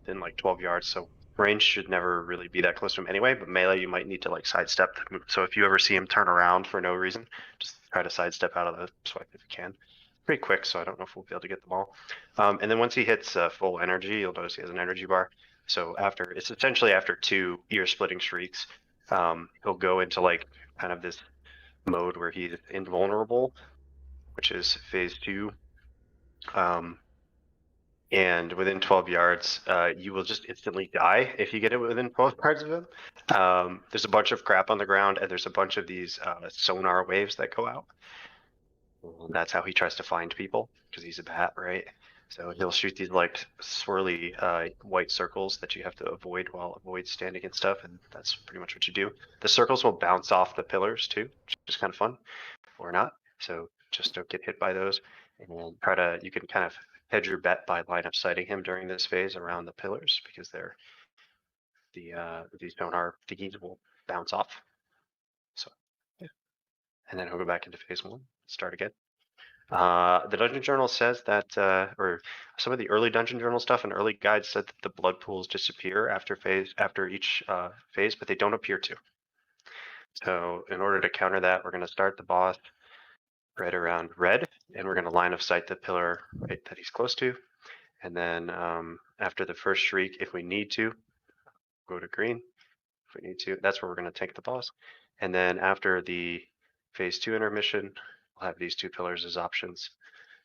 within like 12 yards, so range should never really be that close to him anyway, but melee you might need to like sidestep. So if you ever see him turn around for no reason, just try to sidestep out of the swipe if you can. Pretty quick, so I don't know if we'll be able to get them all. And then once he hits full energy, you'll notice he has an energy bar. So it's essentially after 2 ear splitting shrieks, he'll go into like kind of this mode where he's invulnerable, which is phase 2. And within 12 yards, you will just instantly die if you get it within 12 yards of him. There's a bunch of crap on the ground, and there's a bunch of these sonar waves that go out. And that's how he tries to find people, because he's a bat, right? So he'll shoot these like swirly white circles that you have to avoid while standing and stuff, and that's pretty much what you do. The circles will bounce off the pillars too, which is kind of fun, or not. So just don't get hit by those, and then you can kind of hedge your bet by line of sighting him during this phase around the pillars, because these sonar thingies will bounce off. So yeah, and then he'll go back into phase 1, start again. The dungeon journal says that, or some of the early dungeon journal stuff and early guides said that the blood pools disappear after each phase, but they don't appear to. So in order to counter that, we're going to start the boss right around red, and we're going to line of sight the pillar right that he's close to. And then after the first shriek, if we need to, go to green. If we need to, that's where we're going to tank the boss. And then after the phase 2 intermission, we'll have these 2 pillars as options,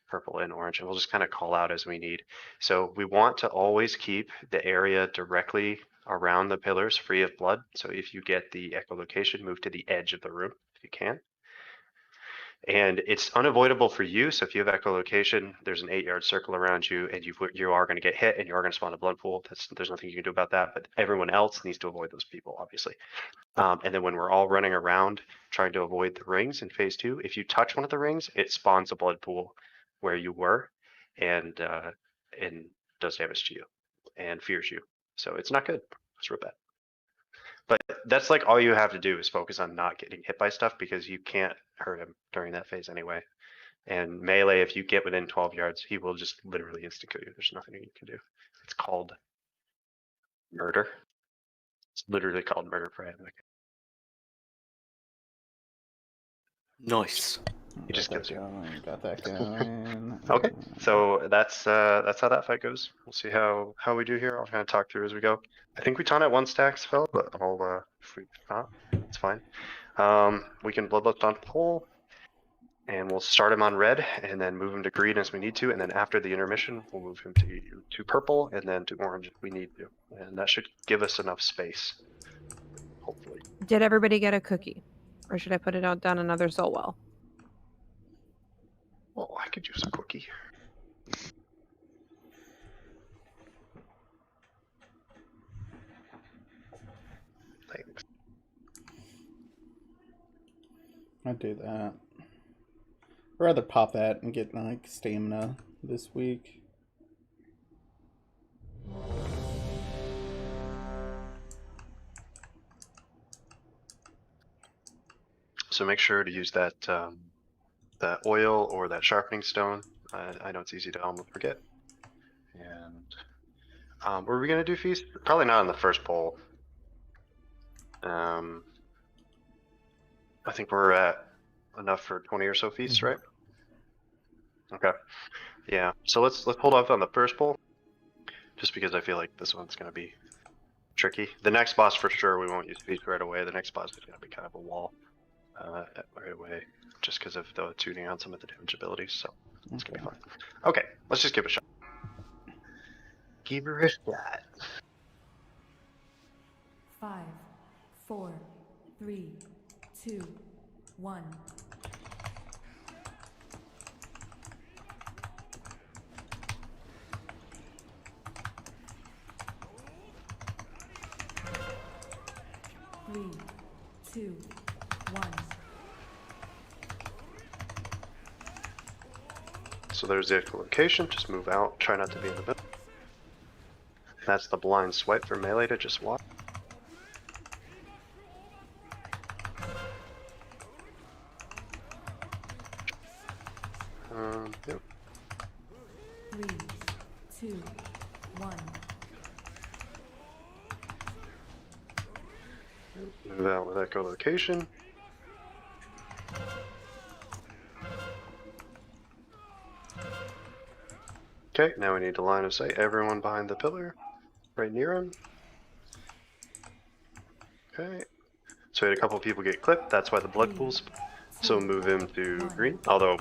purple and orange, and we'll just kind of call out as we need. So we want to always keep the area directly around the pillars free of blood. So if you get the echolocation, move to the edge of the room if you can. And it's unavoidable for you. So if you have echolocation, there's an 8-yard circle around you, and you are going to get hit, and you are going to spawn a blood pool. There's nothing you can do about that. But everyone else needs to avoid those people, obviously. And then when we're all running around trying to avoid the rings in phase 2, if you touch one of the rings, it spawns a blood pool where you were, and does damage to you and fears you. So it's not good. It's real bad. But that's like all you have to do is focus on not getting hit by stuff, because you can't hurt him during that phase anyway. And melee, if you get within 12 yards, he will just literally instant kill you. There's nothing you can do. It's called murder. It's literally called murder for Havoc. Nice. He just kills you. Got that going. Okay, so that's how that fight goes. We'll see how we do here. I'll kind of talk through as we go. I think we taunt at 1 stack spell, but I'll if we not, it's fine. We can bloodlust on pole, and we'll start him on red, and then move him to green as we need to, and then after the intermission, we'll move him to purple, and then to orange if we need to, and that should give us enough space, hopefully. Did everybody get a cookie, or should I put it out down another soul well? Well, I could use a cookie. Thanks. I'd do that. I'd rather pop that and get like stamina this week. So make sure to use that that oil or that sharpening stone. I know it's easy to almost forget. And were we gonna do feast? Probably not on the first poll. I think we're at enough for 20 or so feasts, right? Okay. Yeah. So let's hold off on the first poll, just because I feel like this one's gonna be tricky. The next boss for sure we won't use feast right away. The next boss is gonna be kind of a wall right away, just because of the tuning on some of the damage abilities. So it's gonna be fun. Okay, let's just give it a shot. Give her a shot. 5, 4, 3, 2, 1. Three, 2, 1. So there's the location. Just move out. Try not to be in the middle. That's the blind swipe for melee to just walk. Yep. 3, 2, 1. Move out with echolocation. Okay, now we need to line of sight everyone behind the pillar, right near him. Okay, so we had a couple people get clipped, that's why the blood pool's. So move him to green, although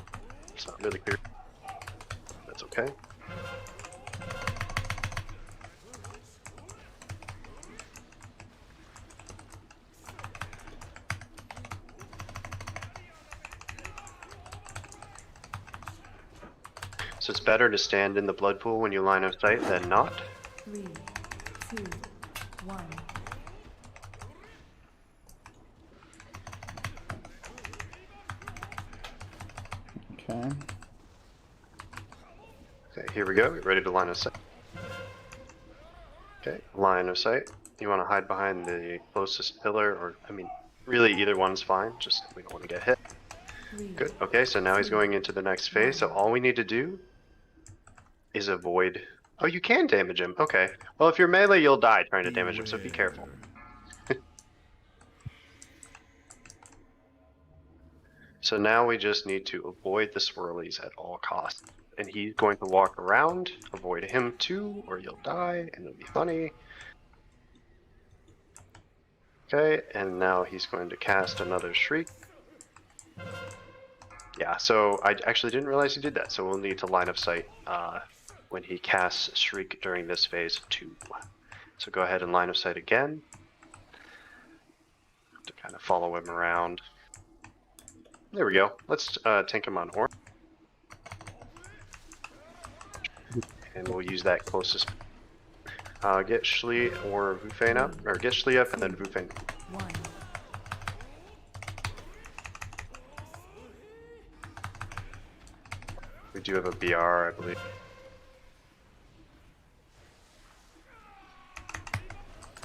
it's not really clear. That's okay. So it's better to stand in the blood pool when you line of sight than not. 3, 2, 1. Okay. Okay, here we go. Get ready to line of sight. Okay, line of sight. You want to hide behind the closest pillar, or I mean, really either one's fine. Just we don't want to get hit. 3, Good. Okay, so now he's going into the next phase. So all we need to do is avoid. Oh, you can damage him. Okay. Well, if you're melee, you'll die trying to damage him. So be careful. So now we just need to avoid the swirlies at all costs. And he's going to walk around, avoid him too, or you'll die, and it'll be funny. Okay, and now he's going to cast another Shriek. Yeah, so I actually didn't realize he did that, so we'll need to line of sight when he casts Shriek during this phase too. So go ahead and line of sight again to kind of follow him around. There we go. Let's tank him on orange. And we'll use that closest. Get Shlee or Vufane up, or get Shlee up and then Vufane. 1. We do have a BR, I believe.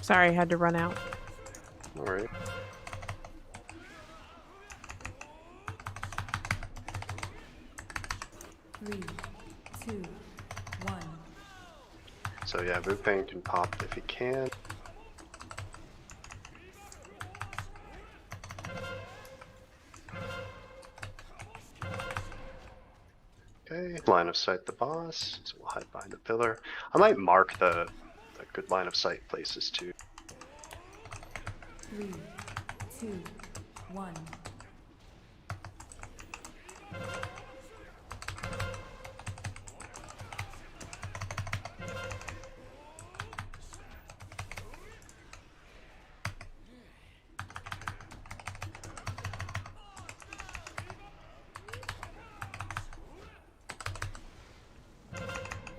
Sorry, I had to run out. Alright. Three, 2, 1. So yeah, Vufane can pop if he can. Okay, line of sight the boss, so we'll hide behind the pillar. I might mark the good line of sight places too. 3, 2, 1.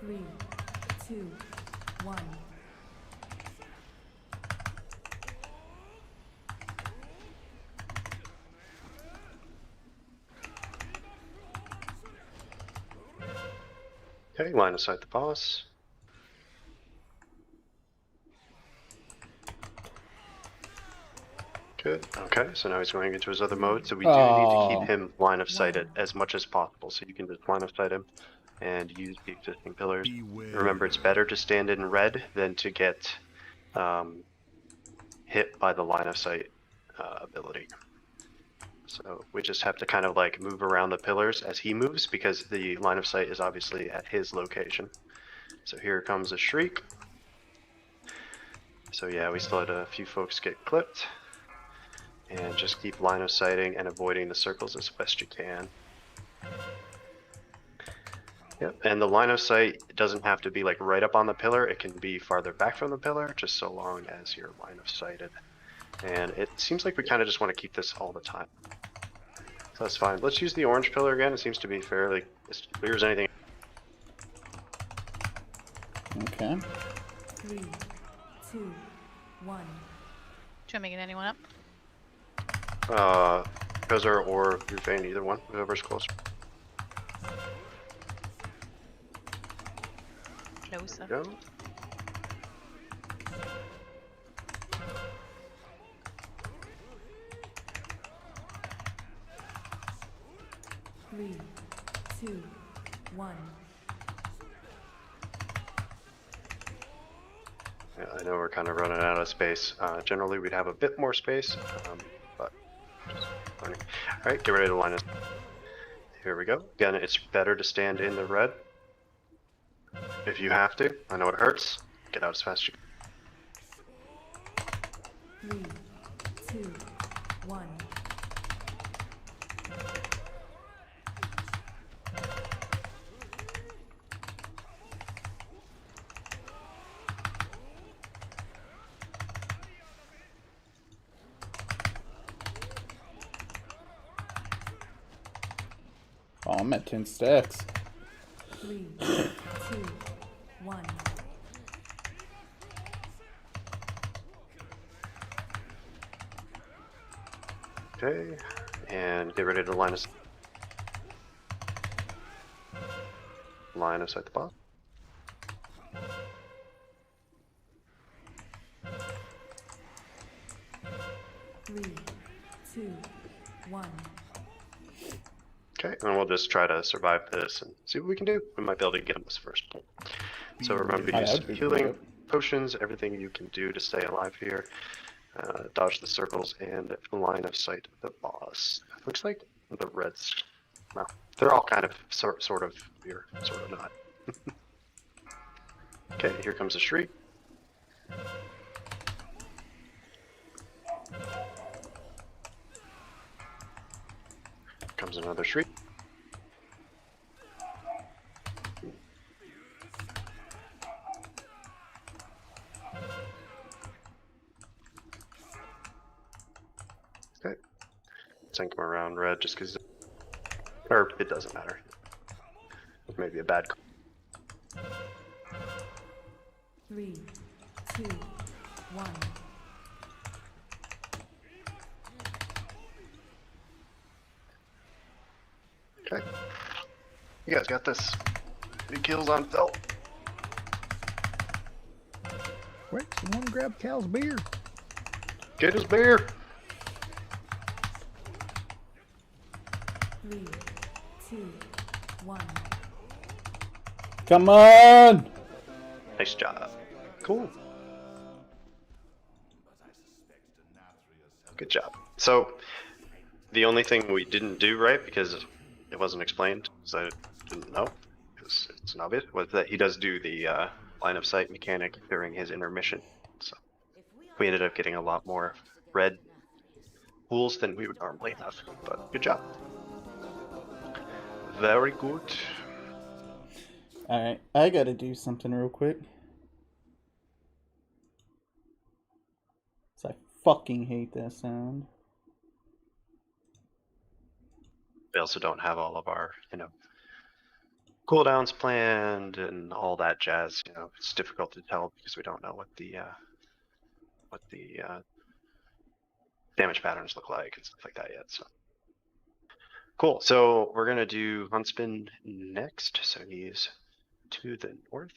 Three, 2, 1. Okay, line of sight the boss. Good. Okay, so now he's going into his other mode, so we do need to keep him line of sighted as much as possible. So you can just line of sight him and use the existing pillars. Remember, it's better to stand in red than to get hit by the line of sight ability. So we just have to kind of like move around the pillars as he moves, because the line of sight is obviously at his location. So here comes a Shriek. So yeah, we still had a few folks get clipped. And just keep line of sighting and avoiding the circles as best you can. Yep, and the line of sight doesn't have to be like right up on the pillar, it can be farther back from the pillar, just so long as you're line of sighted. And it seems like we kind of just want to keep this all the time. So that's fine. Let's use the orange pillar again, it seems to be fairly as clear as anything. Okay. 3, 2, 1. Should I get anyone up? Kozar or Vufane, either one, whoever's closer. Closer. Go. Three, 2, 1. Yeah, I know we're kind of running out of space. Generally, we'd have a bit more space, but just learning. All right, get ready to line us. Here we go. Again, it's better to stand in the red if you have to. I know it hurts. Get out as fast as you can. 3, 2, 1. Oh, I'm at 10 stacks. 3, 2, 1. Okay, and get ready to line us. Line us at the bottom. 3, 2, 1. Okay, and we'll just try to survive this and see what we can do. We might be able to get him this first point. So remember to Oh, use that'd be healing great. potions, everything you can do to stay alive here. Dodge the circles and line of sight the boss. Looks like the reds, well, they're all kind of sort of here, sort of not. Okay, here comes the shriek. Comes another shriek. Okay, sink him around red just because, or it doesn't matter. Maybe a bad. 3, 2, 1. Okay, you guys got this. Any kills on felt? Wait, someone grab Cal's beer. Get his beer. 3, 2, 1. Come on! Nice job. Cool. Good job. So, the only thing we didn't do right, because it wasn't explained, because I didn't know, because it's not obvious, was that he does do the line of sight mechanic during his intermission. So, we ended up getting a lot more red pools than we would normally have. But good job. Very good. Alright, I gotta do something real quick. 'Cause I fucking hate that sound. We also don't have all of our, cooldowns planned and all that jazz. It's difficult to tell because we don't know what the damage patterns look like and stuff like that yet. So cool. So we're gonna do Huntsman next. So he's to the north.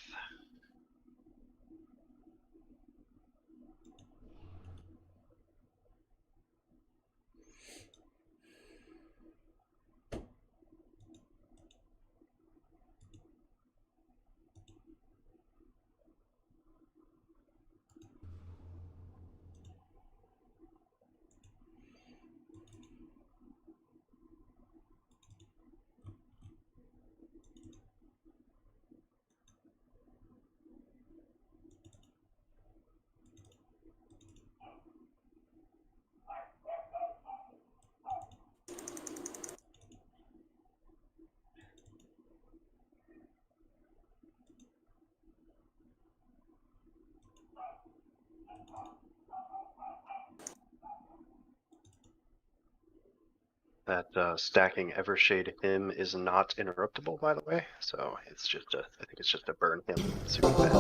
That stacking Evershade him is not interruptible, by the way. So it's just I think it's just a burn him super fast.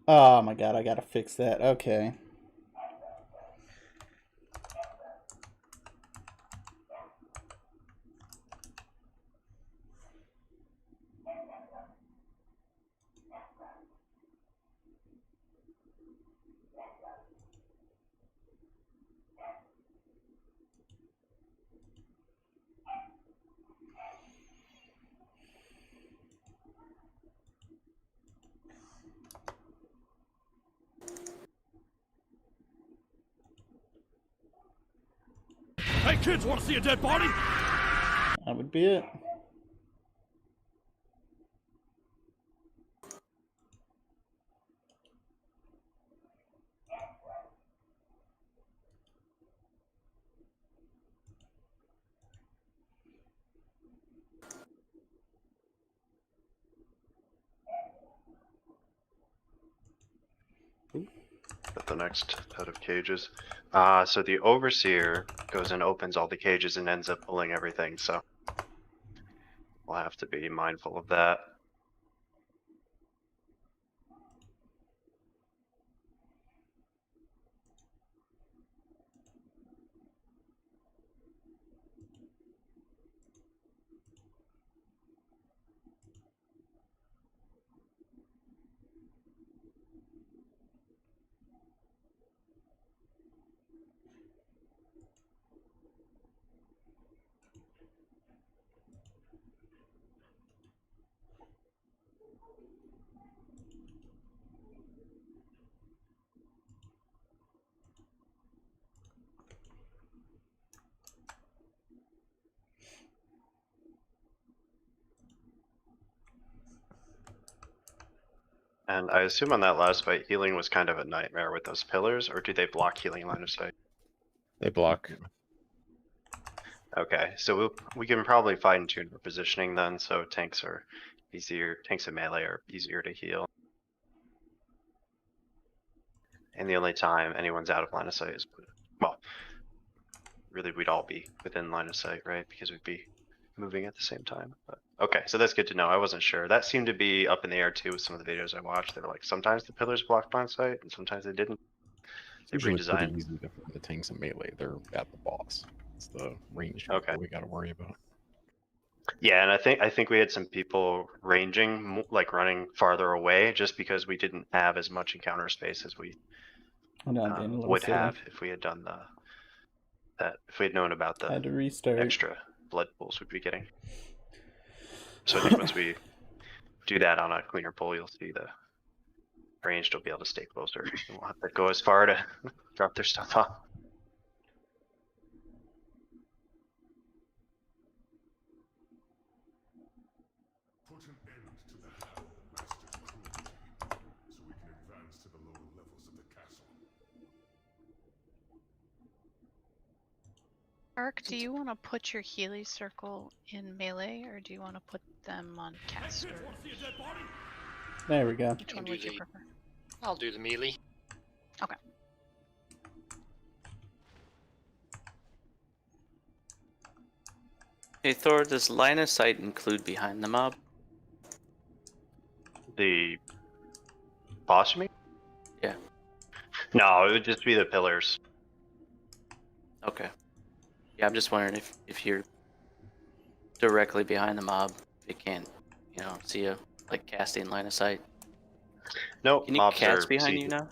Oh my god, I gotta fix that. Okay. Hey kids, want to see a dead body? That would be it. At the next set of cages. So the Overseer goes and opens all the cages and ends up pulling everything, so we'll have to be mindful of that. And I assume on that last fight, healing was kind of a nightmare with those pillars, or do they block healing line of sight? They block. Okay, so we can probably fine tune our positioning then, so tanks are easier, tanks and melee are easier to heal. And the only time anyone's out of line of sight is, well, really we'd all be within line of sight, right? Because we'd be moving at the same time. But okay, so that's good to know. I wasn't sure. That seemed to be up in the air too with some of the videos I watched. They were like, sometimes the pillars blocked line of sight and sometimes they didn't. It's They usually pretty redesigned. easy to find the tanks and melee. They're at the boss. It's the range Okay. that we got to worry about. Yeah, and I think we had some people ranging, like running farther away, just because we didn't have as much encounter space as we would have if we had done if we had known about the Had to restart. extra blood pools we'd be getting. So I think once we do that on a cleaner pool, you'll see the ranged will be able to stay closer. We won't have to go as far to drop their stuff off. Put an end to the hell, Master Cruelty, so we can advance to the lower levels of the castle. Ark, do you want to put your Healy circle in melee, or do you want to put them on caster? Want to see a dead body? There we go. Which one would you prefer? I'll do the melee. Okay. Hey Thor, does line of sight include behind the mob? The boss, you mean? Yeah. No, it would just be the pillars. Okay. Yeah, I'm just wondering if you're directly behind the mob, you can't, see you like casting line of sight. Nope, Can you mobs cast are behind you seated. now?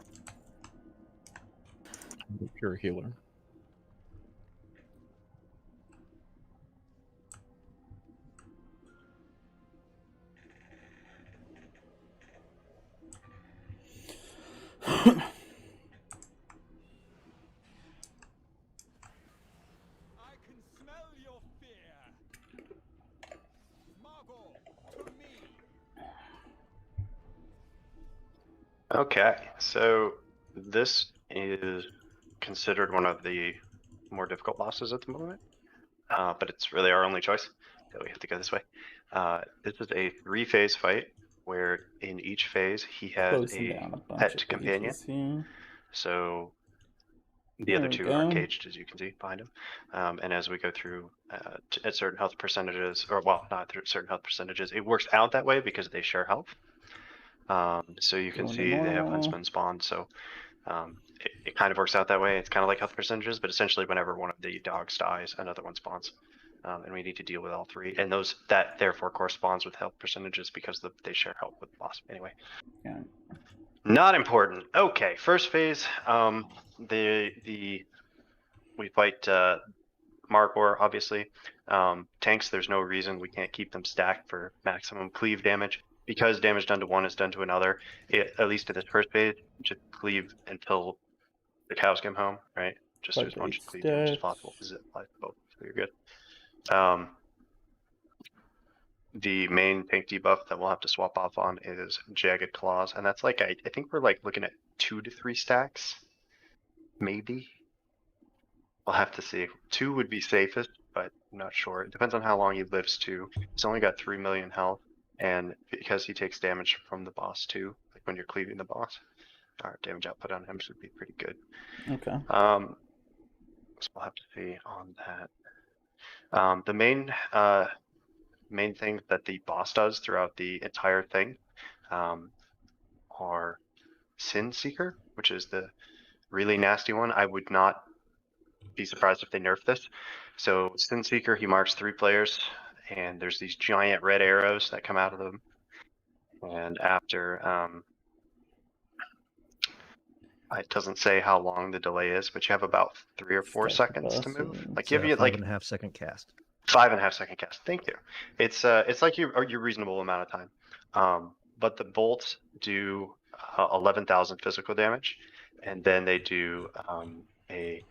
I'm a pure healer. I can smell your fear. Margot, to me. Okay, so this is considered one of the more difficult bosses at the moment, but it's really our only choice. So we have to go this way. This is a 3-phase fight where in each phase he has Closing a down a bunch pet of companion. pages here. So the There other we two go. are caged, as you can see behind him. And as we go through at certain health percentages, or well, not through certain health percentages, it works out that way because they share health. So you can Going see they have normal. Huntsman spawn. So it kind of works out that way. It's kind of like health percentages, but essentially whenever one of the dogs dies, another one spawns. And we need to deal with all three. And that therefore corresponds with health percentages because they share health with the boss. Anyway. Yeah. Not important. Okay, first phase. We fight Margor, obviously. Tanks, there's no reason we can't keep them stacked for maximum cleave damage. Because damage done to one is done to another, at least in this first phase, just cleave until the cows come home, right? just do as much Fight bleed damage as stats. possible. Is it life both? So you're good. The main tank debuff that we'll have to swap off on is Jagged Claws, and that's like I think we're like looking at 2 to 3 stacks, maybe. We'll have to see. 2 would be safest, but I'm not sure. It depends on how long he lives too. He's only got 3 million health, and because he takes damage from the boss too, like when you're cleaving the boss, our damage output on him should be pretty good. Okay. So we'll have to see on that. The main thing that the boss does throughout the entire thing are Sin Seeker, which is the really nasty one. I would not be surprised if they nerf this. So Sin Seeker, he marks 3 players, and there's these giant red arrows that come out of them. And after, it doesn't say how long the delay is, but you have about 3 or 4 Stack the seconds to move. bosses. Like you have Five like and a half second cast. 5.5 second cast. Thank you. It's like your reasonable amount of time. But the bolts do 11,000 physical damage, and then they do a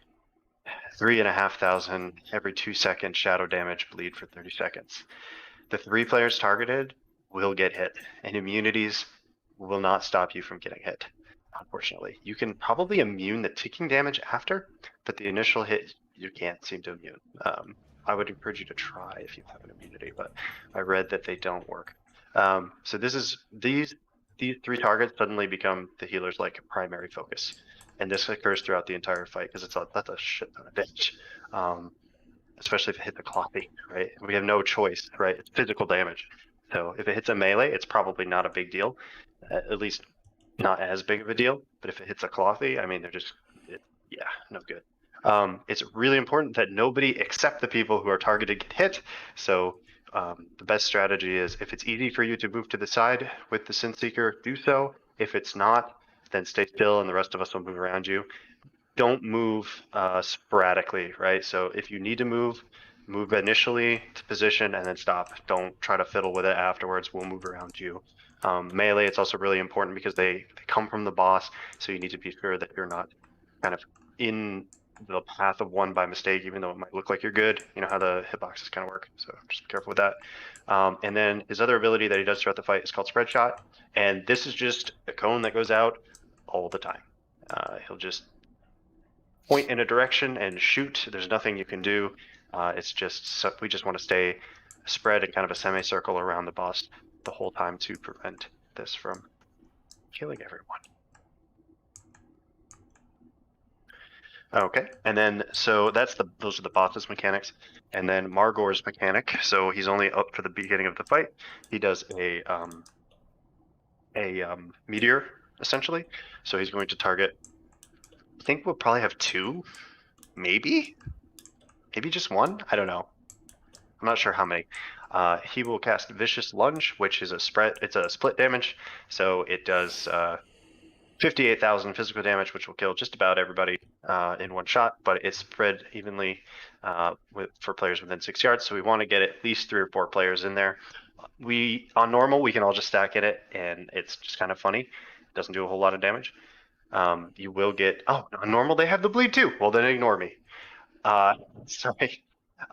3,500 every 2 second shadow damage bleed for 30 seconds. The 3 players targeted will get hit, and immunities will not stop you from getting hit. Unfortunately, you can probably immune the ticking damage after, but the initial hit you can't seem to immune. I would encourage you to try if you have an immunity, but I read that they don't work. So this is these 3 targets suddenly become the healer's like primary focus, and this occurs throughout the entire fight because that's a shit ton of damage, especially if it hits a cloppy, right? We have no choice, right? It's physical damage. So if it hits a melee, it's probably not a big deal, at least not as big of a deal. But if it hits a clothy, I mean, they're just yeah, no good. It's really important that nobody except the people who are targeted get hit. So the best strategy is if it's easy for you to move to the side with the Sin Seeker, do so. If it's not, then stay still and the rest of us will move around you. Don't move sporadically, right? So if you need to move initially to position and then stop. Don't try to fiddle with it afterwards. We'll move around you. Melee, it's also really important because they come from the boss, so you need to be sure that you're not kind of in the path of one by mistake, even though it might look like you're good. You know how the hitboxes kind of work, so just be careful with that. And then his other ability that he does throughout the fight is called Spread Shot, and this is just a cone that goes out all the time. He'll just point in a direction and shoot. There's nothing you can do. It's just we just want to stay spread in kind of a semicircle around the boss the whole time to prevent this from killing everyone. Okay, and then so those are the boss's mechanics, and then Margor's mechanic. So he's only up for the beginning of the fight. He does a meteor essentially. So he's going to target. I think we'll probably have 2, maybe just 1. I don't know. I'm not sure how many. He will cast Vicious Lunge, which is it's a split damage, so it does 58,000 physical damage, which will kill just about everybody in one shot, but it's spread evenly for players within 6 yards, so we want to get at least 3 or 4 players in there. On normal, we can all just stack in it, and it's just kind of funny. It doesn't do a whole lot of damage. You will get... Oh, on normal, they have the bleed too. Well, then ignore me. Sorry.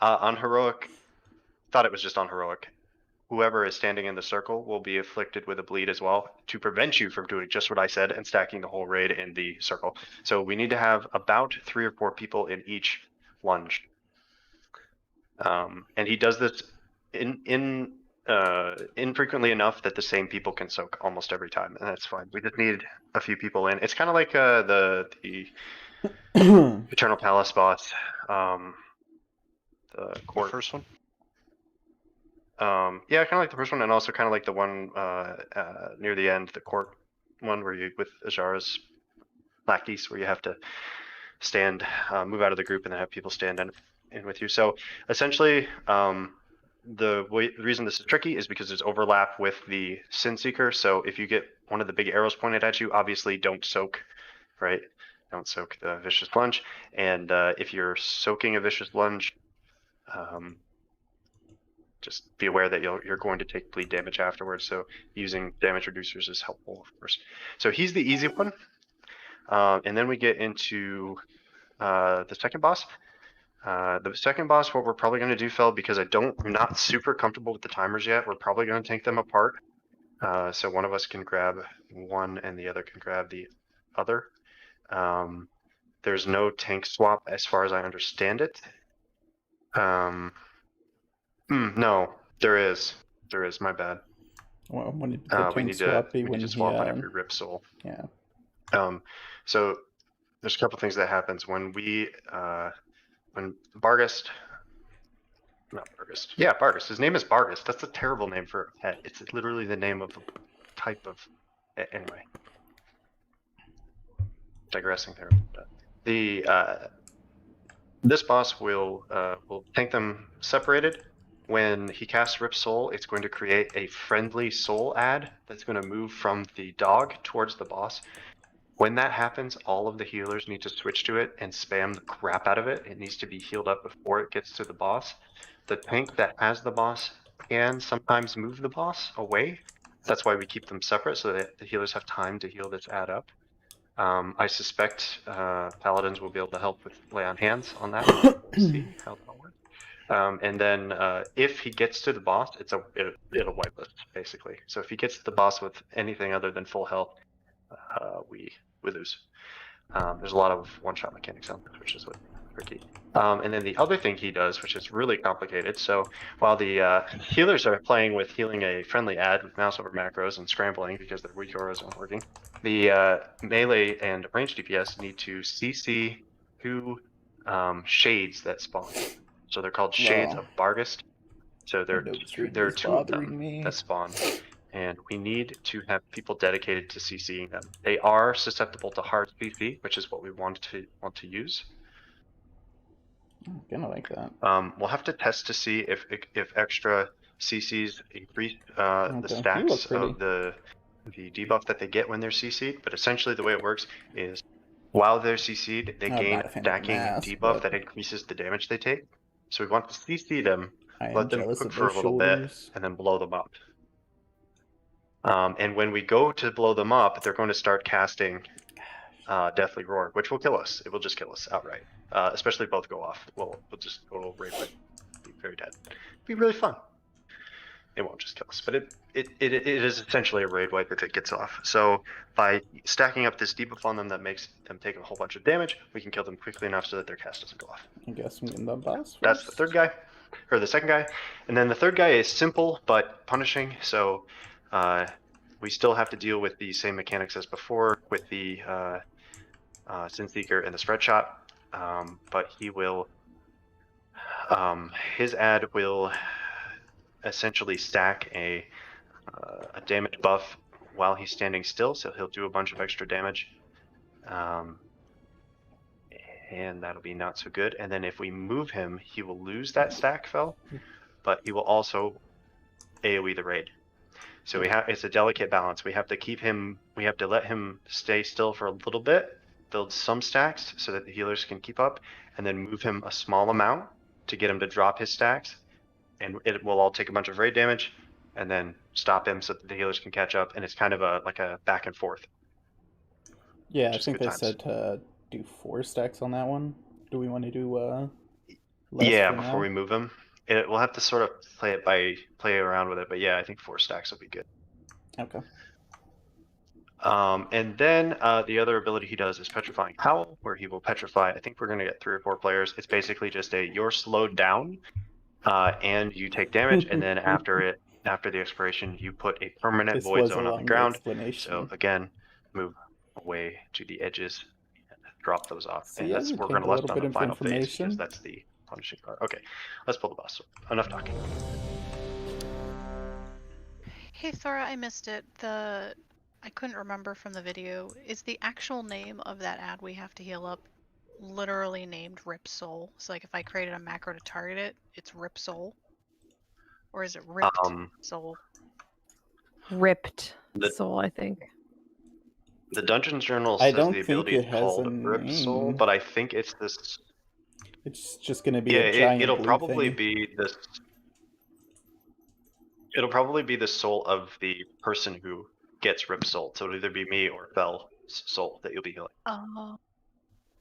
On heroic... Thought it was just on heroic. Whoever is standing in the circle will be afflicted with a bleed as well to prevent you from doing just what I said and stacking the whole raid in the circle. So we need to have about 3 or 4 people in each lunge. And he does this infrequently enough that the same people can soak almost every time, and that's fine. We just need a few people in. It's kind of like the Eternal Palace boss, the court. The first one? Yeah, kind of like the first one, and also kind of like the one near the end, the court one, where you with Azara's lackeys, where you have to stand, move out of the group, and then have people stand in with you. So essentially, the reason this is tricky is because there's overlap with the Sin Seeker. So if you get one of the big arrows pointed at you, obviously don't soak, right? Don't soak the Vicious Lunge. And if you're soaking a Vicious Lunge, just be aware that you're going to take bleed damage afterwards. So using damage reducers is helpful, of course. So he's the easy one. And then we get into the second boss. The second boss, what we're probably going to do, Fel, because I'm not super comfortable with the timers yet, we're probably going to take them apart. So one of us can grab one and the other can grab the other. There's no tank swap as far as I understand it. No, there is. There is, my bad. Well, when did the we tank need swap be to, we when need to he, swap on every rip soul. yeah. So there's a couple things that happens when when Barghest, not Barghest, yeah, Barghest, his name is Barghest. That's a terrible name for a pet. It's literally the name of a type of, anyway. Digressing there. This boss will tank them separated. When he casts Rip Soul, it's going to create a friendly soul ad that's going to move from the dog towards the boss. When that happens, all of the healers need to switch to it and spam the crap out of it. It needs to be healed up before it gets to the boss. The tank that has the boss can sometimes move the boss away. That's why we keep them separate, so that the healers have time to heal this ad up. I suspect paladins will be able to help with lay on hands on that. We'll see how that works. And then if he gets to the boss, it'll wipe us basically. So if he gets to the boss with anything other than full health, we lose. There's a lot of one-shot mechanics on this, which is tricky. And then the other thing he does, which is really complicated. So while the healers are playing with healing a friendly ad with mouse over macros and scrambling because their weak auras aren't working, the melee and ranged DPS need to CC 2 shades that spawn. So they're called Shades of Barghest. So there are 2 of them that spawn. And we need to have people dedicated to CCing them. They are susceptible to hard CC, which is what we want to use. I'm gonna like that. We'll have to test to see if extra CCs increase the stacks of the debuff that they get when they're CC'd. But essentially, the way it works is while they're CC'd, they gain a stacking debuff that increases the damage they take. So we want to CC them, let them cook for a little bit, and then blow them up. And when we go to blow them up, they're going to start casting Deathly Roar, which will kill us. It will just kill us outright. Especially if both go off. We'll just go raid wipe. Be very dead. Be really fun. It won't just kill us, but it is essentially a raid wipe if it gets off. So by stacking up this debuff on them that makes them take a whole bunch of damage, we can kill them quickly enough so that their cast doesn't go off. I guess I'm getting the boss first. That's the third guy, or the second guy. And then the third guy is simple but punishing. So we still have to deal with the same mechanics as before with the Synseeker and the spread shot, but he will, his ad will essentially stack a damage buff while he's standing still, so he'll do a bunch of extra damage, and that'll be not so good. And then if we move him, he will lose that stack, Fel, but he will also AoE the raid. So it's a delicate balance. We have to keep him, we have to let him stay still for a little bit, build some stacks so that the healers can keep up, and then move him a small amount to get him to drop his stacks. And it will all take a bunch of raid damage, and then stop him so that the healers can catch up. And it's kind of like a back and forth. Yeah, I think they said to do 4 stacks on that one. Do we want to do less yeah, for before now? we move him. We'll have to sort of play around with it, but yeah, I think 4 stacks will be good. Okay. And then the other ability he does is Petrifying Howl, where he will petrify. I think we're going to get 3 or 4 players. It's basically just you're slowed down, and you take damage, and then after the expiration, you put a permanent void zone on the ground. So again, move away to the edges and drop those off. See, and that's you we're take going to a left little on bit the of final phase information. because that's the punishing part. Okay, let's pull the boss. Enough talking. Hey Thora, I missed it. I couldn't remember from the video. Is the actual name of that ad we have to heal up literally named Rip Soul? So like if I created a macro to target it, it's Rip Soul? Or is it Ripped Soul? Ripped Soul, I think. The Dungeon Journal I says don't the think ability it is has called a Rip Soul, name. but I think it's this. It's just going to be Yeah, a giant it'll blue probably thingy. be this. It'll probably be the soul of the person who gets Rip Soul. So it'll either be me or Fel's soul that you'll be healing. Oh.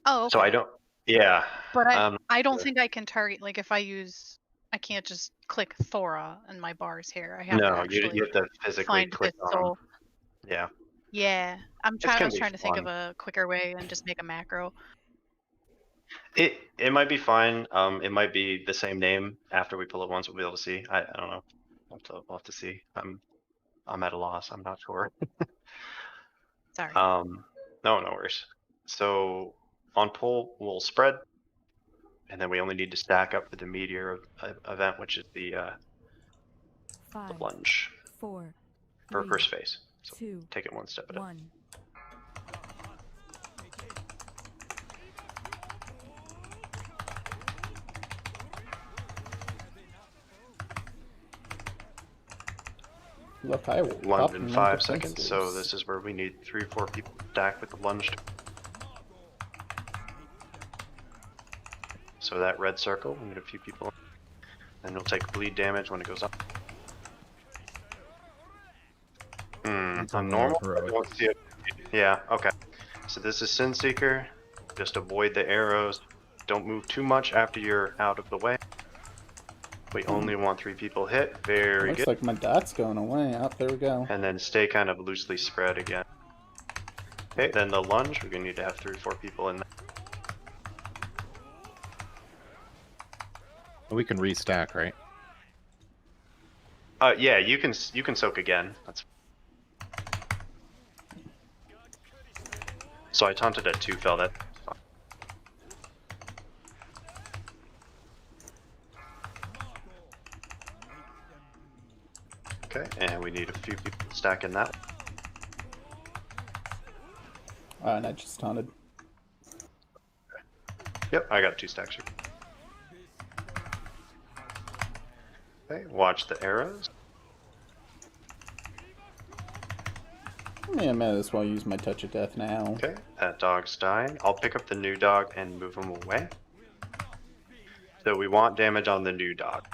Oh, okay. So I don't. Yeah. But um, I don't think I can target, like if I use, I can't just click Thora and my bars here. I have to No, actually you have to physically find click this on. soul. Yeah. Yeah, I It's was gonna be trying to think of fun. a quicker way and just make a macro. It might be fine. It might be the same name after we pull it once. We'll be able to see. I don't know. We'll have to see. I'm at a loss. I'm not sure. Sorry. No worries. So on pull, we'll spread, and then we only need to stack up for the meteor event, which is the 5, lunge 4, for 3, first phase. So 2, take it one step at a time. 1. Look, I will Lunge pop in and 5 make seconds. So defenses. this is where we need 3 or 4 people stacked with the lunge. So that red circle, we need a few people. And you'll take bleed damage when it goes up. On normal, I don't see it. Yeah, okay. So this is Sin Seeker. Just avoid the arrows. Don't move too much after you're out of the way. We only want 3 people hit. Very Looks good. like my dot's going away. Oh, there we go. And then stay kind of loosely spread again. Okay, then the lunge, we're gonna need to have 3 or 4 people in there. We can restack, right? Yeah, you can soak again. That's. So I taunted at 2 fell that. Okay, and we need a few people stacking that. And I just taunted. Yep, I got 2 stacks here. Okay, watch the arrows. Yeah, I might as well use my touch of death now. Okay, that dog's dying. I'll pick up the new dog and move him away. So we want damage on the new dog,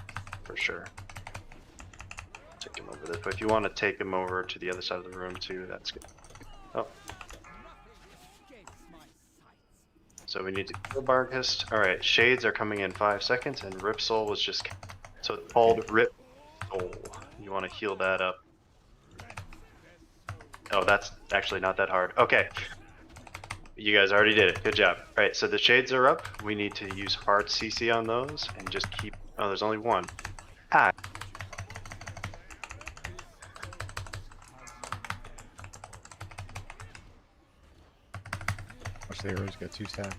for sure. Take him over this way. If you want to take him over to the other side of the room too, that's good. Oh. So we need to kill Barghest. Alright, Shades are coming in 5 seconds, and Rip Soul was just... So it's called Rip Soul. You want to heal that up. Oh, that's actually not that hard. Okay. You guys already did it. Good job. Alright, so the Shades are up. We need to use hard CC on those and just keep... Oh, there's only one. Ah. Watch the arrows get 2 stacks.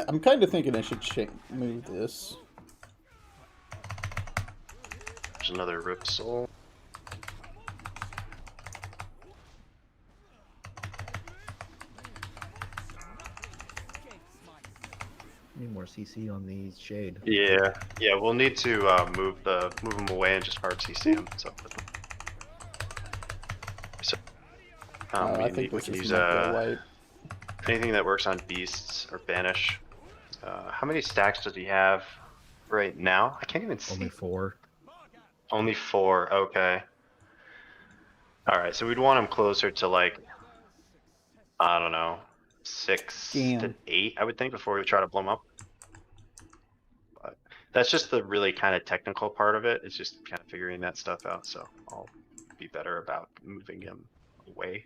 I'm kind of thinking I should move this. There's another Rip Soul. Need more CC on these shade. Yeah, we'll need to move them away and just hard CC them. So I think we this can is use wipe. anything that works on beasts or banish. How many stacks does he have right now? I can't even see. Only 4. Only 4. Okay. All right, so we'd want him closer to like, I don't know, 6 to 8, I would think, before we try to blow him up. But that's just the really kind of technical part of it. It's just kind of figuring that stuff out. So I'll be better about moving him away.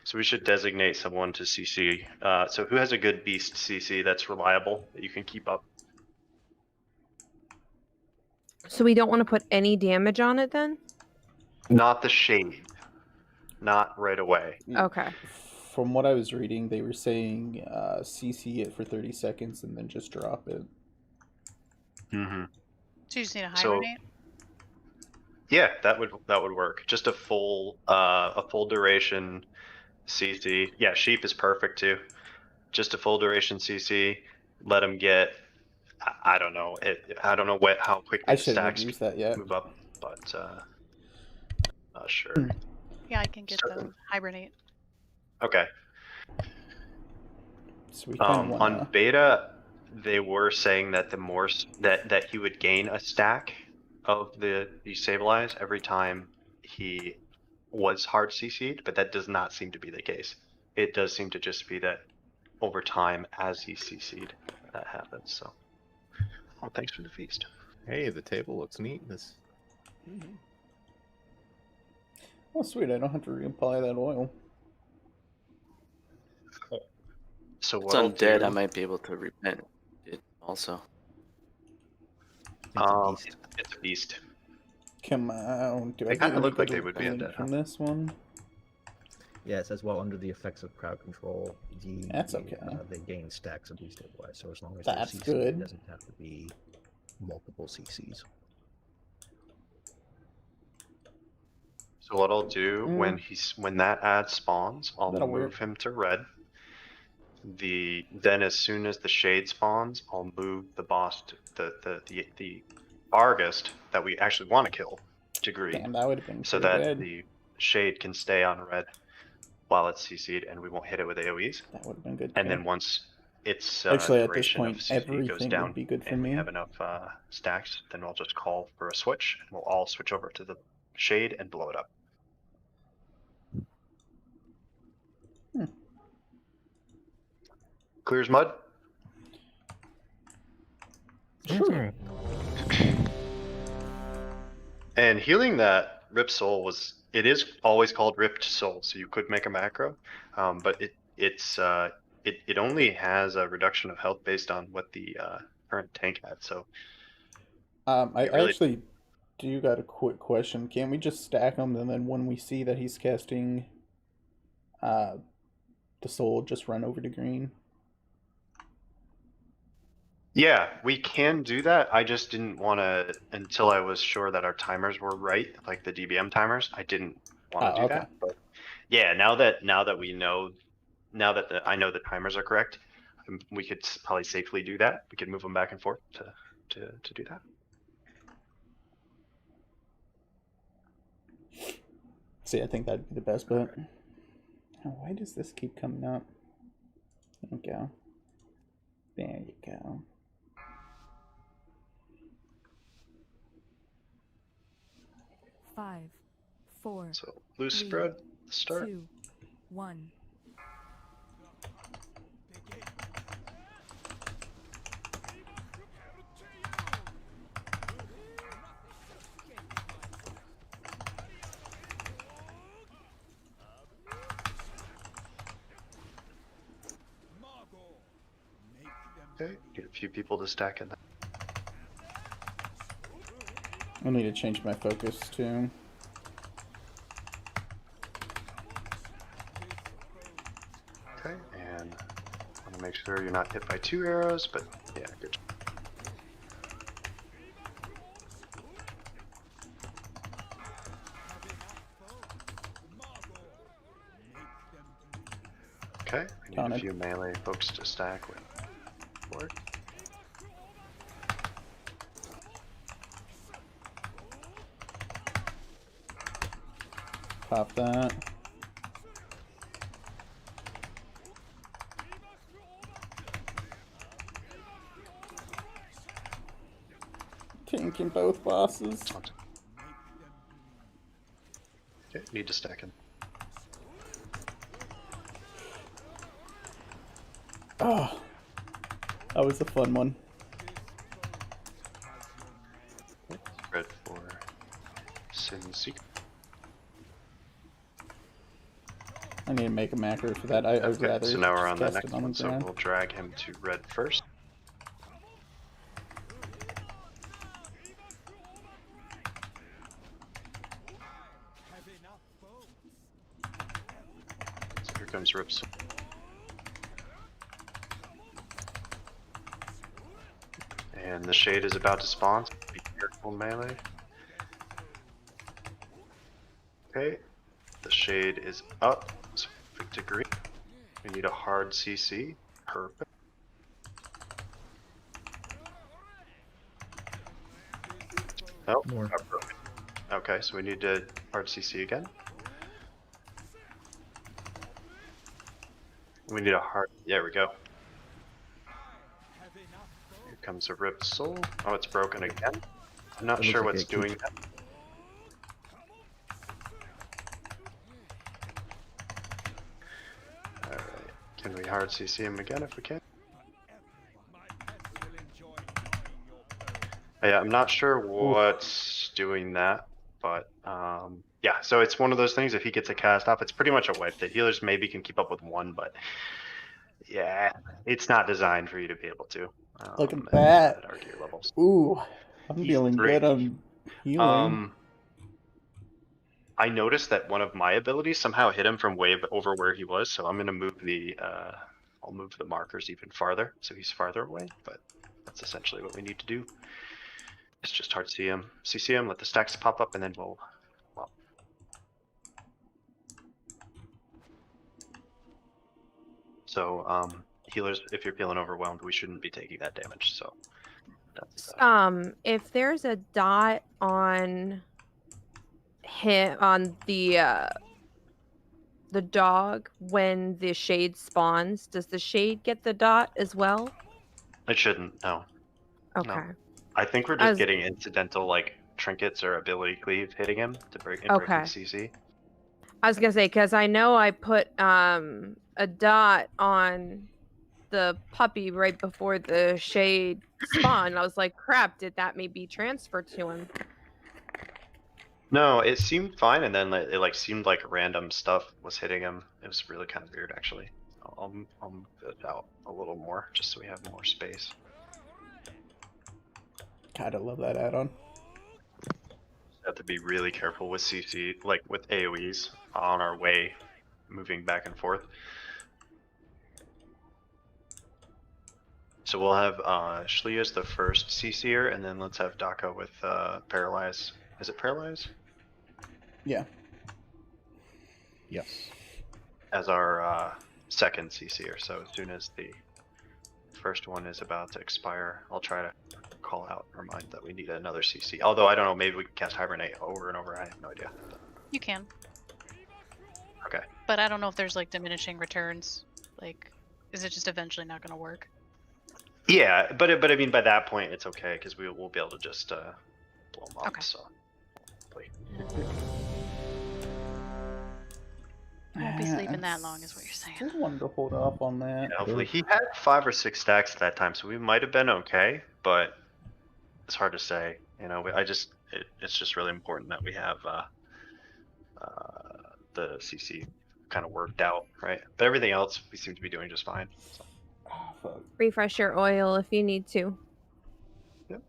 So we should designate someone to CC. So who has a good beast CC that's reliable that you can keep up? So we don't want to put any damage on it then? Not the shade. Not right away. Okay. From what I was reading, they were saying CC it for 30 seconds and then just drop it. Mm-hmm. So you just need a So- hibernate? Yeah, that would work. Just a full duration CC. Yeah, sheep is perfect too. Just a full duration CC. Let him get. I don't know. I don't know how quickly I the shouldn't have stacks used that yet. move up, but not sure. Yeah, I can get the hibernate. Okay. So we kind of On wanna... beta, they were saying that the more that he would gain a stack of the destabilize every time he was hard CC'd, but that does not seem to be the case. It does seem to just be that over time as he CC'd. That happens. So, well, thanks for the feast. Hey, the table looks neat. This. Oh, sweet. I don't have to reapply that oil. So It's what I'll undead. do, I might be able to repent it also. It's a beast. it's a beast. Come on. Do They I get kinda any look like good they would be link undead, from huh? this one? Yeah, it says, well, under the effects of crowd control, That's okay. They gain stacks of destabilize. So as long as That's their CC good. doesn't have to be multiple CCs. So what I'll do when that ad spawns, I'll That'll move work. him to red. Then as soon as the shade spawns, I'll move the boss to the Argist that we actually want to kill to green, Damn, that would have been so pretty that good. the shade can stay on red while it's CC'd, and we won't hit it with AoEs. That would have been good. And too. then once its Actually, at this duration point, of CC goes everything down, would be good for and we me. have enough stacks, then I'll just call for a switch, and we'll all switch over to the shade and blow it up. Clear as mud. Sure. And healing that Ripped Soul it is always called Ripped Soul, so you could make a macro, but it only has a reduction of health based on what the current tank had. So I really- actually do got a quick question. Can't we just stack them, and then when we see that he's casting the soul, just run over to green? yeah, we can do that. I just didn't want to until I was sure that our timers were right, like the DBM timers. I didn't want to do okay. that. But yeah, now that we know, now that I know the timers are correct, we could probably safely do that. We could move them back and forth to do that. See, I think that'd be the best bet. Now, why does this keep coming up? There we go. There you go. Five, four, So loose three, spread, start. 2, 1. Okay, get a few people to stack in that. I need to change my focus too. Okay, and I want to make sure you're not hit by 2 arrows, but yeah, good. Okay, I need Counted. a few melee folks to stack with. Forward. Pop that. Tanking both bosses. Okay, need to stack in. Oh, that was a fun one. Red for Sin Seeker. I need to make a macro for that. I'd Okay, rather so now we're just on the cast next it on one, the so ground. we'll drag him to red first. So here comes Rips. And the shade is about to spawn, so be careful melee. Okay, the shade is up, so perfect degree. We need a hard CC, perfect. Oh, More. perfect. Okay, so we need to hard CC again. We need a hard, there we go. Here comes a ripped soul. Oh, it's broken again. I'm not It sure looks like what's it keeps- doing that. Alright, can we hard CC him again if we can. Yeah, I'm not sure what's doing that, but yeah, so it's one of those things. If he gets a cast off, it's pretty much a wipe. The healers maybe can keep up with one, but yeah, it's not designed for you to be able to. Look at that. At our gear levels. Ooh, I'm He's feeling three. good on healing. I noticed that one of my abilities somehow hit him from way over where he was, so I'm gonna move the I'll move the markers even farther, so he's farther away. But that's essentially what we need to do. It's just hard to see him, CC him, let the stacks pop up, and then we'll. Well. So healers, if you're feeling overwhelmed, we shouldn't be taking that damage. So. That's, if there's a dot on him on the dog when the shade spawns, does the shade get the dot as well? it shouldn't. No. Okay. No. I think we're just getting incidental like trinkets or ability cleave hitting him to break and break his CC. I was gonna say because I know I put a dot on the puppy right before the shade spawned. I was like, crap, did that maybe transfer to him? No, it seemed fine, and then it like seemed like random stuff was hitting him. It was really kind of weird, actually. I'll move it out a little more just so we have more space. God, I love that add-on. Have to be really careful with CC, like with AoEs on our way, moving back and forth. So we'll have Shlee as the first CC'er, and then let's have Daka with Paralyze. Is it Paralyze? Yeah. Yes. As our second CC'er. So as soon as the first one is about to expire, I'll try to call out and remind that we need another CC. Although I don't know, maybe we can cast Hibernate over and over. I have no idea. You can. Okay. But I don't know if there's like diminishing returns. Like, is it just eventually not going to work? Yeah, but I mean, by that point, it's okay because we'll be able to just blow them up. Okay. So. I won't be sleeping that long, is what you're saying. Still wanted to hold off on that. Yeah, hopefully, he had 5 or 6 stacks at that time, so we might have been okay. But it's hard to say. You know, it's just really important that we have the CC kind of worked out, right? But everything else, we seem to be doing just fine. So. Oh, fuck. Refresh your oil if you need to. Yep.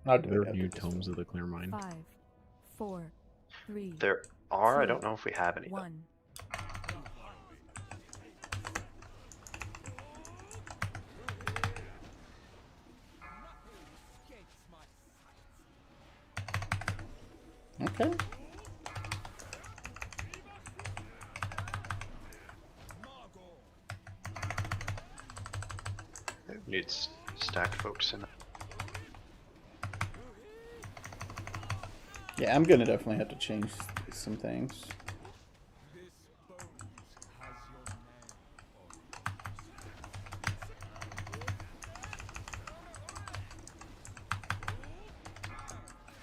I'll do There it are new after this tomes one. of the Clear Mind. 5, 4, 3, There are. I 2, don't know if we have any. Though. 1. Okay. Needs stacked folks in. Yeah, I'm gonna definitely have to change some things.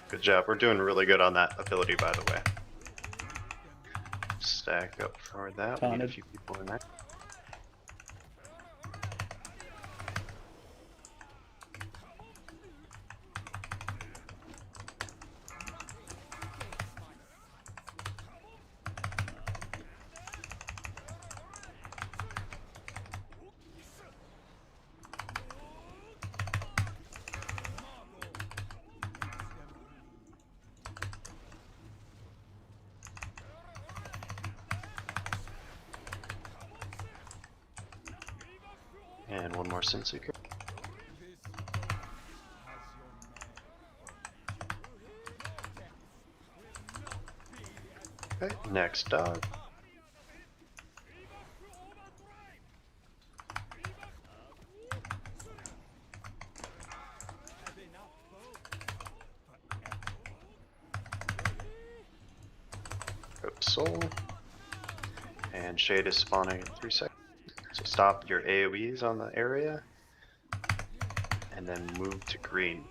Good job. We're doing really good on that ability, by the way. Stack up for that. We need a few people in that. And one more Sin Seeker. Okay, next dog. Rip Soul. And Shade is spawning in 3 seconds. So stop your AoEs on the area, and then move to green.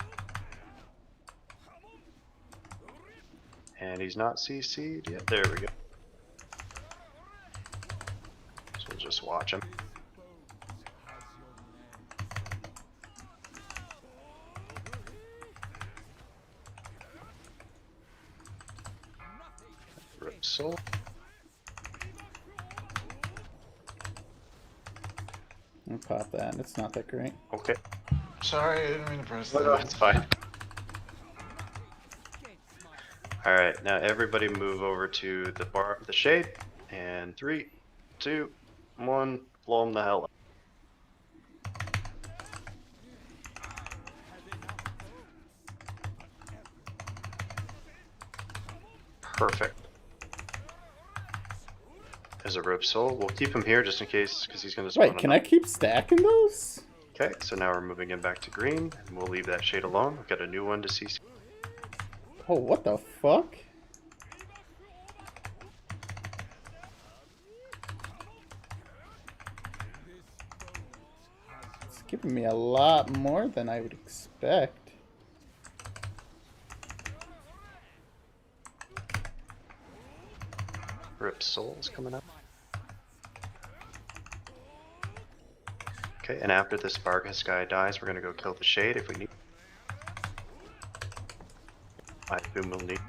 And he's not CC'd yet. There we go. So we'll just watch him. Soul. I'll pop that. It's not that great. Okay. Sorry, I didn't mean to press No, that. no, it's fine. All right, now everybody move over to the bar, the shade, and 3, 2, 1, blow them the hell up. Perfect. There's a rope soul. We'll keep him here just in case, because he's going to spawn. Wait, can I keep stacking those? Okay, so now we're moving him back to green, and we'll leave that shade alone. We've got a new one to see. Oh, what the fuck? It's giving me a lot more than I would expect. Rip Soul's coming up. Okay, and after this Vargas guy dies, we're gonna go kill the shade if we need. I assume we'll need.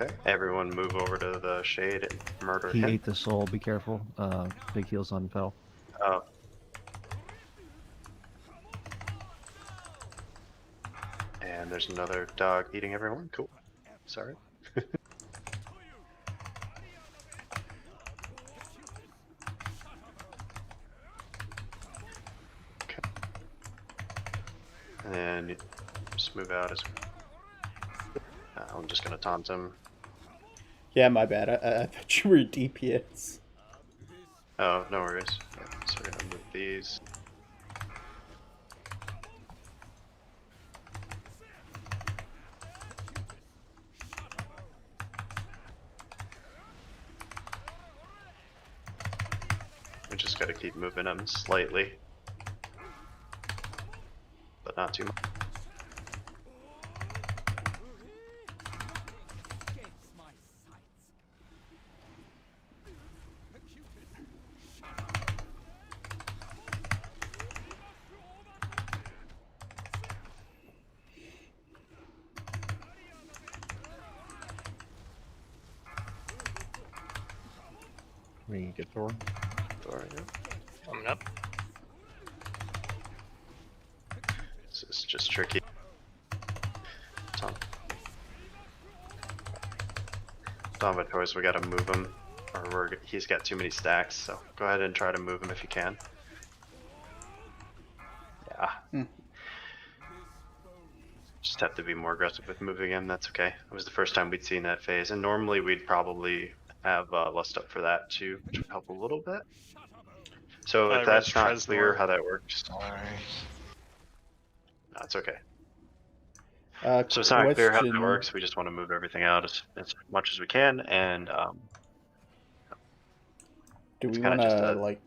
Okay, everyone move over to the shade and murder He him. ate the soul. Be careful. Big heels on Fel. Oh. And there's another dog eating everyone. Cool. Sorry. Okay. And then just move out as. I'm just gonna taunt him. Yeah, my bad. I thought you were DPS. Oh, no worries. Yeah, so we're gonna move these. We just gotta keep moving them slightly, but not too much. We can get Thor. Thor, yeah. Coming up. This is just tricky. Toys, we gotta move him, or he's got too many stacks. So go ahead and try to move him if you can. Yeah. Just have to be more aggressive with moving him. That's okay. It was the first time we'd seen that phase, and normally we'd probably have Lust up for that too, which would help a little bit. So if that's not clear how that works, Sorry. no, it's okay. So it's not clear how that works. We just want to move everything out as much as we can, and do we want to like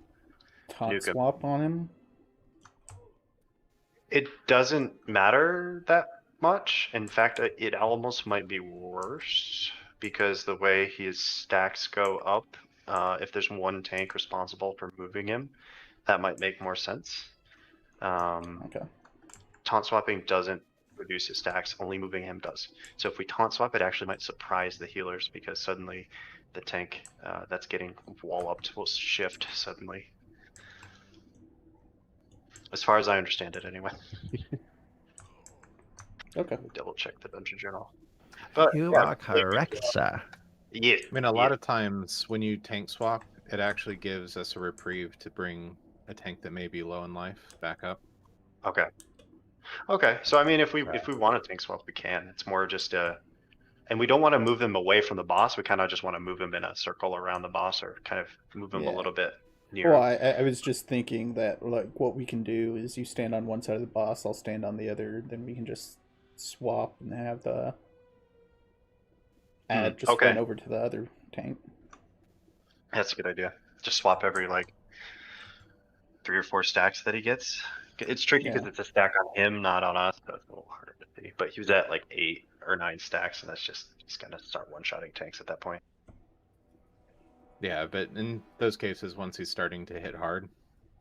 taunt swap on him? It doesn't matter that much. In fact, it almost might be worse because the way his stacks go up, if there's one tank responsible for moving him, that might make more sense. Okay. Taunt swapping doesn't reduce his stacks, only moving him does. So if we taunt swap, it actually might surprise the healers because suddenly the tank that's getting wall upped will shift suddenly. As far as I understand it, anyway. Okay. Let me double check the dungeon journal. But You are correct, sir. Yeah. I mean, a lot of times when you tank swap, it actually gives us a reprieve to bring a tank that may be low in life back up. Okay. Okay. So I mean, if we want to tank swap, we can. It's more just and we don't want to move him away from the boss. We kind of just want to move him in a circle around the boss, or kind of move him a little bit near. Well, I was just thinking that like what we can do is you stand on one side of the boss, I'll stand on the other, then we can just swap and have the ad just run over to the other tank. That's a good idea. Just swap every like 3 or 4 stacks that he gets. It's tricky because it's a stack on him, not on us, so it's a little harder to see. But he was at like 8 or 9 stacks, and that's just gonna start one-shotting tanks at that point. Yeah, but in those cases, once he's starting to hit hard,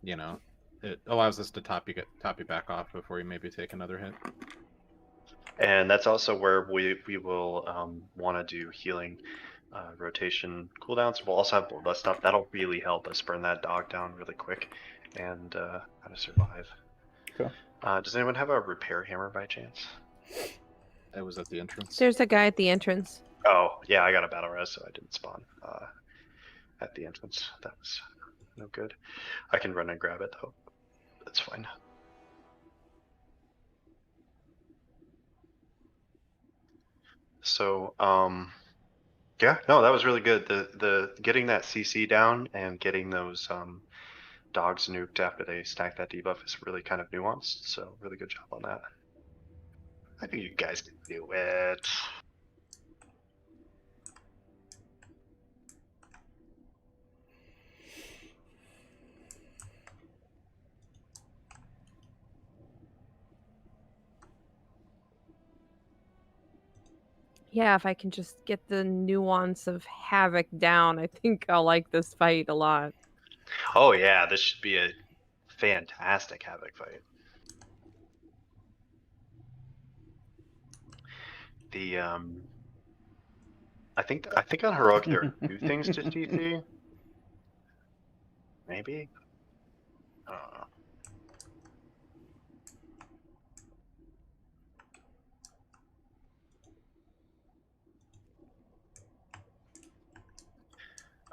you know, it allows us to top you back off before you maybe take another hit. And that's also where we will want to do healing rotation cooldowns. We'll also have bloodlust stuff. That'll really help us burn that dog down really quick and how to survive. Okay. Does anyone have a repair hammer by chance? It was at the entrance. There's a guy at the entrance. Oh, yeah, I got a battle res, so I didn't spawn at the entrance. That was no good. I can run and grab it, though. That's fine. So, yeah, no, that was really good. The getting that CC down and getting those dogs nuked after they stack that debuff is really kind of nuanced. So, really good job on that. I think you guys can do it. Yeah, if I can just get the nuance of Havoc down, I think I'll like this fight a lot. Oh yeah, this should be a fantastic Havoc fight. The I think on heroic there are 2 things to CC. Maybe. I don't know.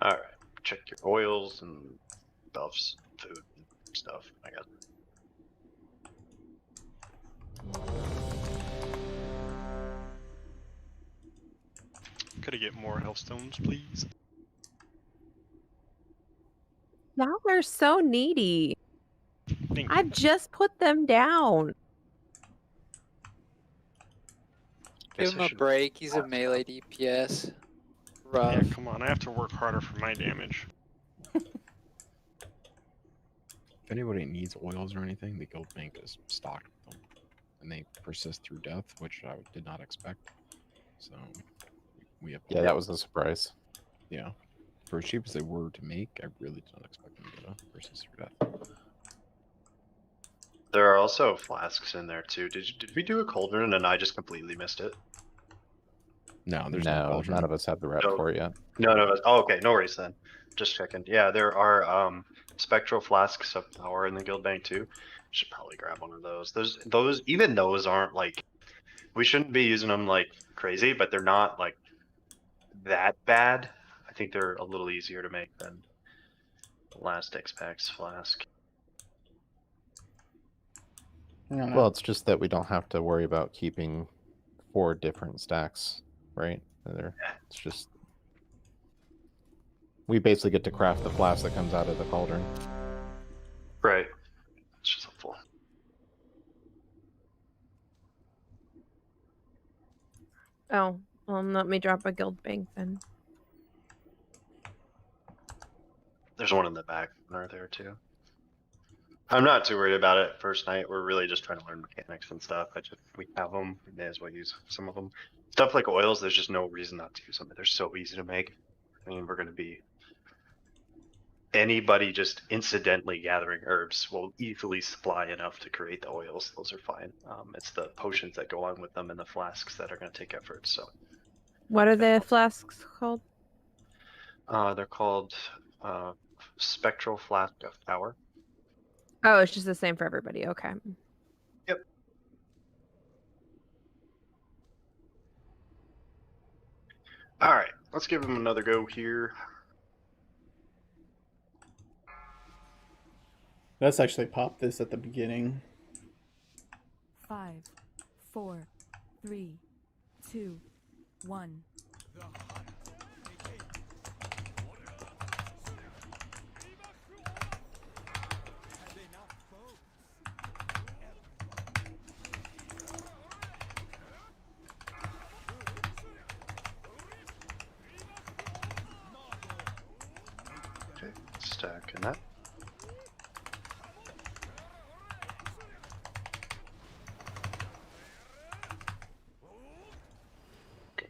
All right, check your oils and buffs, food, and stuff. I got. Could I get more health stones, please? Y'all are so needy. Thank I you. just put them down. Give him a break. He's a melee DPS. Rough. Yeah, come on. I have to work harder for my damage. If anybody needs oils or anything, the guild bank is stocked with them, and they persist through death, which I did not expect. So we have. Yeah, that was a surprise. Yeah, for as cheap as they were to make, I really did not expect them to persist through death. There are also flasks in there too. Did we do a cauldron and I just completely missed it? No, there's no cauldron. None of us have the rep No. for it yet. No. Oh, okay, no worries then. Just checking. Yeah, there are spectral flasks of power in the guild bank too. Should probably grab one of those. Those even those aren't like, we shouldn't be using them like crazy, but they're not like that bad. I think they're a little easier to make than the last X-Pax flask. Well, it's just that we don't have to worry about keeping 4 different stacks, right? It's just we basically get to craft the flask that comes out of the cauldron. Right. It's just helpful. Oh, let me drop a guild bank then. There's one in the back corner there too. I'm not too worried about it first night. We're really just trying to learn mechanics and stuff. We have them. We may as well use some of them. Stuff like oils, there's just no reason not to use them. They're so easy to make. I mean, we're going to be... Anybody just incidentally gathering herbs will easily supply enough to create the oils. Those are fine. It's the potions that go on with them and the flasks that are going to take effort. So, What are the flasks called? they're called Spectral Flask of Power. Oh, it's just the same for everybody. Okay. Yep. All right, let's give him another go here. Let's actually pop this at the beginning. 5, 4, 3, 2, 1. Okay, stacking that.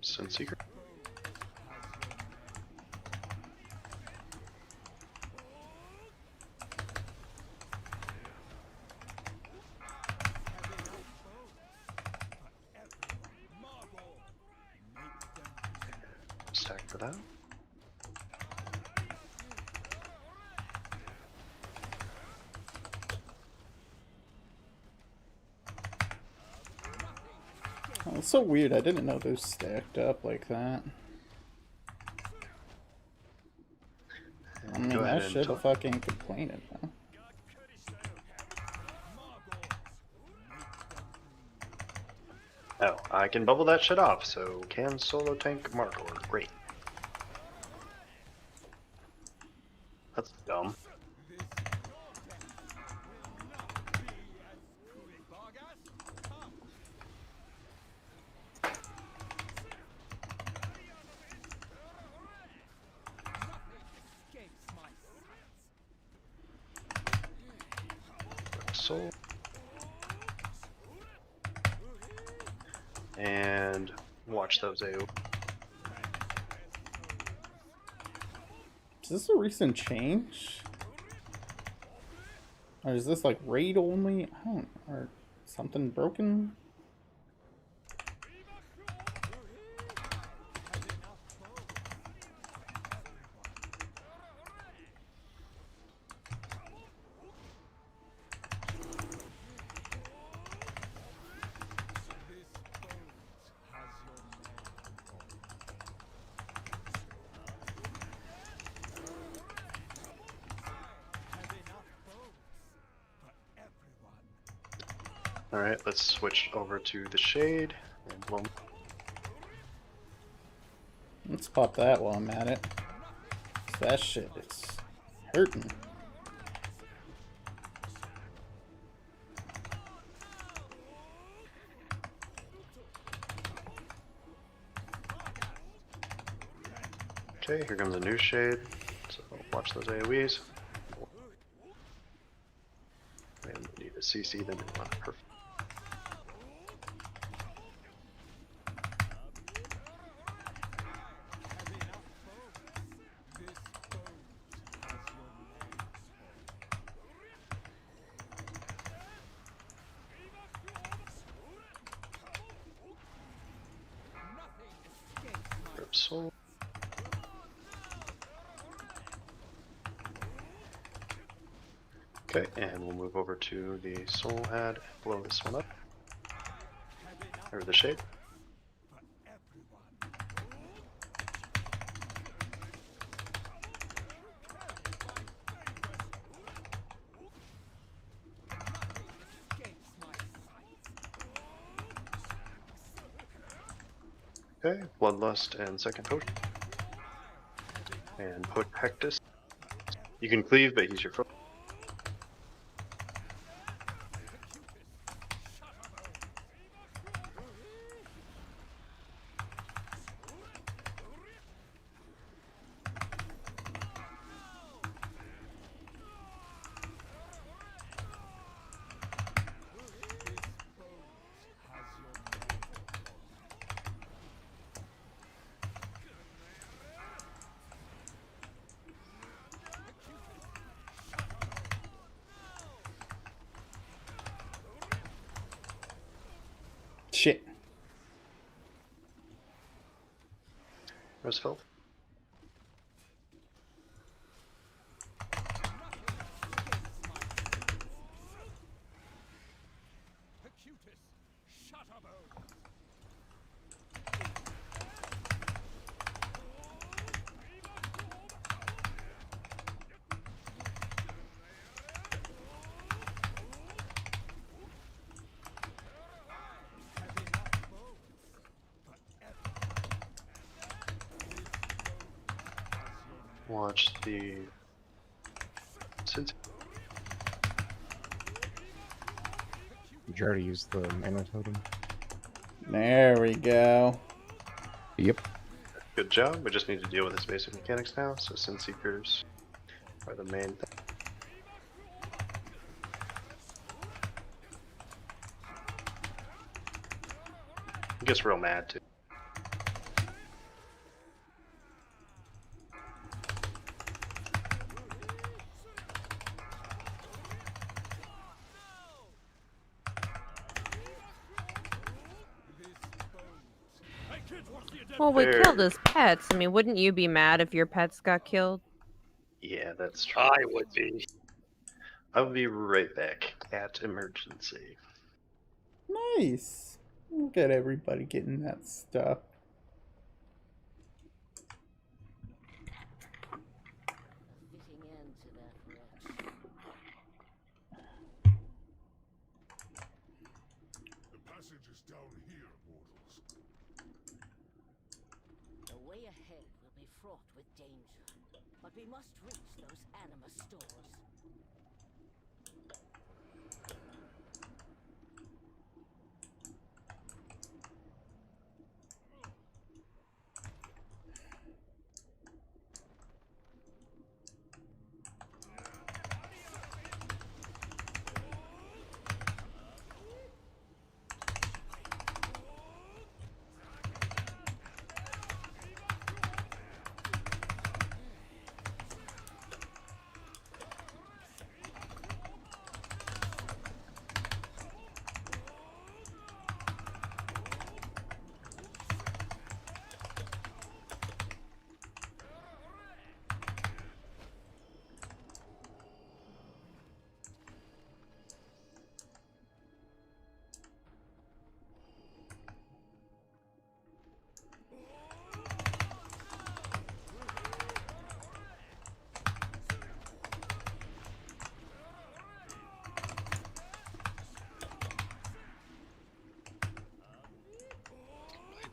Sunseeker. that. Oh, it's so weird. I didn't know those stacked up like that. I And mean, go ahead I and should have fucking complained, though. Oh, I can bubble that shit off, so can solo tank Margor. Great. That's dumb. Soul. And watch those AO. Is this a recent change? Or is this like raid only? I don't, or something broken? Alright, let's switch over to the shade and blow. Let's pop that while I'm at it. 'Cause that shit is hurting. Okay, here comes a new shade. So watch those AoEs. And we need a CC, then we want perfect. Rip soul. Okay, and we'll move over to the soul ad, blow this one up. Or the shade. Okay, Bloodlust and second potion. And put Hectus. You can cleave, but he's your foot. Shit. Roosevelt. Watch the since Did you already use the mana totem? There we go. Yep. good job. We just need to deal with its basic mechanics now. So Sin Seekers are the main thing. He gets real mad too. Well, we Fair. killed his pets. I mean, wouldn't you be mad if your pets got killed? Yeah, that's true. I would be. I'll be right back. Cat emergency. Nice. Look at everybody getting that stuff. The passage is down here, mortals. The way ahead will be fraught with danger, but we must reach those anima stores.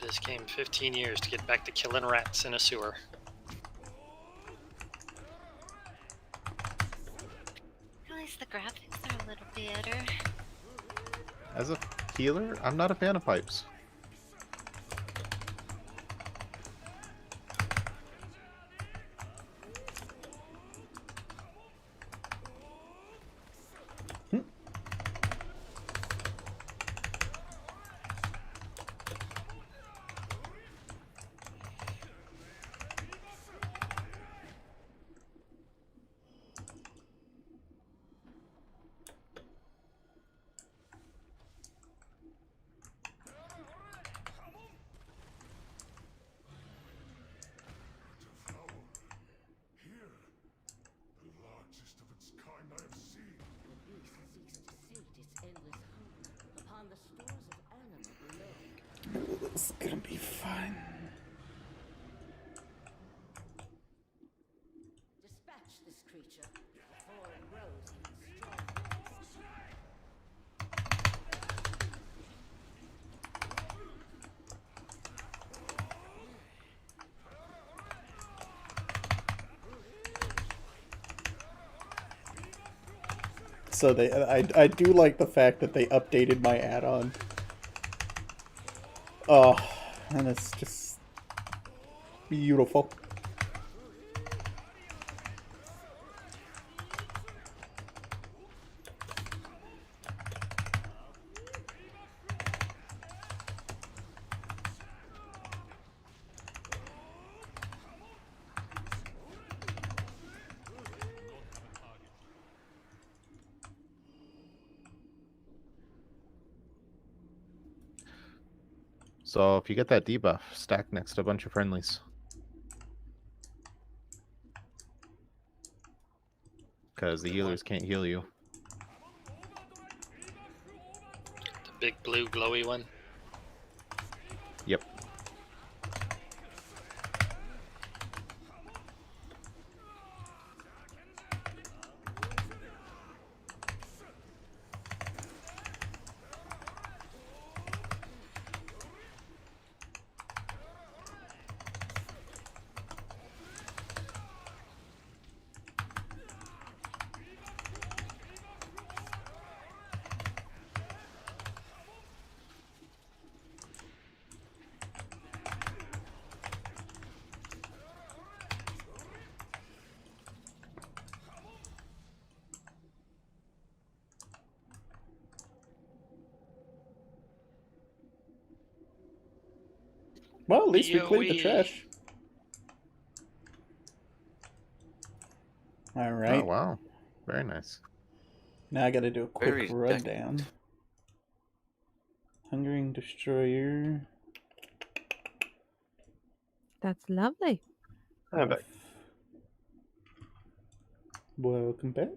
This game 15 years to get back to killing rats in a sewer. At least the graphics are a little better. As a healer, I'm not a fan of pipes. It's gonna be fun. Dispatch this creature before it grows even stronger. So I do like the fact that they updated my add-on. Oh, and it's just beautiful. So if you get that debuff, stack next to a bunch of friendlies. Because the healers can't heal you. The big blue glowy one. Yep. Well, at least we cleared the trash. All right. Oh, wow. Very nice. Now I gotta do a quick Very rundown. Hungering Destroyer. That's lovely. I'm back. Welcome back.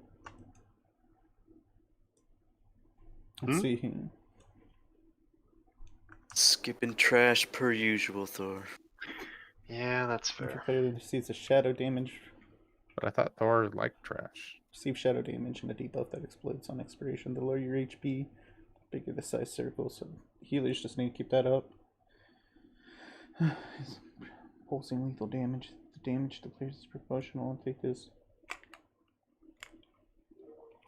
Let's see here. Skipping trash per usual, Thor. Yeah, that's If your fair. player receives a shadow damage, But I thought Thor liked trash. receive shadow damage and a debuff that explodes on expiration. The lower your HP, bigger the size circle. So healers just need to keep that up. Pulsing lethal damage. The damage to players is proportional. I'll take this.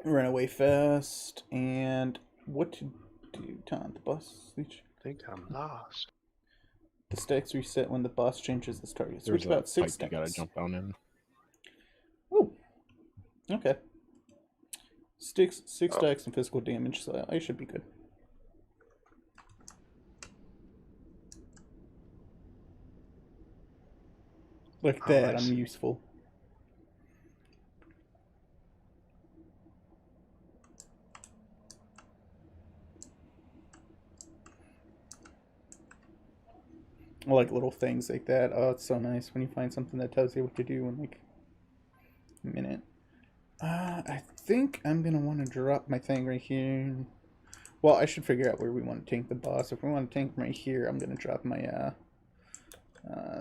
Run away fast. And what to do? Taunt the boss. I think I'm lost. The stacks reset when the boss changes its target. So There's it's about 6 pipe stacks. you gotta jump down in. Oh, okay. Six stacks and physical damage, so I should be good. Like that, I'm useful. I like little things like that. Oh, it's so nice when you find something that tells you what to do in like a minute. I think I'm gonna want to drop my thing right here. Well, I should figure out where we want to tank the boss. If we want to tank right here, I'm gonna drop my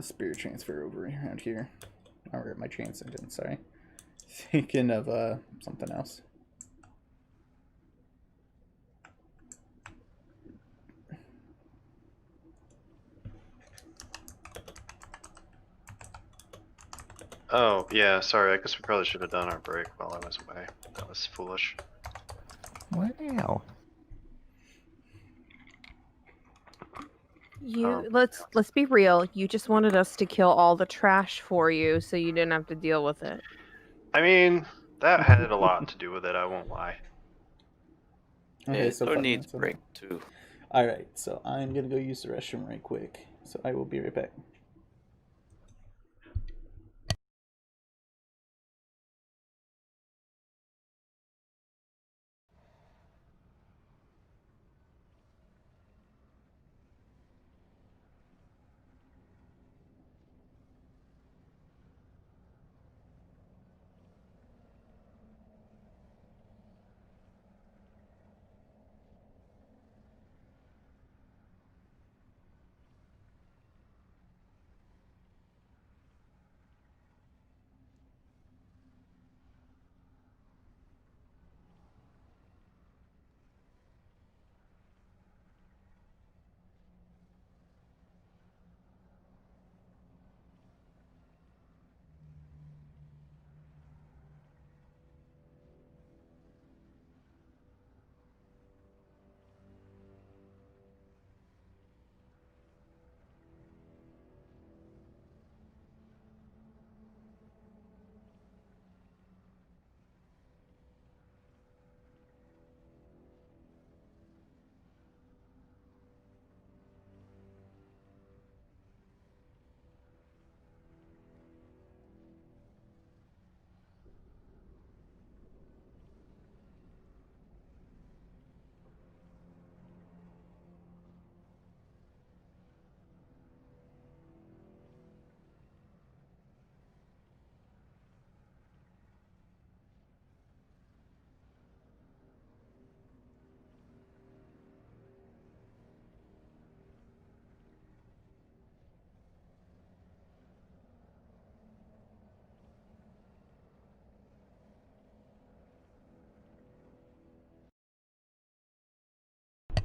spirit transfer over around here. Or my transcendent, sorry. Thinking of something else. Oh, yeah, sorry. I guess we probably should have done our break while I was away. That was foolish. Wow. Let's be real. You just wanted us to kill all the trash for you so you didn't have to deal with it. I mean, that had a lot to do with it, I won't lie. Okay, so Thor 5 needs minutes, okay. break too. Alright, so I'm gonna go use the restroom right quick. So I will be right back.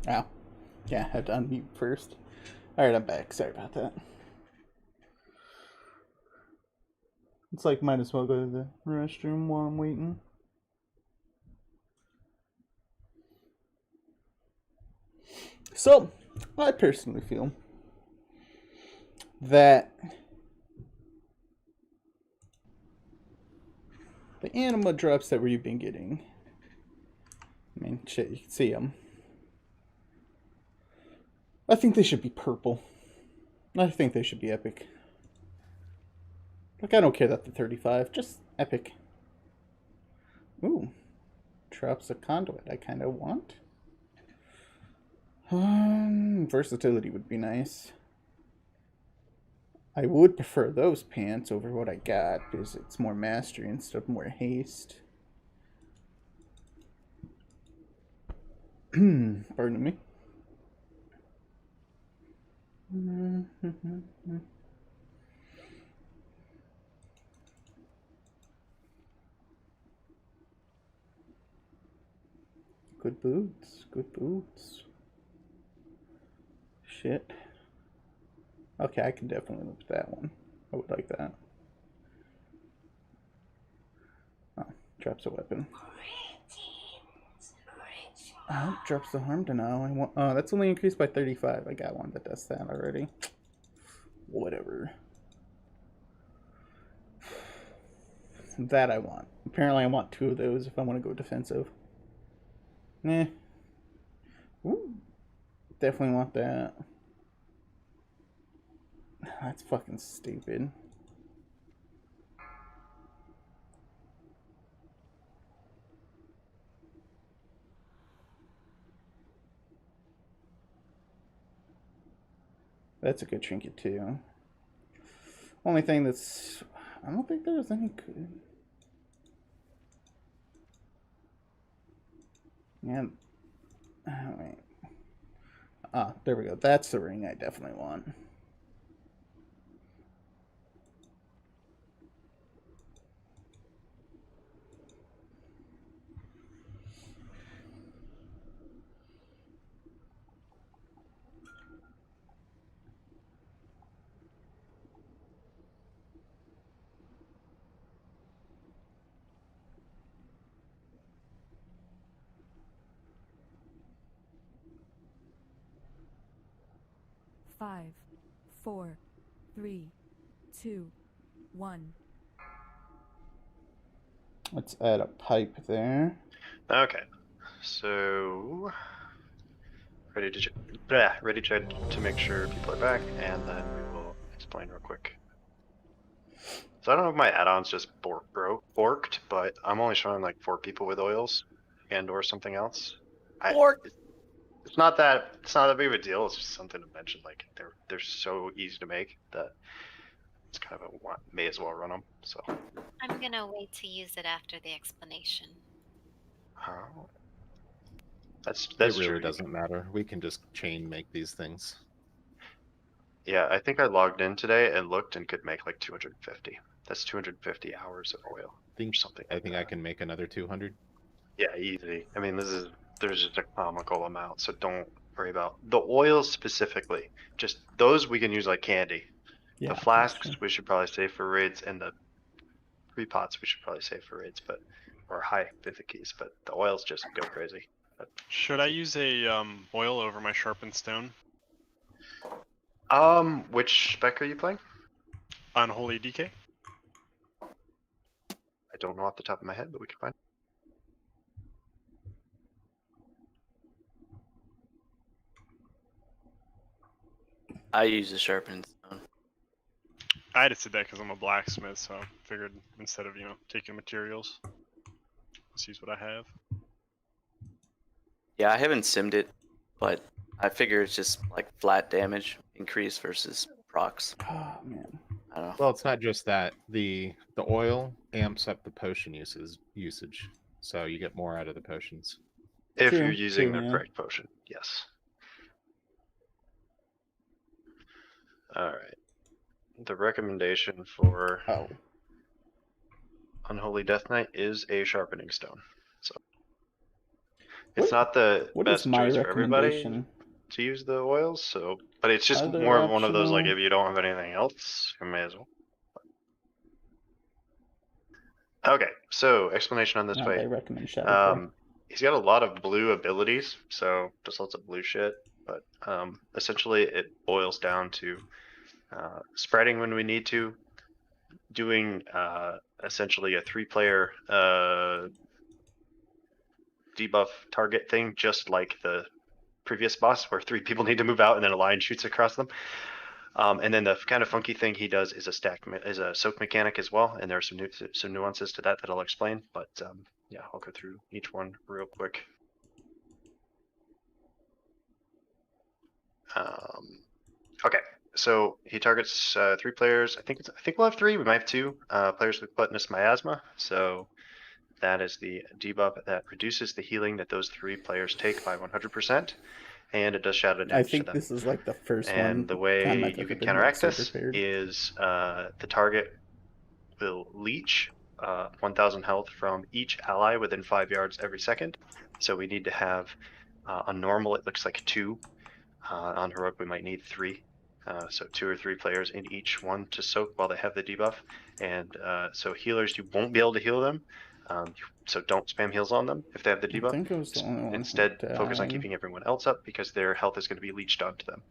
Oh. Yeah, I had to unmute first. Alright, I'm back. Sorry about that. It's like, might as well go to the restroom while I'm waiting. So, I personally feel that the anima drops that we've been getting, I mean, shit, you can see them. I think they should be purple. I think they should be epic. Like, I don't care that they're 35, just epic. Ooh. Drops a conduit I kind of want. Versatility would be nice. I would prefer those pants over what I got because it's more mastery instead of more haste. Pardon me. Good boots. Good boots. Shit. Okay, I can definitely look at that one. I would like that. Oh, drops a weapon. Oh, drops the harm to now. I want. Oh, that's only increased by 35. I got one that does that already. Whatever. That I want. Apparently, I want 2 of those if I want to go defensive. Nah. Ooh. Definitely want that. That's fucking stupid. That's a good trinket too. Only thing that's... I don't think there's any good... Yeah. Oh, wait. Ah, there we go. That's the ring I definitely want. Five, 4, 3, 2, 1. Let's add a pipe there. Okay, so ready to make sure people are back, and then we will explain real quick. So I don't know if my add-on's just borked, but I'm only showing like 4 people with oils and or something else. It's not that big of a deal. It's just something to mention. Like they're so easy to make that it's kind of may as well run them. So I'm gonna wait to use it after the explanation. oh, that's it really true. doesn't matter. We can just chain make these things. Yeah, I think I logged in today and looked and could make like 250. That's 250 hours of oil. I think I can make another 200. Yeah, easy. I mean, there's just a comical amount, so don't worry about the oils specifically. Just those we can use like candy. Yeah, The flasks we should probably save for raids, and the pre-pots we should probably save for raids, or high keys. But the oils just go crazy. Should I use a oil over my sharpened stone? Which spec are you playing? Unholy DK. I don't know off the top of my head, but we can find. I use a sharpened stone. I had to sit that because I'm a blacksmith, so I figured instead of taking materials, let's use what I have. Yeah, I haven't simmed it, but I figure it's just like flat damage increase versus procs. Oh man. I don't know. Well, it's not just that. The oil amps up the potion usage, so you get more out of the potions. If you're using the correct potion, yes. All right. The recommendation for Unholy Death Knight is a sharpening stone. So it's not the best choice for everybody to use the oils. So, but it's just more of one of those like if you don't have anything else, you may as well. Okay, so explanation on this fight. I recommend Shadow. He's got a lot of blue abilities, so just lots of blue shit. But essentially, it boils down to spreading when we need to, doing essentially a 3-player debuff target thing, just like the previous boss, where 3 people need to move out and then a line shoots across them. And then the kind of funky thing he does is a soak mechanic as well, and there are some nuances to that I'll explain. But yeah, I'll go through each one real quick. Okay, So he targets 3 players. I think we'll have 3. We might have 2 players with gluttonous miasma. So that is the debuff that reduces the healing that those 3 players take by 100%, and it does shadow damage I to think them. this is like the first one. And the way time I've you ever can been, counteract so this prepared. is the target will leech 1,000 health from each ally within 5 yards every second. So we need to have on normal it looks like 2. On heroic we might need 3. So 2 or 3 players in each one to soak while they have the debuff. And so healers, you won't be able to heal them. So don't spam heals on them if they have the debuff. I think it was the only one. Instead, focus on keeping everyone else up because their health is going to be leached onto them.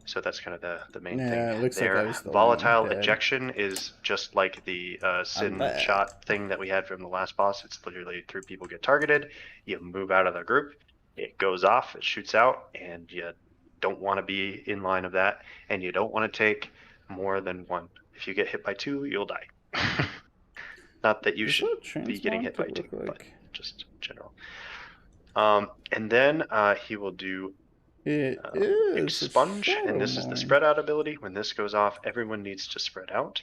So that's kind of the main thing. Yeah, it looks there. like I was the Volatile one dead. ejection is just like the sin bad. shot thing that we had from the last boss. It's literally 3 people get targeted, you move out of the group, it goes off, it shoots out, and you don't want to be in line of that, and you don't want to take more than 1. If you get hit by 2, you'll die. Not that you should be getting hit by 2, but just in general. And then he will do Expunge, and this is the spread out ability. When this goes off, everyone needs to spread out.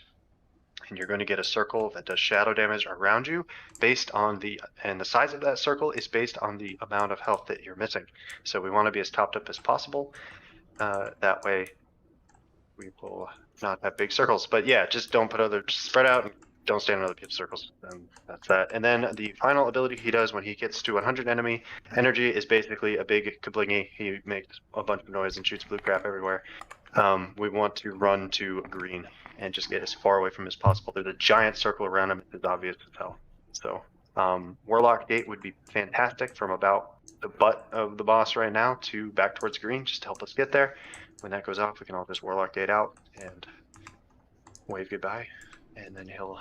And you're going to get a circle that does shadow damage around you based on and the size of that circle is based on the amount of health that you're missing. So we want to be as topped up as possible. That way we will not have big circles. But yeah, just don't put just spread out and don't stand in other people's circles. And that's that. And then the final ability he does when he gets to 100 enemy energy is basically a big kablingy. He makes a bunch of noise and shoots blue crap everywhere. We want to run to green and just get as far away from as possible. There's a giant circle around him. It's obvious as hell. So Warlock Gate would be fantastic from about the butt of the boss right now to back towards green, just to help us get there. When that goes off, we can all just Warlock Gate out and wave goodbye. And then he'll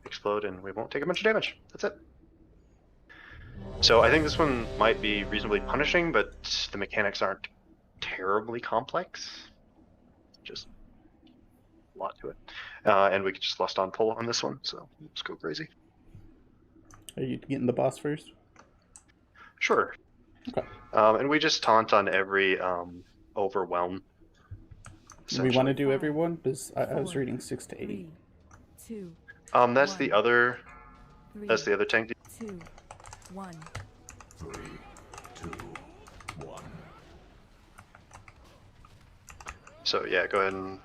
explode and we won't take a bunch of damage. That's it. So I think this one might be reasonably punishing, but the mechanics aren't terribly complex. Just a lot to it. And we could just lust on pull on this one, so let's go crazy. Are you getting the boss first? Sure. Okay. And we just taunt on every overwhelm. Do we want to do everyone? Because I was reading 6 to 8. 2. That's the other. That's the other tank. 2, 1. 3, 2, 1. So yeah, go ahead and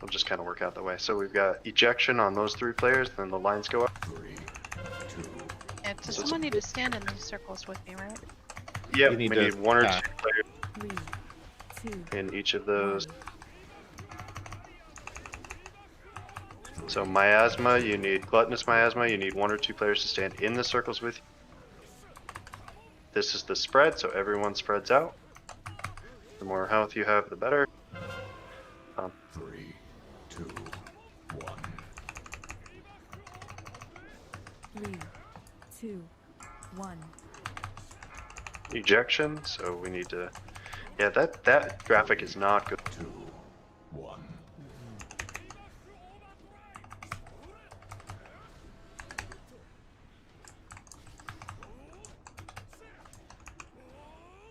we'll just kind of work out the way. So we've got ejection on those 3 players, then the lines go up. 3, 2. Yeah, does someone need to stand in these circles with me, right? Yeah, we need 1 or 2 players 3, 2. in each of those. So miasma, you need gluttonous miasma, you need 1 or 2 players to stand in the circles with you. This is the spread, so everyone spreads out. The more health you have, the better. 3, 2, 1. 3, 2, 1. Ejection, so we need to. Yeah, that graphic is not good. 2, 1.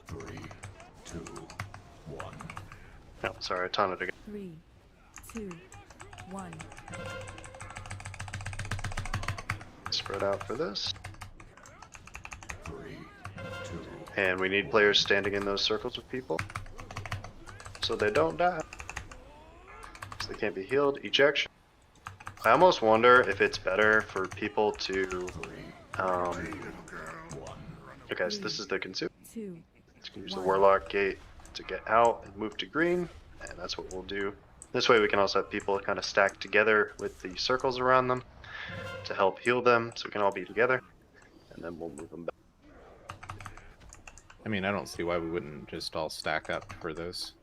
3, 2, 1. No, sorry, I taunted again. 3, 2, 1. Spread out for this. 3, 2. And we need players standing in those circles with people, so they don't die. So they can't be healed. Ejection. I almost wonder if it's better for people to. Okay, so this is the consume. 2. Let's use the Warlock Gate to get out and move to green, and that's what we'll do. This way we can also have people kind of stacked together with the circles around them to help heal them, so we can all be together, and then we'll move them back. I mean, I don't see why we wouldn't just all stack up for this.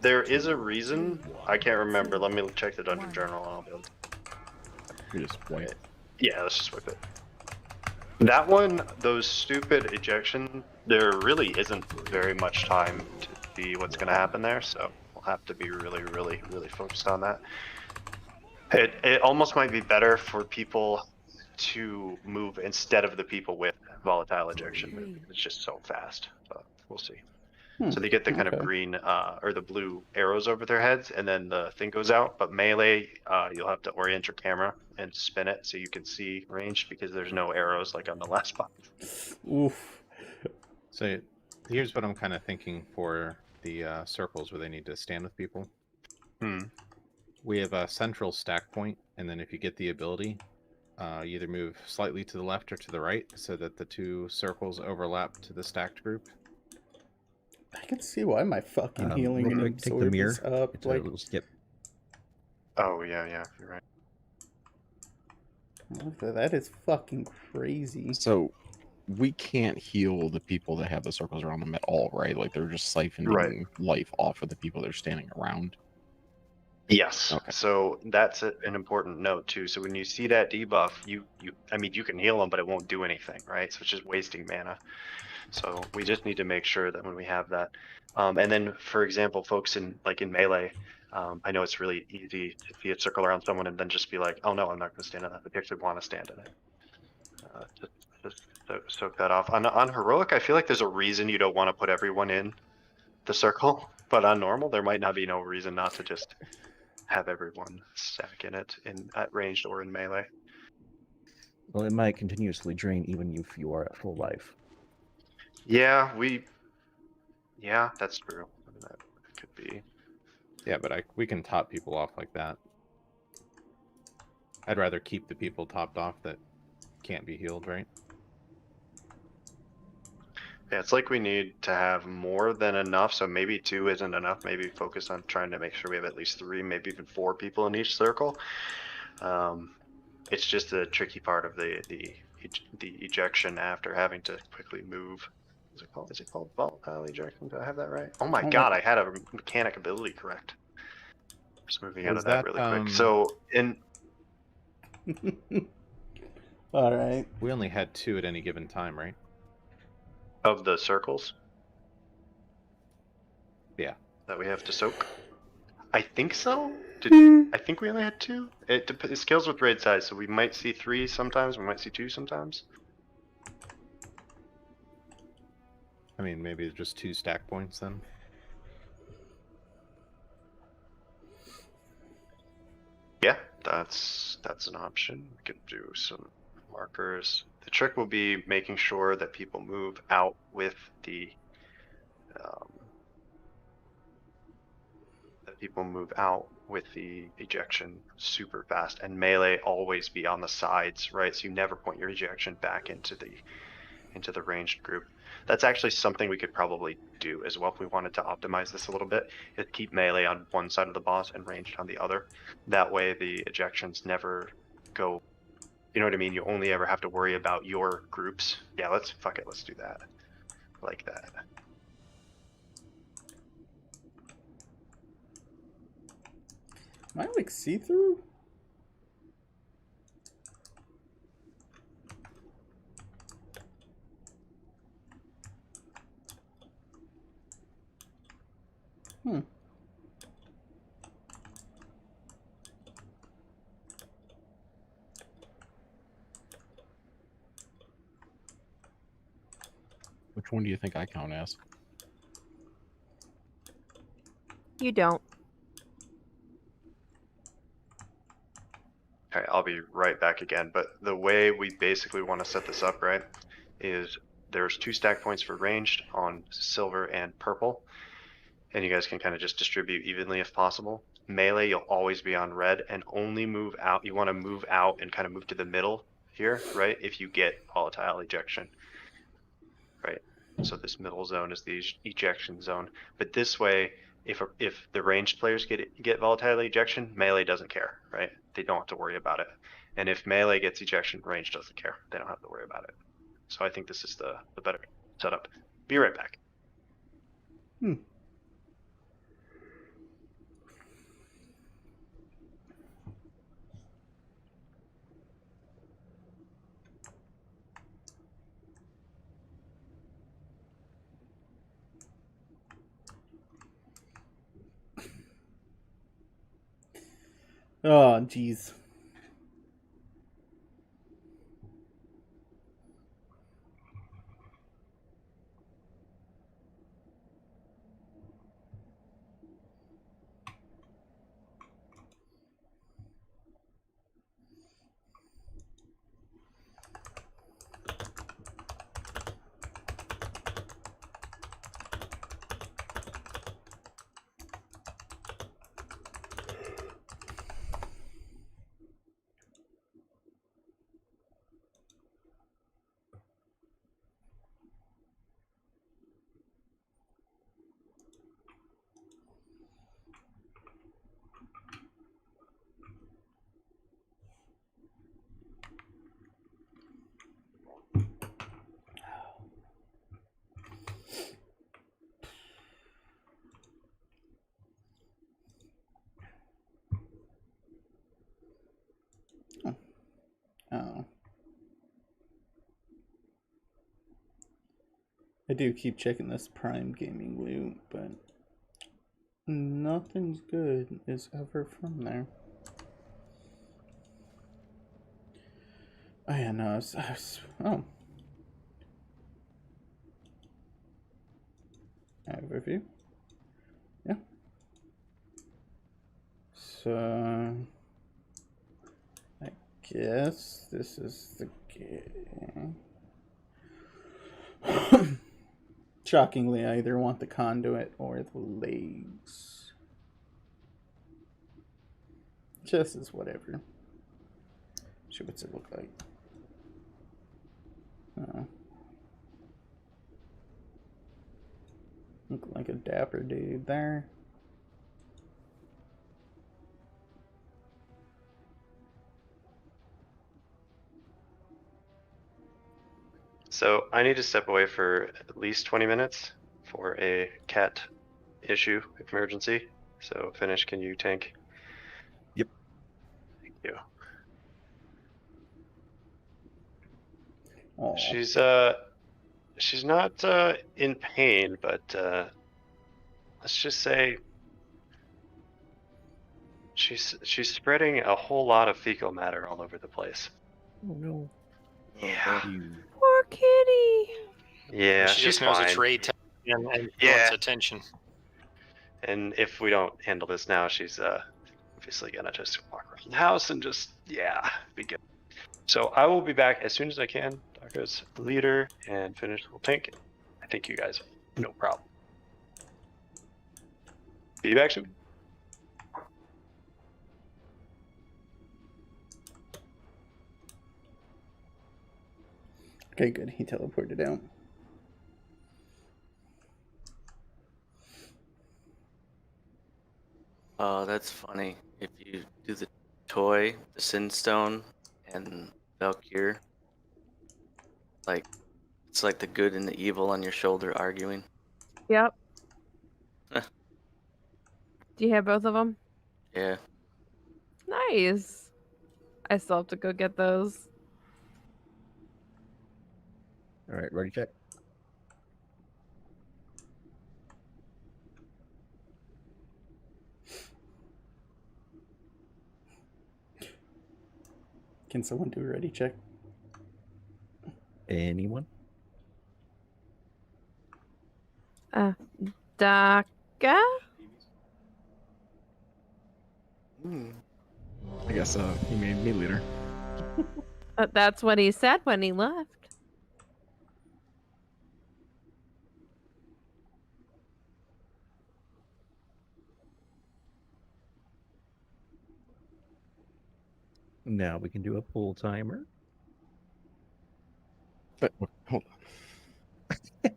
There is a reason. I can't remember. Let me check the dungeon journal and I'll be able to. You just wait. Yeah, let's just whip it. That one, those stupid ejection, there really isn't very much time to see what's going to happen there, so we'll have to be really, really, really focused on that. It almost might be better for people to move instead of the people with volatile ejection. It's just so fast. But we'll see. So they get the kind of green or the blue arrows over their heads, and then the thing goes out. But melee, you'll have to orient your camera and spin it so you can see ranged, because there's no arrows like on the last box. Oof. So here's what I'm kind of thinking for the circles where they need to stand with people. We have a central stack point, and then if you get the ability, you either move slightly to the left or to the right so that the two circles overlap to the stacked group. I can see why my fucking healing and absorb is up. It's a Like, little skip. Oh yeah, you're right. that is fucking crazy. So we can't heal the people that have the circles around them at all, right? Like they're just siphoning life off of the people that are standing around. Yes. Okay. So that's an important note too. So when you see that debuff, you can heal them, but it won't do anything, right? So it's just wasting mana. So we just need to make sure that when we have that, and then for example, folks in melee, I know it's really easy to see a circle around someone and then just be like, oh no, I'm not going to stand in that. But you actually want to stand in it. Just soak that off. On heroic, I feel like there's a reason you don't want to put everyone in the circle, but on normal, there might not be no reason not to just have everyone stack in it at ranged or in melee. Well, it might continuously drain even if you are at full life. Yeah, that's true. That could be. Yeah, but we can top people off like that. I'd rather keep the people topped off that can't be healed, right? Yeah, it's like we need to have more than enough, so maybe 2 isn't enough. Maybe focus on trying to make sure we have at least 3, maybe even 4 people in each circle. It's just the tricky part of the ejection after having to quickly move. Is it called volatile ejection? Do I have that right? Oh my god, I had a mechanic ability correct. Just moving out of that really quick. So in all right. We only had 2 at any given time, right? Of the circles? Yeah. That we have to soak? I think so. I think we only had 2. It scales with raid size, so we might see 3 sometimes, we might see 2 sometimes. I mean, maybe it's just 2 stack points then. Yeah, that's an option. We could do some markers. The trick will be making sure that people move out with the ejection super fast, and melee always be on the sides, right? So you never point your ejection back into the ranged group. That's actually something we could probably do as well if we wanted to optimize this a little bit, is keep melee on one side of the boss and ranged on the other. That way the ejections never go, you know what I mean? You only ever have to worry about your groups. Yeah, let's do that. Like that. Am I like see-through? Which one do you think I count as? You don't. Okay, I'll be right back again, but the way we basically want to set this up, right, is there's 2 stack points for ranged on silver and purple, and you guys can kind of just distribute evenly if possible. Melee, you'll always be on red, and only move out. You want to move out and kind of move to the middle here, right, if you get volatile ejection, right? So this middle zone is the ejection zone, but this way, if the ranged players get volatile ejection, melee doesn't care, right? They don't have to worry about it. And if melee gets ejection, range doesn't care. They don't have to worry about it. So I think this is the better setup. Be right back. Oh, jeez. I do keep checking this Prime Gaming loot, but nothing's good is ever from there. Oh yeah, no, oh. Overview. Yeah. So I guess this is the game. Shockingly, I either want the conduit or the legs. Chest is whatever. Shit, what's it look like? Oh. Look like a dapper dude there. So I need to step away for at least 20 minutes for a cat issue emergency. So finish, can you tank? Yep. Thank you. Aww. She's not in pain, but let's just say she's spreading a whole lot of fecal matter all over the place. Oh no. Yeah. Poor kitty. Yeah, She just she's knows fine. it's raid time and Yeah. wants attention. And if we don't handle this now, she's obviously gonna just walk around the house and just be good. So I will be back as soon as I can. Darko's leader and finish will tank. I think you guys, no problem. Be back soon. Okay, good. He teleported out. Oh, that's funny. If you do the toy, the Sin Stone, and Valkyr, like it's like the good and the evil on your shoulder arguing. Yep. Do you have both of them? Yeah. Nice. I still have to go get those. All right, ready, check. Can someone do a ready check? Anyone? Daka? I guess he made me leader. That's what he said when he left. Now we can do a pull timer. But hold on.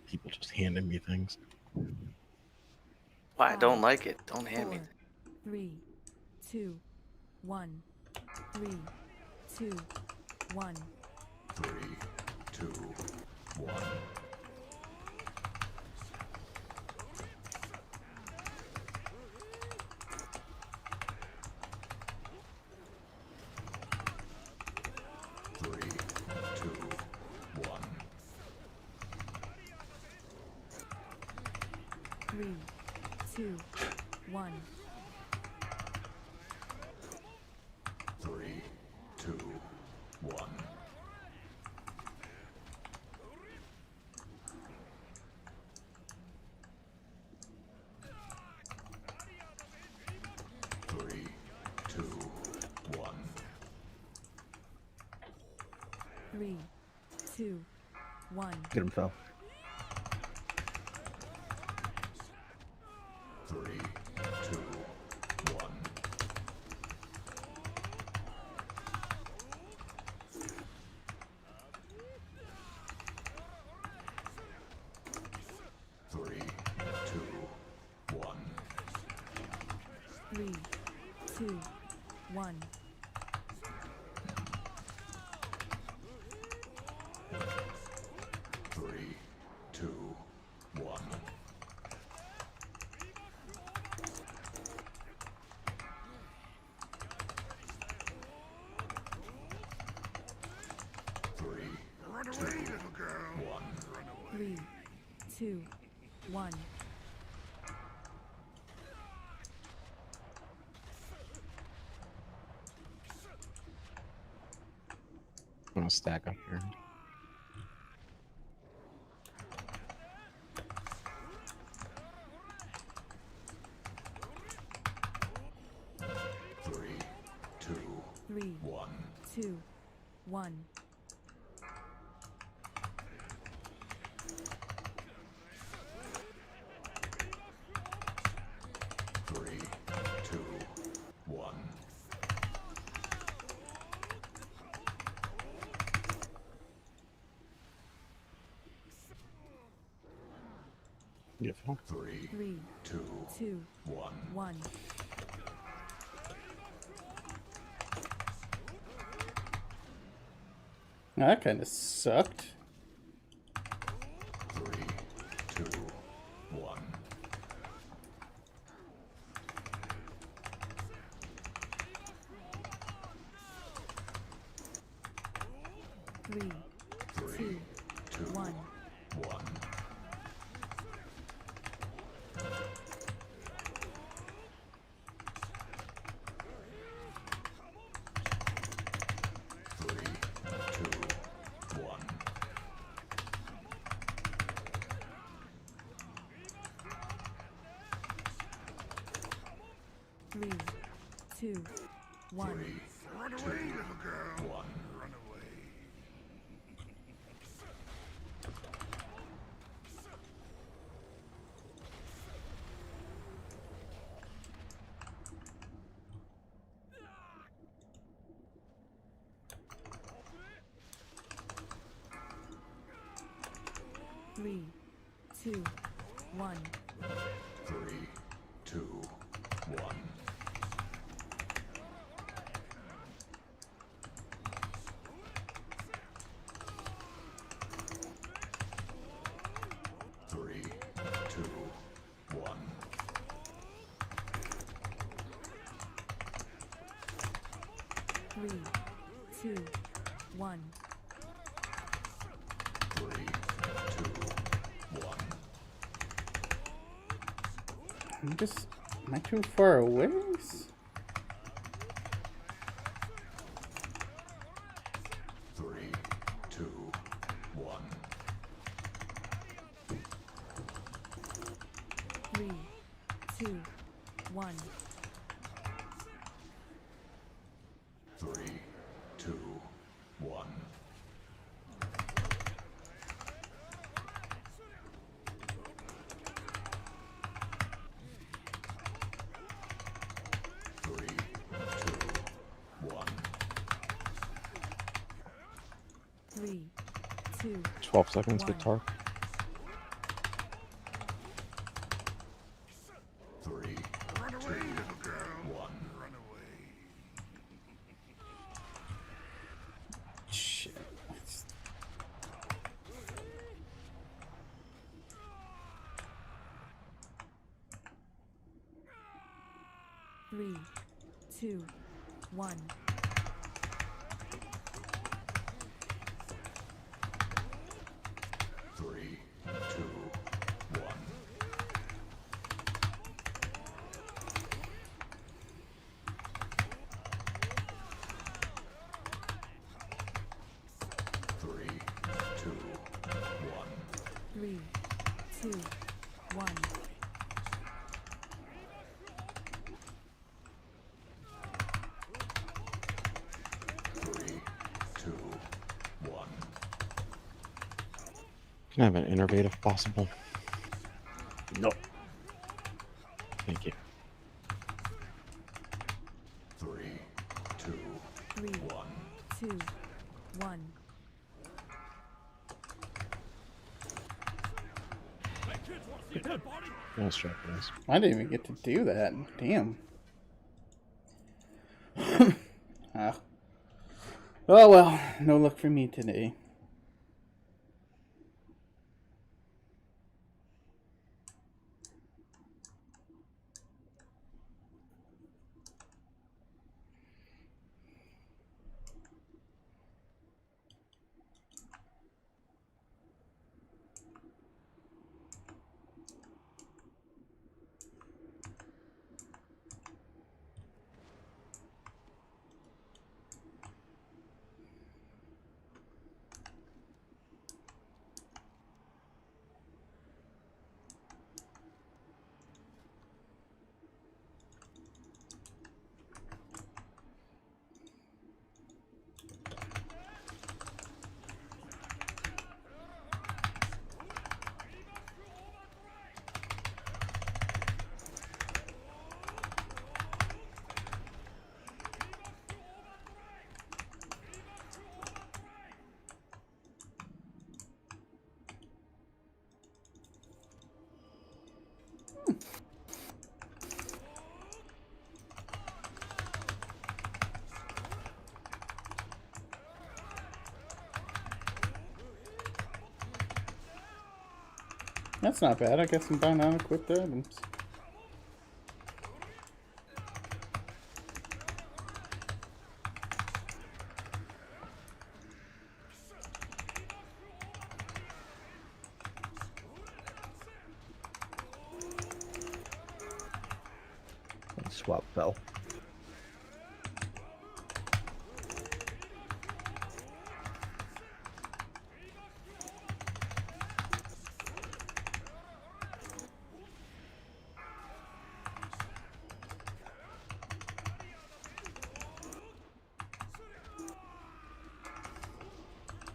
People just handing me things. Why? I don't like it. Don't hand me. 4, 3, 2, 1. 3, 2, 1. 3, 2, 1. 3, 2, 1. 3, 2, 1. 3, 2, 1. 3, 2, 1. 3, 2, 1. Get him, Phil. 3, 2, 1. 3, 2, 1. 3, 2, 1. 3, 2, 1. 3, 2, 1. I'm gonna stack up here. Three, two, 3, one. 2, 1. Three, two, one. Beautiful. Three, 3, two, 2, one. 1. That kind of sucked. Three, two, one. 3, 2, 1. One. Three, two, one. 3, 2, 1. Run away, little girl. One. Run away. Three, 2, 1. Three, two, one. Three, two, one. Three, 2, 1. Three, two, one. Am I too far away? Three, two, one. 3, 2, 1. Three, two, one. Three, two, one. 3, 2, 12 seconds with 1. Tar. Three, Run away, little girl. one. Run away. Shit. 3, 2, 1. Three, two, one. Three, two, one. 3, 2, 1. Three, two, one. Can I have an innervate if possible? No. Thank you. Three, two, 3, one. 2, 1. Nice try, guys. I didn't even get to do that. Damn. Ah. Oh well, no luck for me today. That's not bad. I got some buying unequipped items. Swap fell.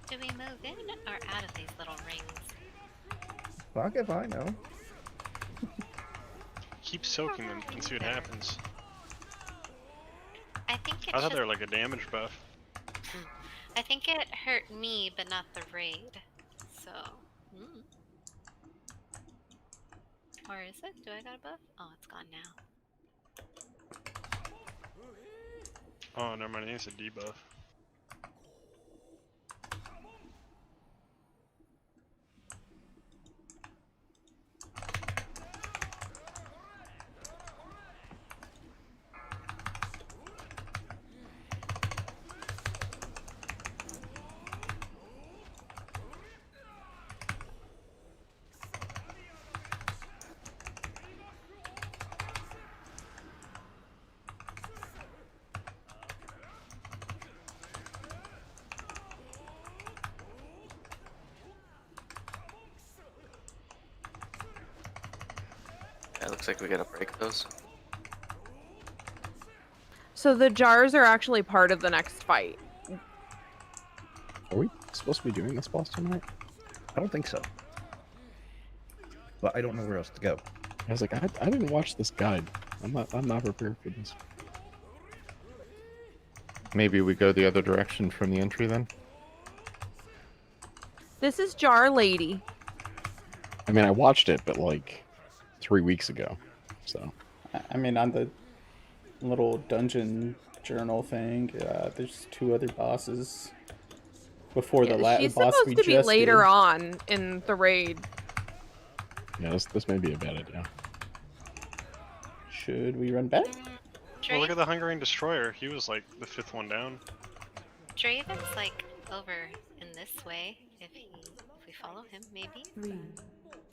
Do we move in or out of these little rings? Fuck if I know. Keep soaking them and see what happens. I think it I thought should... they were like a damage buff. I think it hurt me, but not the raid. So... Or is it? Do I got a buff? Oh, it's gone now. Oh, never mind. It's a debuff. Yeah, looks like we gotta break those. So the jars are actually part of the next fight. Are we supposed to be doing this boss tonight? I don't think so. But I don't know where else to go. I was like, I didn't watch this guide. I'm not prepared for this. Maybe we go the other direction from the entry then? This is Jar Lady. I mean, I watched it, but like 3 weeks ago. So. I mean, on the little dungeon journal thing, there's 2 other bosses before the last She's boss we supposed to be just later did. on in the raid. Yeah, this may be a bad idea. Should we run back? Well, look at the Hungering Destroyer. He was like the 5th one down. Draven's like over in this way. If we follow him, maybe. 3,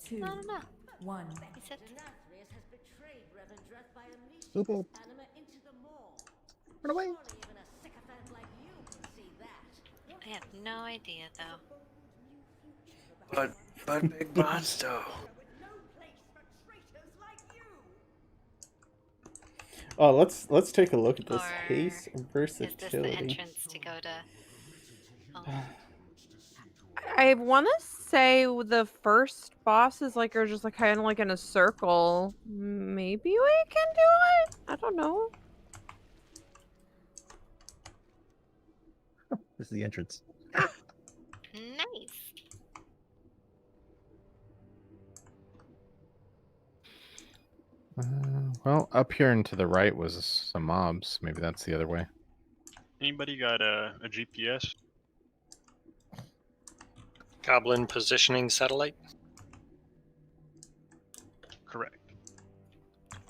2, No. 1. He said. Super. Run away. I have no idea though. But big monster. Oh, let's take a look at this Or haste and Is this the versatility. entrance to go to? Oh. I want to say the first boss is like, or just like kind of like in a circle. Maybe we can do it. I don't know. This is the entrance. Nice. Well, up here and to the right was some mobs. Maybe that's the other way. Anybody got a GPS? Goblin positioning satellite? Correct.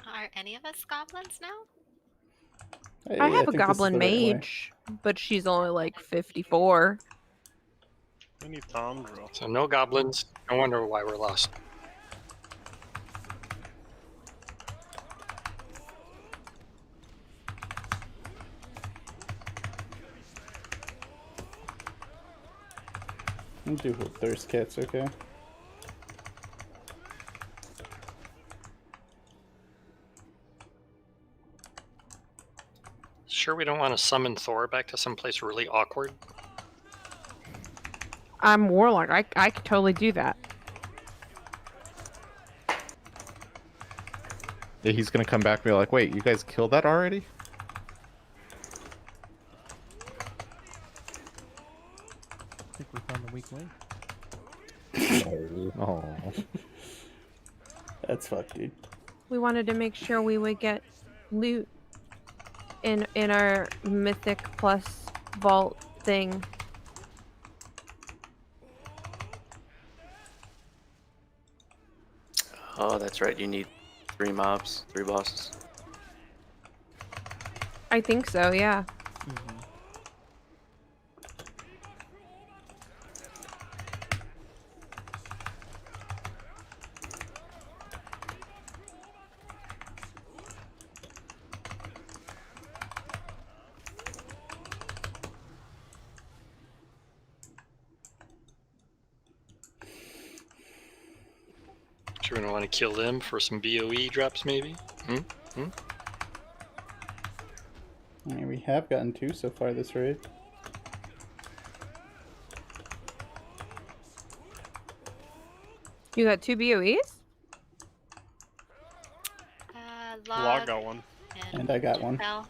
Are any of us goblins now? Hey, I have a think this is goblin the right way. mage, but she's only like 54. I need Tom drill. So no goblins. No wonder why we're lost. I'll do thirst kits, okay? Sure we don't want to summon Thor back to someplace really awkward? I'm warlock. I could totally do that. Yeah, he's gonna come back and be like, wait, you guys killed that already? I think we found the weak link. Oh. That's fucked, dude. We wanted to make sure we would get loot in our mythic plus vault thing. Oh, that's right. You need 3 mobs, 3 bosses. I think so, yeah. So we're gonna want to kill them for some BOE drops, maybe? Hmm? I mean, we have gotten 2 so far this raid. You got 2 BOEs? Log got one. And I got one. Yeah.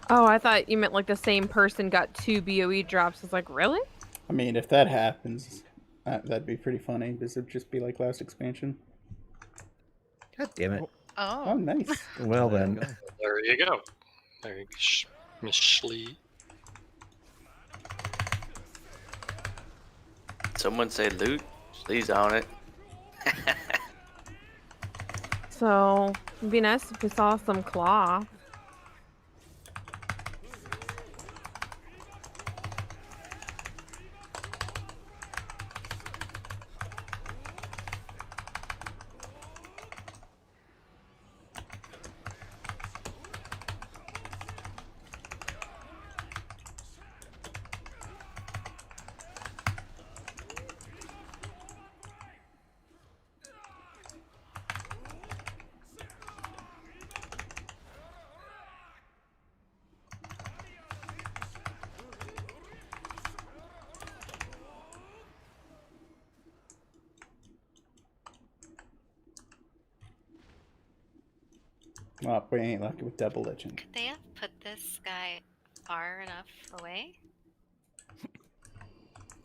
Oh, I thought you meant like the same person got 2 BOE drops. I was like, really? I mean, if that happens, that'd be pretty funny. This would just be like last expansion. God damn it. Oh, nice. Well then. There you go. There you go, Miss Schlee. Someone say loot. Schlee's on it. So, it'd be nice if we saw some cloth. Oh, we ain't lucky with double legend. Could they have put this guy far enough away?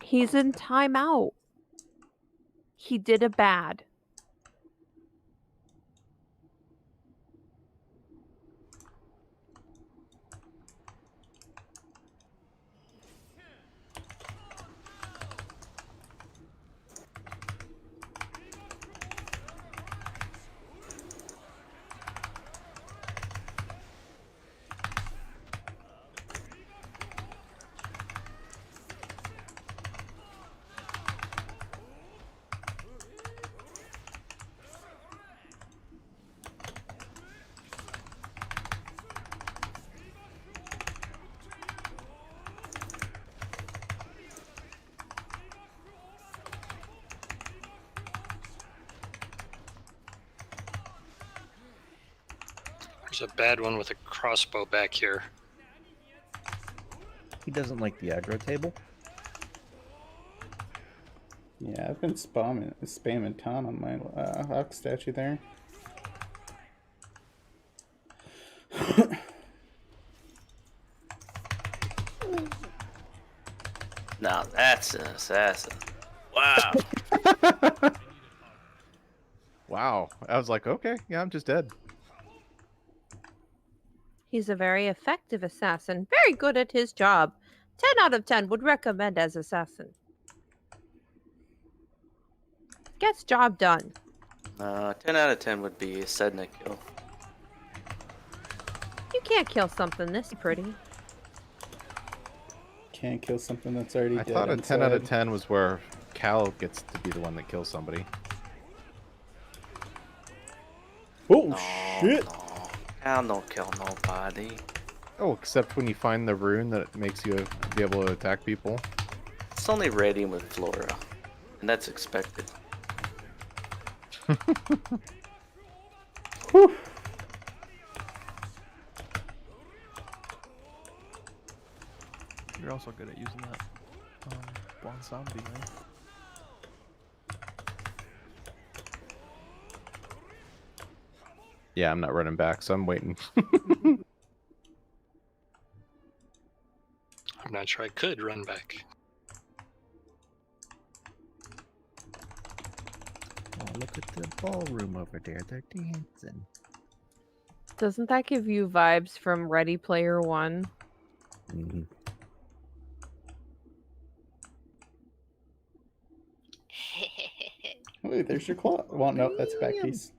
He's in timeout. He did a bad. There's a bad one with a crossbow back here. He doesn't like the aggro table. Yeah, I've been spamming Tom on my Hawk statue there. Now that's an assassin. Wow. Wow. I was like, okay, yeah, I'm just dead. He's a very effective assassin, very good at his job. 10 out of 10 would recommend as assassin. Gets job done. 10 out of 10 would be a Sedna kill. You can't kill something this pretty. Can't kill something that's already I dead. thought a inside. 10 out of 10 was where Cal gets to be the one that kills somebody. Oh, shit! No. Cal don't kill nobody. Oh, except when you find the rune that makes you be able to attack people. It's only raiding with Flora, and that's expected. Whew. You're also good at using that blonde zombie, man. Yeah, I'm not running back, so I'm waiting. I'm not sure I could run back. Oh, look at the ballroom over there. They're dancing. Doesn't that give you vibes from Ready Player One? Mm-hmm. Wait, there's your claw. Well, no, that's a back piece.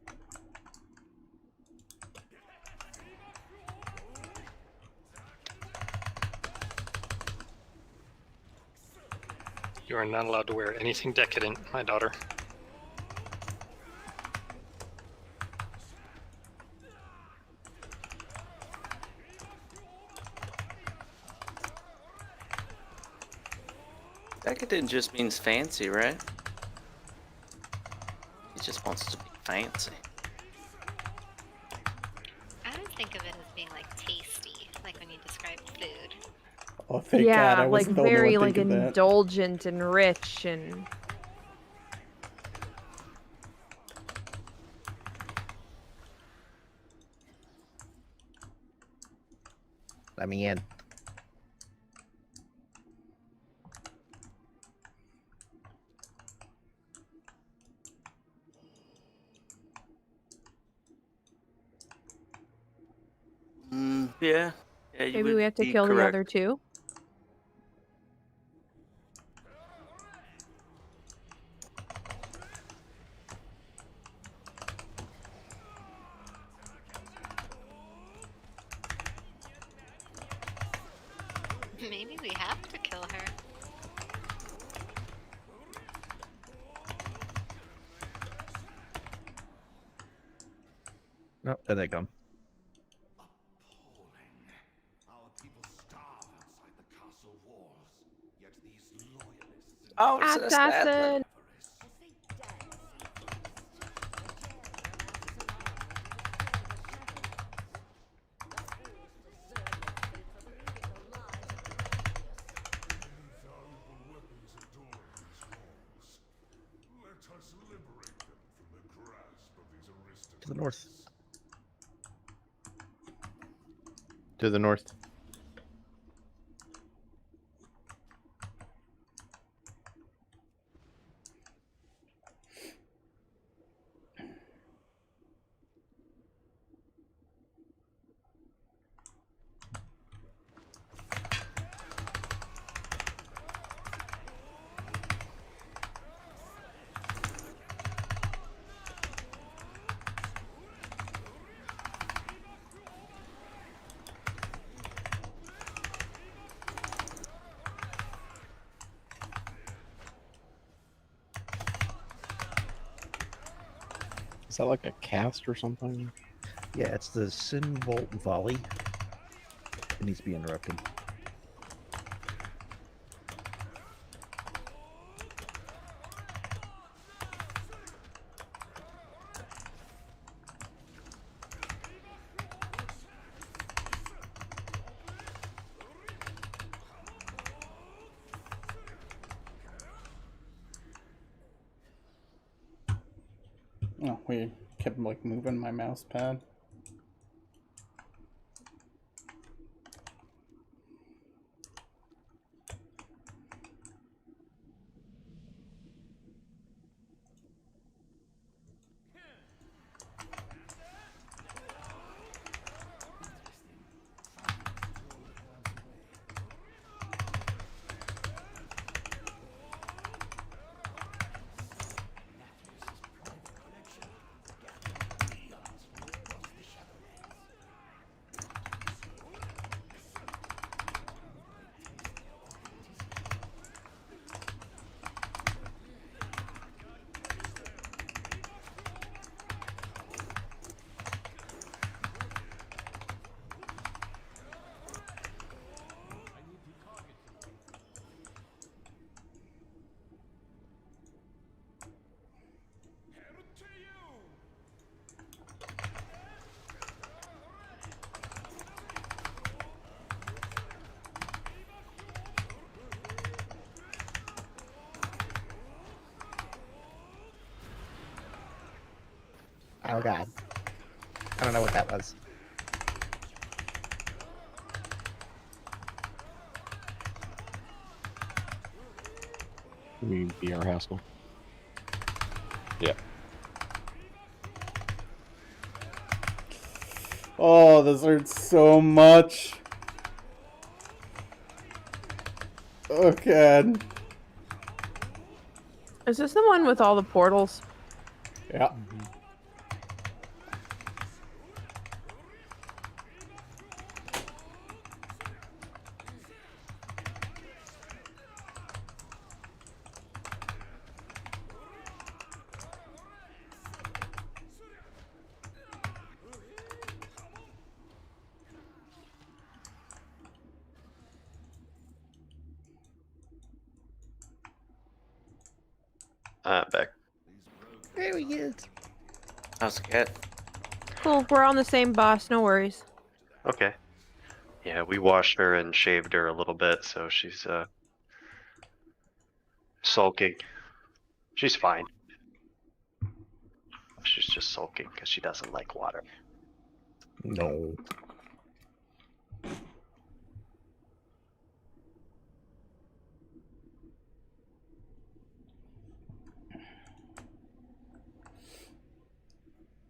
You are not allowed to wear anything decadent, my daughter. Decadent just means fancy, right? He just wants to be fancy. I would think of it as being like tasty, like when you describe food. Oh, thank God, I like wasn't the only very one like thinking that. indulgent and rich and. Let me in. Yeah. Yeah, you Maybe would we have to be kill the correct. other two. Maybe we have to kill her. No, there they come. Our people starve outside the castle walls. Yet these loyalists Oh, it's an Assassin! invaluable weapons adorn these halls. Let us liberate them from the grasp of these aristocrats. To the north. To the north. Is that like a cast or something? Yeah, it's the Sin Volt Volley. It needs to be interrupted. Oh, we kept like moving my mouse pad. Oh God. I don't know what that was. You mean BR Haskell? Yeah. Oh, this hurts so much. Oh God. Is this the one with all the portals? Yeah. Back. There he is. How's the cat? Cool. We're on the same boss. No worries. Okay. Yeah, we washed her and shaved her a little bit, so she's sulking. She's fine. She's just sulking because she doesn't like water. No.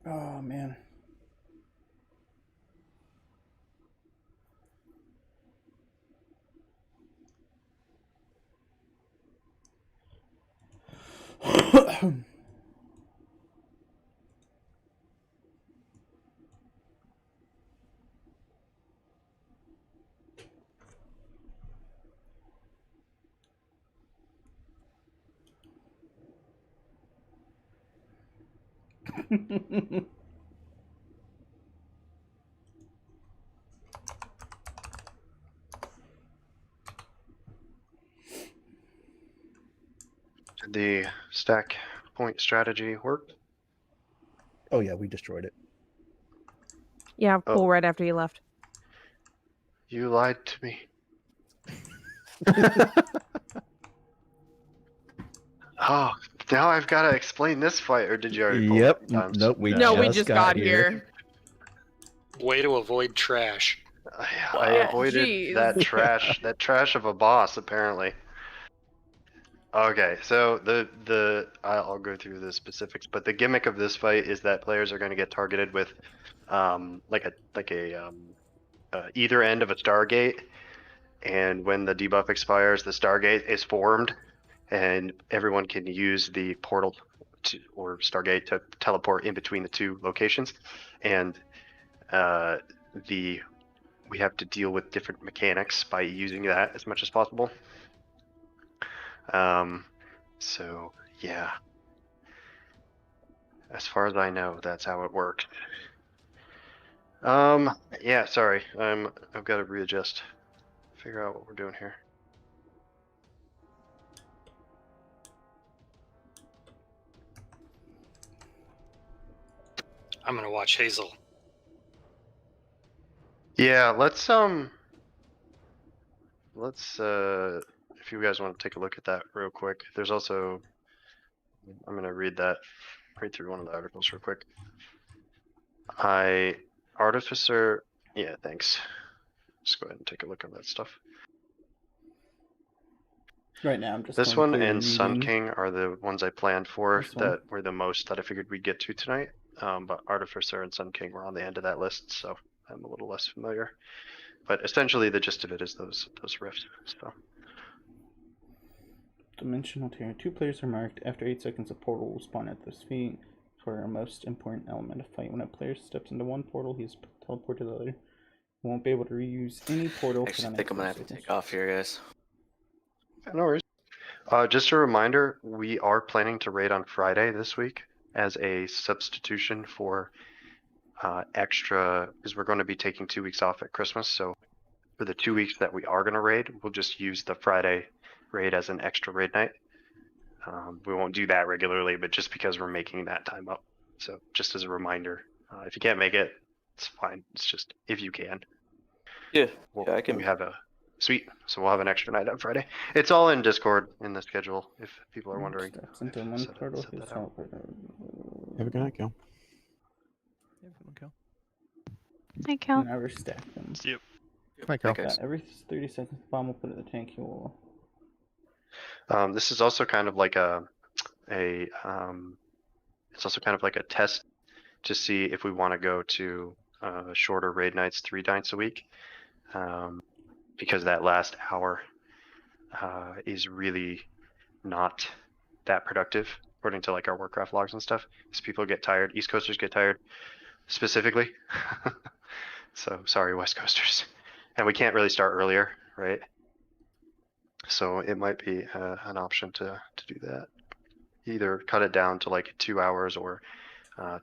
Oh man. Did the stack point strategy work? Oh yeah, we destroyed it. Yeah, cool. Right after you left. You lied to me. Oh, now I've got to explain this fight, or did you already pull Yep. it times? Nope. We just got here. Way to avoid trash. I avoided that trash of a boss, apparently. Okay, so I'll go through the specifics, but the gimmick of this fight is that players are going to get targeted with, either end of a Stargate, and when the debuff expires, the Stargate is formed, and everyone can use the portal or Stargate to teleport in between the two locations, and we have to deal with different mechanics by using that as much as possible. So yeah, as far as I know, that's how it works. Yeah, sorry, I've got to readjust, figure out what we're doing here. I'm gonna watch Hazel. Yeah, let's if you guys want to take a look at that real quick. There's also, I'm gonna read through one of the articles real quick. Artificer, yeah, thanks. Just go ahead and take a look at that stuff. Right now, I'm just. This going one through and Sun reading. King are the ones I planned for This one. that were the most that I figured we'd get to tonight. But Artificer and Sun King were on the end of that list, so I'm a little less familiar. But essentially, the gist of it is those rifts. So. Dimensional tear. 2 players are marked. After 8 seconds, a portal will spawn at their feet. For our most important element of fight, when a player steps into one portal, he's teleported to the other. He won't be able to reuse any portal. I think I'm gonna have to take off here, guys. No worries. Just a reminder, we are planning to raid on Friday this week as a substitution for extra, because we're going to be taking 2 weeks off at Christmas. So for the 2 weeks that we are going to raid, we'll just use the Friday raid as an extra raid night. We won't do that regularly, but just because we're making that time up. So just as a reminder, if you can't make it, it's fine. It's just if you can. Yeah, I can. We have a sweet, so we'll have an extra night on Friday. It's all in Discord in the schedule if people are wondering. Steps into one portal, he's teleported. Have a good night, Cal. Hi, Cal. Never stack them. Yep. Hi, Cal. Every 30 seconds, the bomb will put in the tank. You will. This is also kind of like it's also kind of like a test to see if we want to go to shorter raid nights, 3 nights a week, because that last hour is really not that productive, according to like our Warcraft logs and stuff, is people get tired. East Coasters get tired, specifically. So sorry, West Coasters. And we can't really start earlier, right? So it might be an option to do that. Either cut it down to like 2 hours or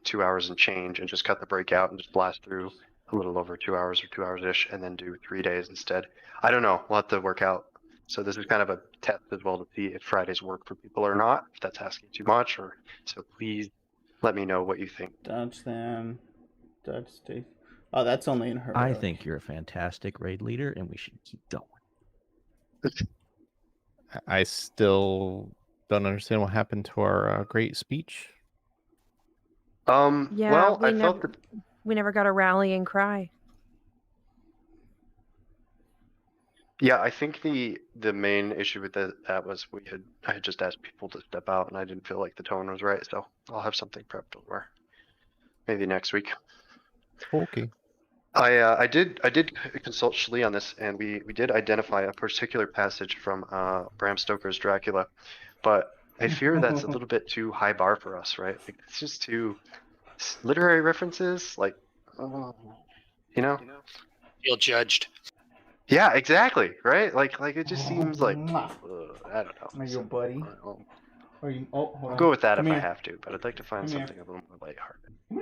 2 hours and change, and just cut the break out and just blast through a little over 2 hours or 2 hours ish, and then do 3 days instead. I don't know. We'll have to work out. So this is kind of a test as well to see if Fridays work for people or not. If that's asking too much, or so please let me know what you think. Dodge them. Dodge stay. Oh, that's only in her. I think you're a fantastic raid leader, and we should keep going. I still don't understand what happened to our great speech. Yeah, well, we I never, felt that we never got a rallying cry. yeah, I think the main issue with that was I had just asked people to step out, and I didn't feel like the tone was right. So I'll have something prepped over maybe next week. Okay. I did consult Shlee on this, and we did identify a particular passage from Bram Stoker's Dracula, but I fear that's a little bit too high bar for us, right? Like, it's just too literary references, like, you know? Feel judged. Yeah, exactly, right? Like it just seems like I don't know. Are you a buddy? Are you? Oh, hold I'll on. go with that Come if I here. have to, but I'd like to find Come here. something a little more lighthearted. Come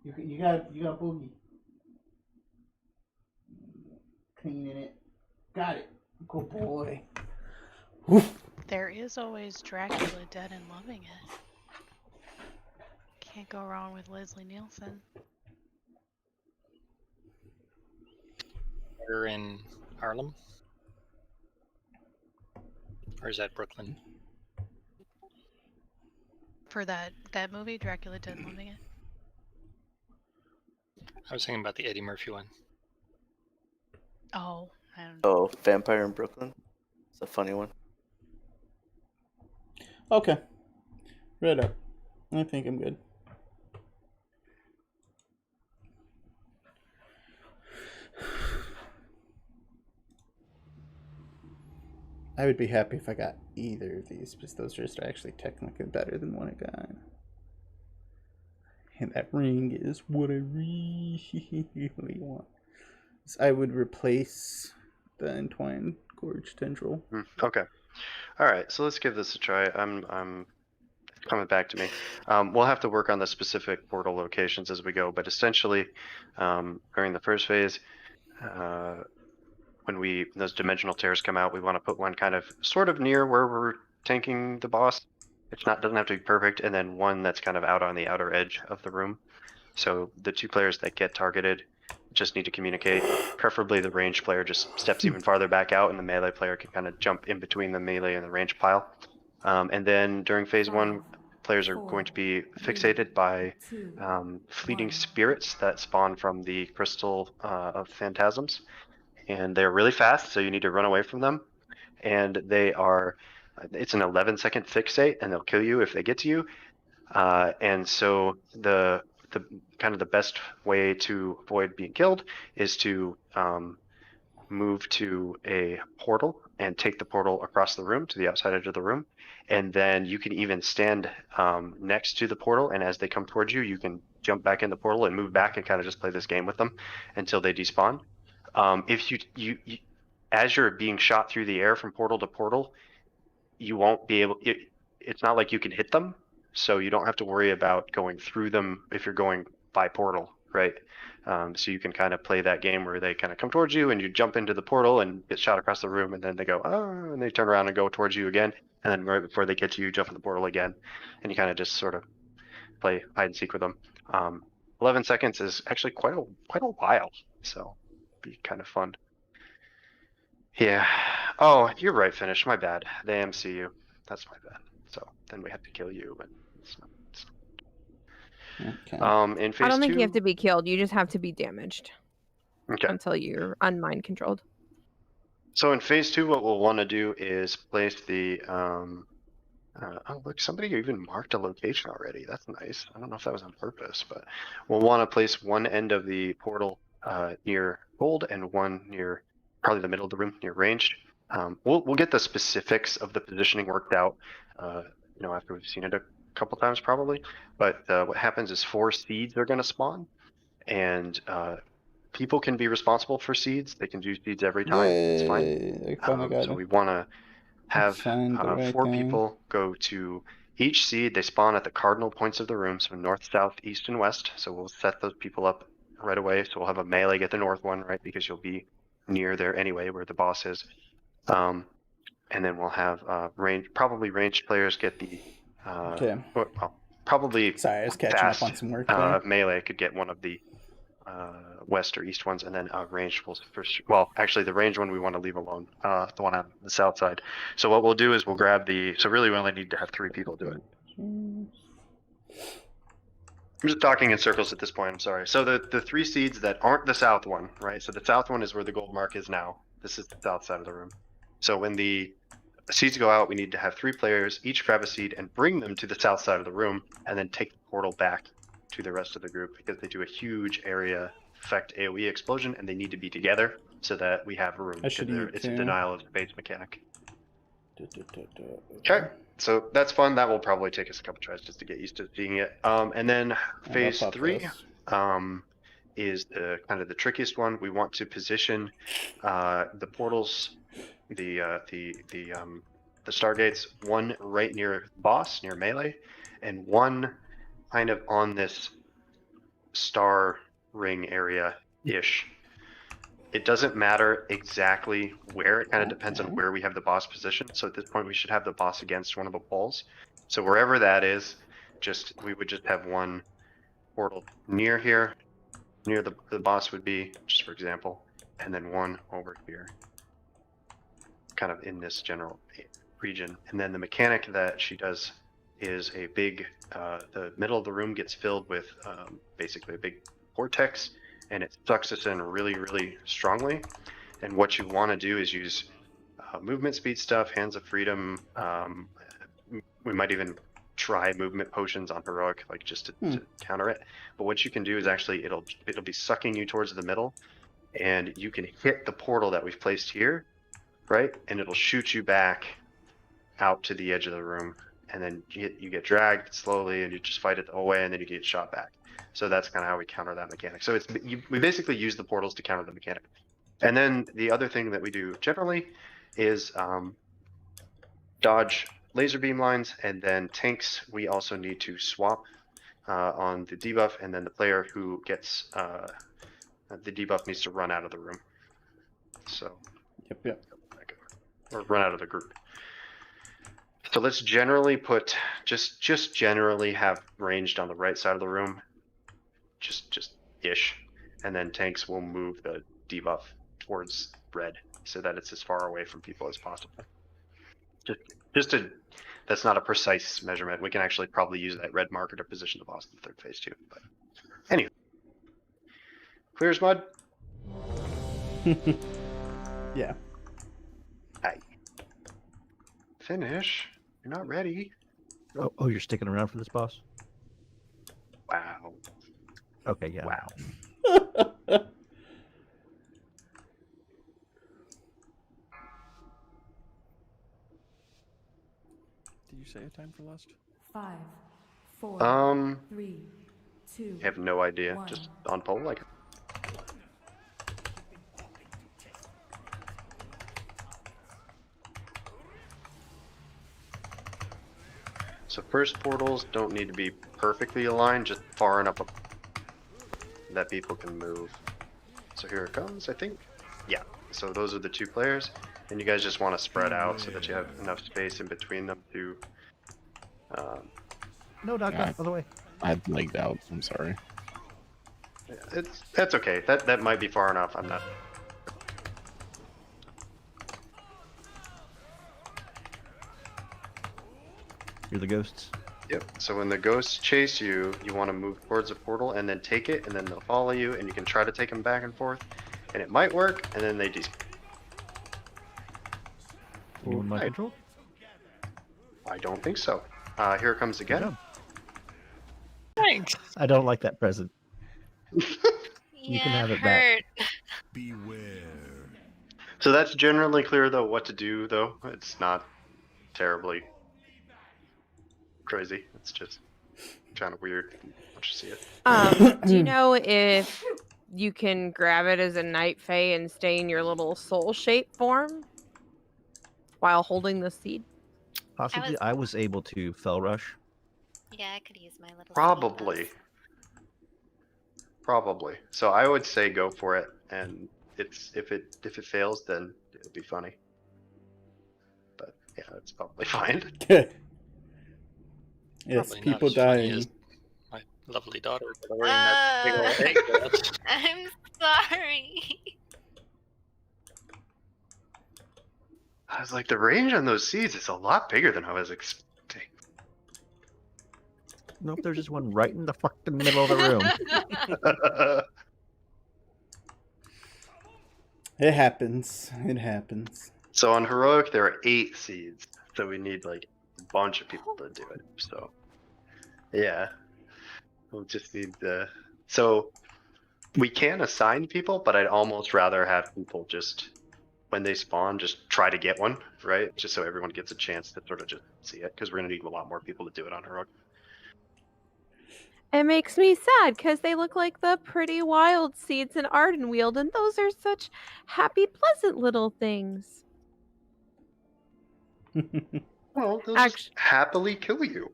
here. You got Boogie. Cleaning it. Got it. Good boy. There is always Dracula dead and loving it. Can't go wrong with Leslie Nielsen. We're in Harlem? Or is that Brooklyn? For that movie, Dracula Dead and Loving It. I was thinking about the Eddie Murphy one. Oh, I don't know. Oh, Vampire in Brooklyn. It's a funny one. Okay. Read up. I think I'm good. I would be happy if I got either of these, because those just are actually technically better than what I got. And that ring is what I really want. So I would replace the entwined gorge tendril. Okay. All right. So let's give this a try. I'm coming back to me. We'll have to work on the specific portal locations as we go, but essentially, during the first phase, when those dimensional tears come out, we want to put one kind of sort of near where we're tanking the boss. Doesn't have to be perfect, and then one that's kind of out on the outer edge of the room. So the two players that get targeted just need to communicate. Preferably the ranged player just steps even farther back out, and the melee player can kind of jump in between the melee and the range pile. And then during phase one, players are going to be fixated by fleeting spirits that spawn from the crystal of phantasms. And they're really fast, so you need to run away from them. And it's an 11-second fixate, and they'll kill you if they get to you. And so the kind of the best way to avoid being killed is to move to a portal and take the portal across the room to the outside edge of the room. And then you can even stand next to the portal, and as they come towards you, you can jump back in the portal and move back and kind of just play this game with them until they despawn. If you as you're being shot through the air from portal to portal, you won't be able. It's not like you can hit them, so you don't have to worry about going through them if you're going by portal, right? So you can kind of play that game where they kind of come towards you and you jump into the portal and get shot across the room, and then they go, oh, and they turn around and go towards you again, and then right before they get to you, jump in the portal again, and you kind of just sort of play hide and seek with them. 11 seconds is actually quite a while, so be kind of fun. Yeah. Oh, you're right, Finish. My bad. They MC you. That's my bad. So then we have to kill you. But okay. In phase I don't think 2, you have to be killed. You just have to be damaged. Okay. Until you're unmind controlled. So in phase 2, what we'll want to do is place the. Oh, look, somebody even marked a location already. That's nice. I don't know if that was on purpose, but we'll want to place one end of the portal near gold and one near probably the middle of the room near ranged. We'll get the specifics of the positioning worked out, after we've seen it a couple times probably. But what happens is 4 seeds are going to spawn, and people can be responsible for seeds. They can do seeds every time. It's fine. Yay! I finally got So it. we want to have Find the right 4 thing. people go to each seed. They spawn at the cardinal points of the room, so north, south, east, and west. So we'll set those people up right away. So we'll have a melee get the north one, right? Because you'll be near there anyway, where the boss is. And then we'll have probably ranged players get the Okay. well, probably Sorry, I was catching fast up on some work there. melee could get one of the west or east ones, and then ranged will well, actually the ranged one we want to leave alone, the one on the south side. So what we'll do is we'll grab so really we only need to have 3 people do it. I'm just talking in circles at this point, I'm sorry. So the 3 seeds that aren't the south one, right? So the south one is where the gold mark is now. This is the south side of the room. So when the seeds go out, we need to have 3 players each grab a seed and bring them to the south side of the room, and then take the portal back to the rest of the group, because they do a huge area effect AoE explosion, and they need to be together so that we have room. It's a denial of space mechanic. Okay, so that's fun. That will probably take us a couple tries just to get used to seeing it. And then phase 3 is the kind of the trickiest one. We want to position the portals, the stargates, one right near boss, near melee, and one kind of on this star ring area-ish. It doesn't matter exactly where. It kind of depends on where we have the boss position. So at this point, we should have the boss against one of the walls. So wherever that is, we would just have one portal near here, near the boss would be, just for example, and then one over here, kind of in this general region. And then the mechanic that she does is a big, the middle of the room gets filled with basically a big vortex, and it sucks us in really, really strongly. And what you want to do is use movement speed stuff, Hands of Freedom. We might even try movement potions on heroic, like just to counter it. But what you can do is actually it'll be sucking you towards the middle, and you can hit the portal that we've placed here, right? And it'll shoot you back out to the edge of the room, and then you get dragged slowly, and you just fight it the whole way, and then you get shot back. So that's kind of how we counter that mechanic. So we basically use the portals to counter the mechanic. And then the other thing that we do generally is dodge laser beam lines, and then tanks we also need to swap on the debuff, and then the player who gets the debuff needs to run out of the room. So Yep. Or run out of the group. So let's generally put just generally have ranged on the right side of the room, just ish, and then tanks will move the debuff towards red so that it's as far away from people as possible. That's not a precise measurement. We can actually probably use that red marker to position the boss in the 3rd phase too. But anyway, clear as mud. Yeah. Hi. Finish. You're not ready. Oh, you're sticking around for this boss? Wow. Okay, yeah. Wow. Did you say a time for last? 5, 4, 3, 2. I have no idea. 1. Just on poll, like. So first portals don't need to be perfectly aligned, just far enough that people can move. So here it comes, I think. Yeah, so those are the 2 players, and you guys just want to spread out so that you have enough space in between them to... No, not that, by the way. I lagged out, I'm sorry. That's okay, that might be far enough, I'm not... You're the ghosts? Yep, so when the ghosts chase you, you want to move towards a portal and then take it, and then they'll follow you, and you can try to take them back and forth, and it might work, and then they Anyone mind control? I don't think so. Here it comes again. Thanks. I don't like that present. You can have it back. Beware. So that's generally clear, though, what to do, though. It's not terribly crazy. It's just kind of weird once you see it. Do you know if you can grab it as a Night Fae and stay in your little soul shape form while holding the seed? Possibly, I was able to fell rush. Yeah, I could use my little. Probably. Probably. So I would say go for it, and if it fails, then it'll be funny. But yeah, it's probably fine. Yes, Probably people not as funny dying. as my lovely daughter. I'm sorry. I was like, the range on those seeds is a lot bigger than I was expecting. Nope, there's just one right in the fucking middle of the room. It happens. It happens. So on heroic, there are 8 seeds, so we need like a bunch of people to do it. So yeah, we'll just need the. So we can assign people, but I'd almost rather have people just when they spawn, just try to get one, right? Just so everyone gets a chance to sort of just see it, because we're gonna need a lot more people to do it on heroic. It makes me sad because they look like the pretty wild seeds in Ardenweald, and those are such happy, pleasant little things. Well, they'll just happily kill you.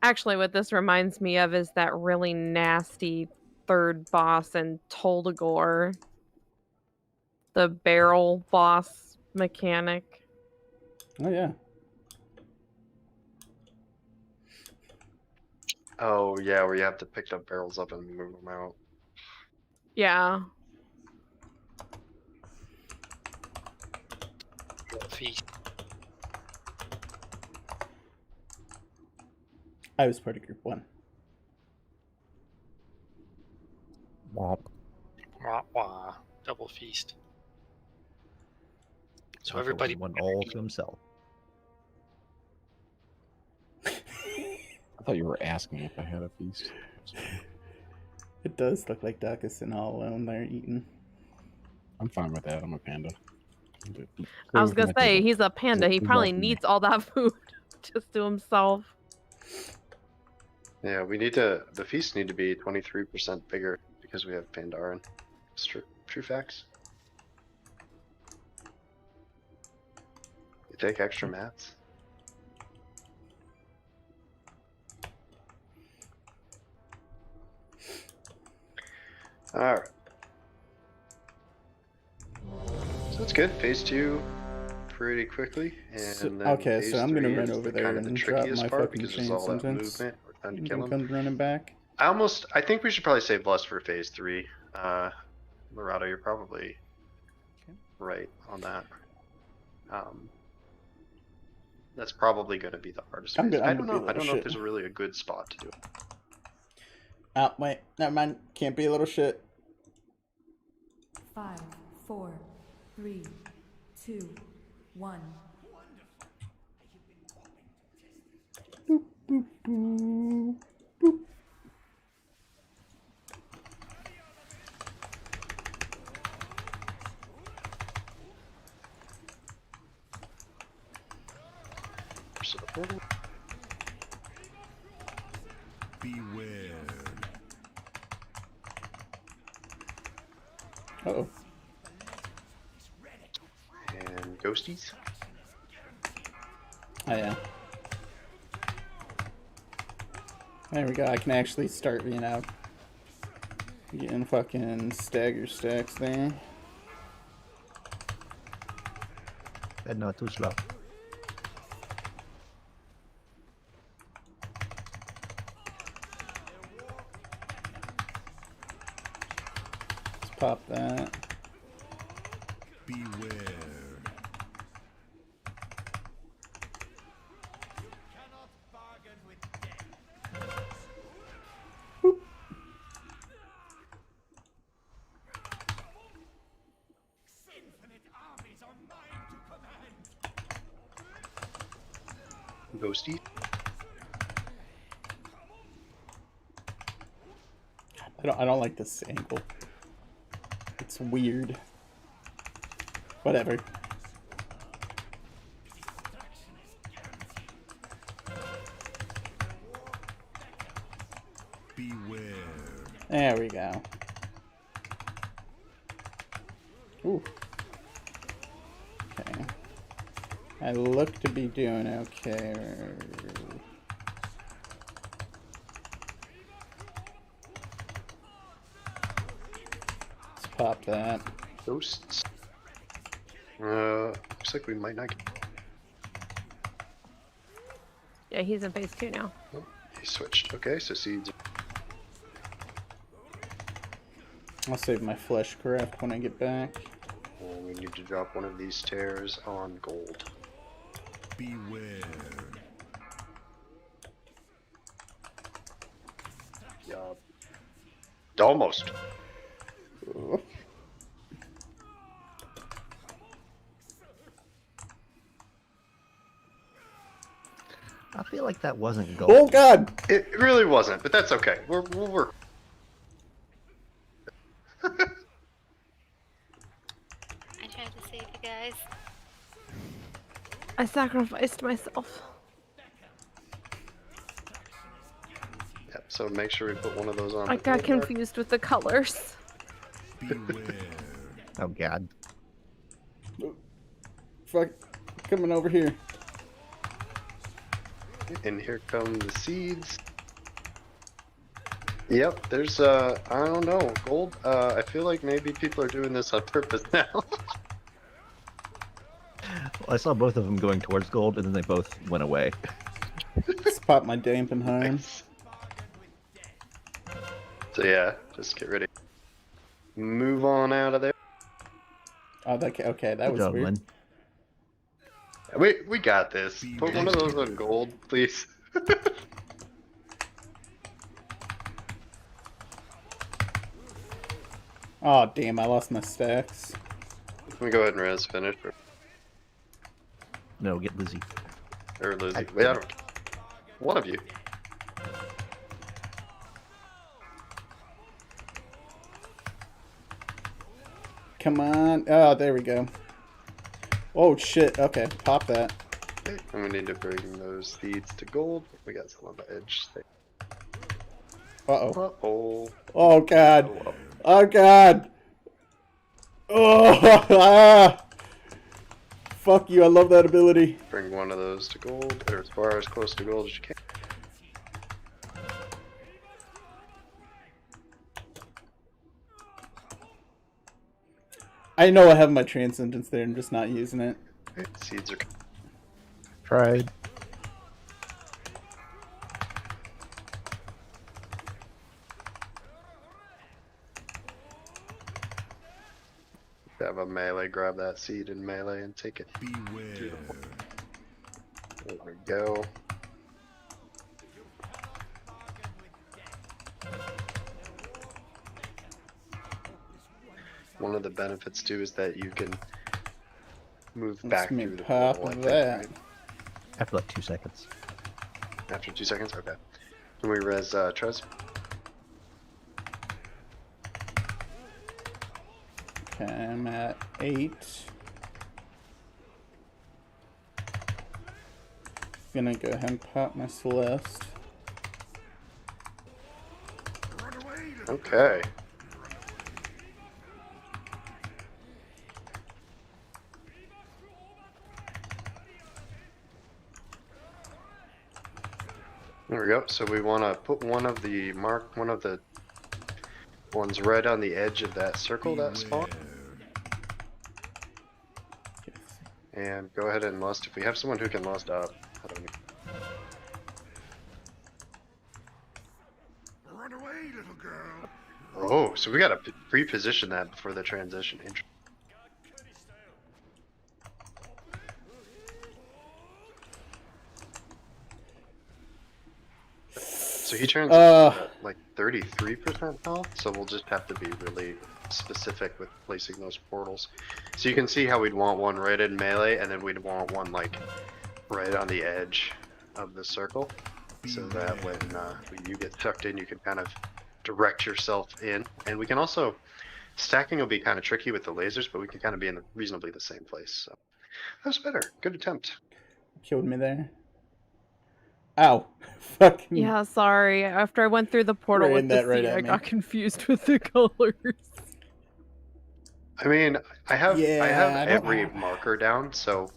Actually, what this reminds me of is that really nasty third boss in Toldagor. The barrel boss mechanic. Oh, yeah. Oh yeah, where you have to pick up barrels up and move them out. Yeah. Feast. I was part of group 1. Womp. Wah wah. Double feast. So everybody went all to himself. I thought you were asking if I had a feast. It does look like Duck is sitting all alone there eating. I'm fine with that. I'm a panda. I was gonna say, he's a panda. He probably needs all that food just to himself. Yeah, we need to. The feasts need to be 23% bigger because we have Pandaren. It's true facts. You take extra mats. Alright. So it's good. Phase 2 pretty quickly. And So, then okay, phase so I'm gonna 3 run is over the there kind of the and drop trickiest my part fucking because chain there's all that sentence. movement or time to I'm kill gonna them. come running back. I think we should probably save Lust for phase 3. Murado, you're probably right on that. That's probably going to be the hardest phase. I don't know. I don't know if there's really a good spot to do it. Oh, wait. Never mind. Can't be a little shit. 5, 4, 3, 2, 1. Boop, boop, boop. Boop. So the portal. Beware. Uh-oh. And ghosties. Oh, yeah. There we go. I can actually start, getting fucking stagger stacks there. And not too slow. Let's pop that. Beware. Ghosty. I don't like this angle. It's weird. Whatever. Beware. There we go. Ooh. Okay. I look to be doing okay. Let's pop that. Ghosts. Looks like we might not get... Yeah, he's in phase 2 now. Oh, he switched. Okay, so seeds. I'll save my flesh craft when I get back. And we need to drop one of these stairs on gold. Beware. Yup. Almost. I feel like that wasn't gold. Oh god! It really wasn't, but that's okay. We'll work. I tried to save you guys. I sacrificed myself. Yep, so make sure we put one of those on. I the got gold bar. confused with the colors. Oh god. Fuck. Coming over here. And here come the seeds. Yep, there's I don't know, gold. I feel like maybe people are doing this on purpose now. Well, I saw both of them going towards gold, and then they both went away. Let's pop my Dampenheim. Nice. So yeah, just get ready. Move on out of there. Oh, that okay. That was Good job, weird. Lynn. We got this. Put one of those on gold, please. Oh damn! I lost my stacks. Let me go ahead and res finish. No, get Lizzie. Or Lizzie. Wait, I don't. One of you. Come on. Oh, there we go. Oh shit. Okay, pop that. Okay, and we need to bring those seeds to gold. We got some on the edge. Uh-oh. Uh-oh. Oh god. Oh god. Oh, ah. Fuck you, I love that ability. Bring one of those to gold, or as far as close to gold as you can. I know I have my transcendence there, I'm just not using it. Okay, seeds are... Tried. Have a melee, grab that seed in melee and take it. Beware. There we go. One of the benefits too is that you can move back me through the pop portal, I think, that. right? After like 2 seconds. After 2 seconds? Okay. Can we res Trez? Okay, I'm at 8. Gonna go ahead and pop my Celeste. Okay. There we go. So we want to put one of the ones right on the edge of that circle, that spawn. And go ahead and lust. If we have someone who can lust up, I don't know. Run away, little girl. Oh, so we gotta pre-position that before the transition. So he turns at like 33% health, so we'll just have to be really specific with placing those portals. So you can see how we'd want one right in melee, and then we'd want one like right on the edge of the circle, so that when you get sucked in, you can kind of direct yourself in. And we can also Stacking will be kind of tricky with the lasers, but we can kind of be in reasonably the same place. So that was better. Good attempt. Killed me there. Ow. Fucking. Yeah, sorry. After I went through the portal with the right seed, at I me. got confused with the colors. I mean, I have Yeah, I don't every know. marker down, so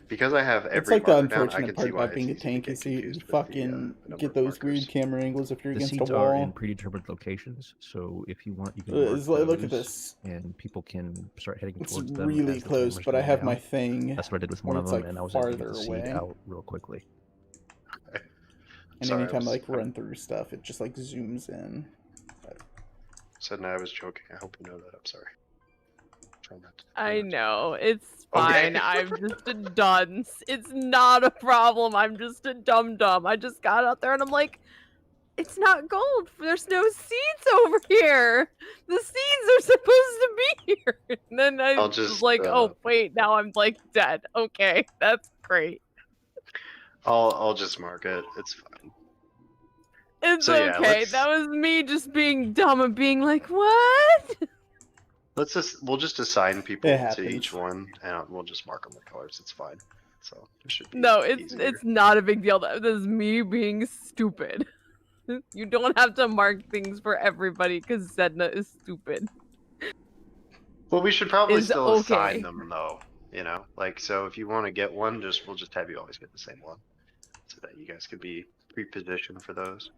because I have every It's like the marker down, I unfortunate can part see why about being a it's easy to tanky get seed. You confused with fucking the number get of those weird markers. camera angles if you're The against a seats are in wall. predetermined locations, so if you want, you can Look at this. and people can start heading It's towards them really as the close, timer's but I going have down. my thing. That's what I did with where one of it's, them, like, and I was able to get farther the seed away. out real quickly. And Sorry, anytime I was- like run through stuff, it just like zooms in. But Said no, I was joking. I hope you know that. I'm sorry. Try not to. I know. It's Okay. fine. I'm just a dunce. It's not a problem. I'm just a dum-dum. I just got out there and I'm like, it's not gold. There's no seeds over here. The seeds are supposed to be here. And then I I'll was just, like, oh, wait, now I'm like dead. Okay, that's great. I'll just mark it. It's fine. It's So, yeah, okay. let's- That was me just being dumb and being like, what? We'll just assign people It to happens. each one, and we'll just mark them with colors. It's fine. So it should be No, it's easier. not a big deal. That is me being stupid. You don't have to mark things for everybody because Sedna is stupid. Well, we should probably Is still okay. assign them though. You know, like so if you want to get one, we'll just have you always get the same one, so that you guys can be pre-positioned for those.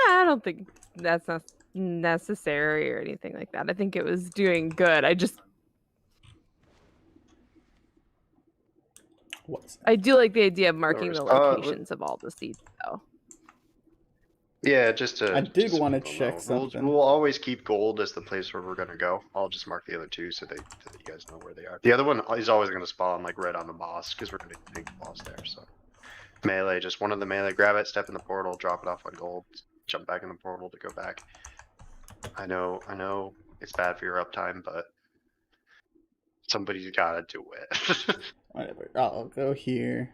No, I don't think that's not necessary or anything like that. I think it was doing good. I do like the idea of marking the locations of all the seeds, though. Yeah, just to. I did just so want to people check know. something. We'll always keep gold as the place where we're gonna go. I'll just mark the other two so that you guys know where they are. The other one is always gonna spawn like right on the boss because we're gonna take the boss there. So melee, just one of the melee, grab it, step in the portal, drop it off on gold, jump back in the portal to go back. I know it's bad for your uptime, but somebody's gotta do it. Whatever. I'll go here.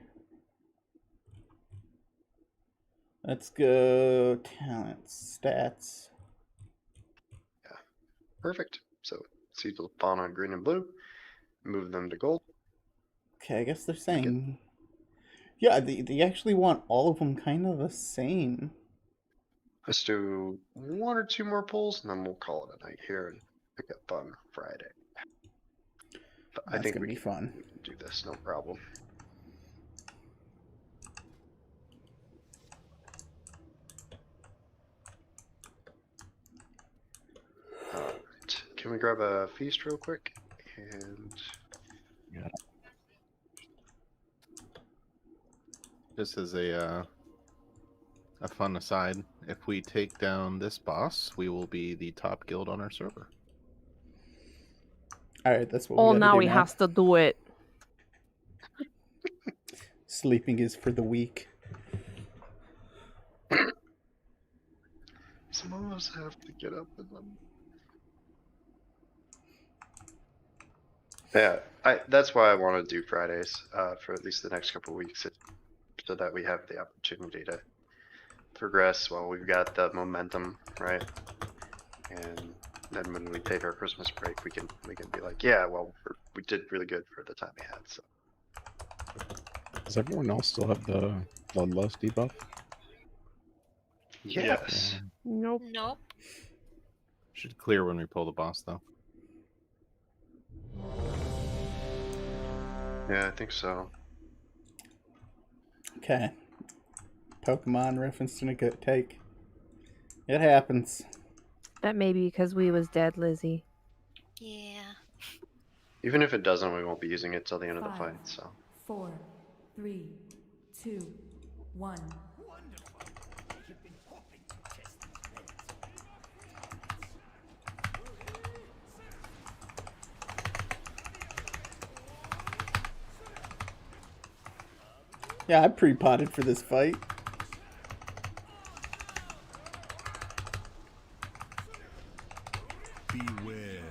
Let's go talents, stats. Yeah, perfect. So seeds will spawn on green and blue. Move them to gold. Okay, I guess they're saying. Yeah, they actually want all of them kind of the same. Let's do one or two more pulls, and then we'll call it a night here and pick up on Friday. But I That's think gonna we be fun. can do this, no problem. Alright, can we grab a feast real quick? And Yeah. Just as a fun aside, if we take down this boss, we will be the top guild on our server. Alright, that's what we Oh, gotta now do we now. have to do it. Sleeping is for the weak. some of us have to get up in them. Yeah, that's why I want to do Fridays for at least the next couple of weeks, so that we have the opportunity to progress while we've got the momentum, right? And then when we take our Christmas break, we can be like, yeah, well, we did really good for the time we had. So Does everyone else still have the bloodlust debuff? yes. Nope. Nope. Should clear when we pull the boss, though. Yeah, I think so. Okay. Pokemon reference in a good take. It happens. That may be because we was dead, Lizzie. Yeah. Even if it doesn't, we won't be using it till the end of the 5, fight. So 4, 3, 2, 1. Yeah, I pre-potted for this fight. Beware.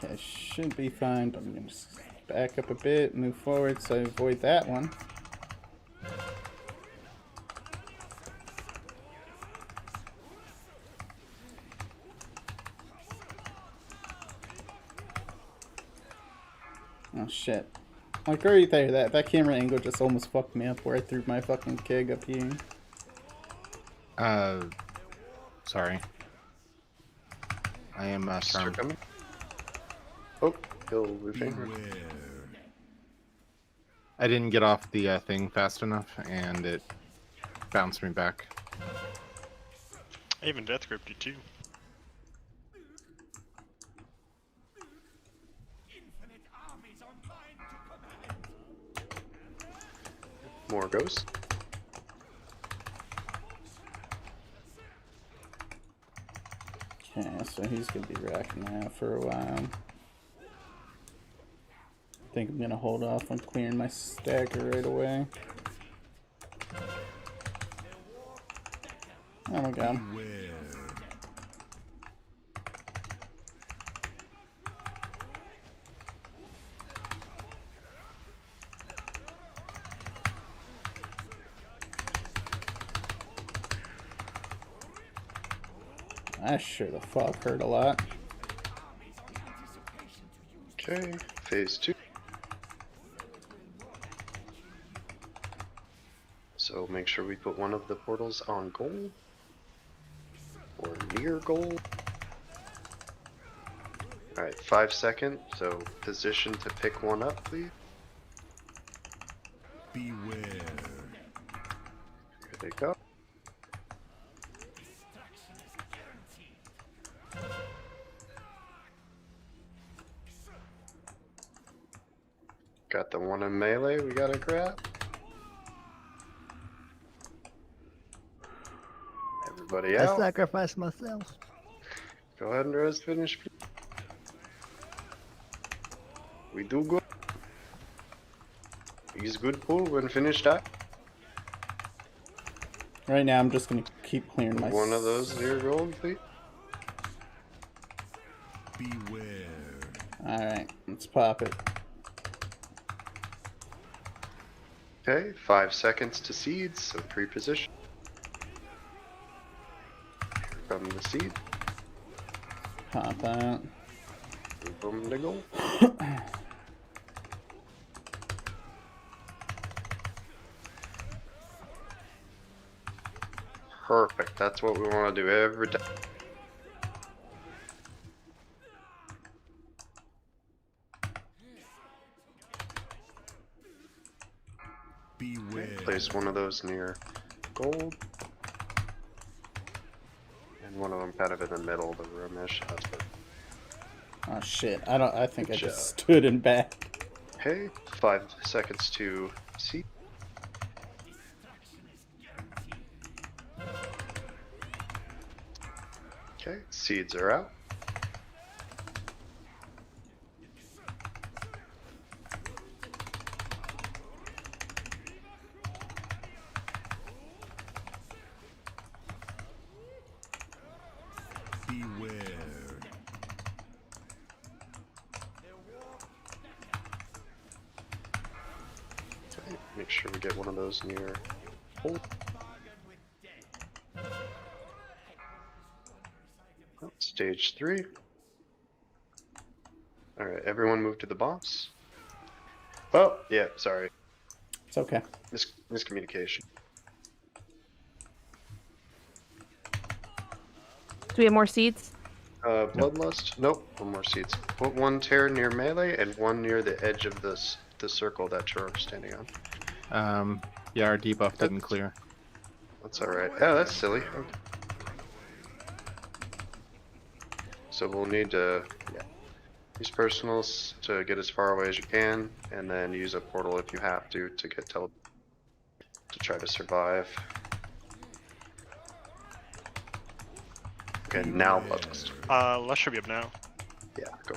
Okay, should be fine, but I'm going to back up a bit, move forward so I avoid that one. shit. Like right there, that camera angle just almost fucked me up where I threw my fucking keg up here. Sorry. I am charmed. coming. Oh, kill roofing. I didn't get off the thing fast enough, and it bounced me back. I even death gripped you too. More ghosts. Okay, so he's gonna be racking that for a while. I think I'm gonna hold off on clearing my stagger right away. Oh my god. I sure the fuck hurt a lot. Okay, phase 2. So make sure we put one of the portals on gold or near gold. Alright, 5 seconds, so position to pick one up, please. Beware. Here they go. Got the one in melee we gotta grab. Everybody I out. sacrificed myself. Go ahead and rest finish. We do good. He's good pull when finished up. Right now I'm just gonna keep clearing my... One of those near gold, please. Beware. Alright, let's pop it. Okay, 5 seconds to seeds, so pre-position. Here come the seed. Pop that. Move them to gold. Perfect, that's what we want to do every time. Beware. Place one of those near gold. And one of them kind of in the middle of the room-ish. That's good. Oh shit, I think Good I just job. stood in back. Okay, 5 seconds to seed. Okay, seeds are out. Beware. Okay, make sure we get one of those near gold. Oh, stage 3. Alright, everyone move to the boss. Oh, yeah, sorry. It's okay. Miscommunication. Do we have more seeds? Bloodlust? Nope, one more seeds. Put one tear near melee and one near the edge of the circle that you're standing on. Yeah, our debuff didn't clear. That's alright. Oh, that's silly. Okay. So we'll need to use personals to get as far away as you can, and then use a portal if you have to get to try to survive. Okay, now Bloodlust. Lush should be up now. Yeah, go.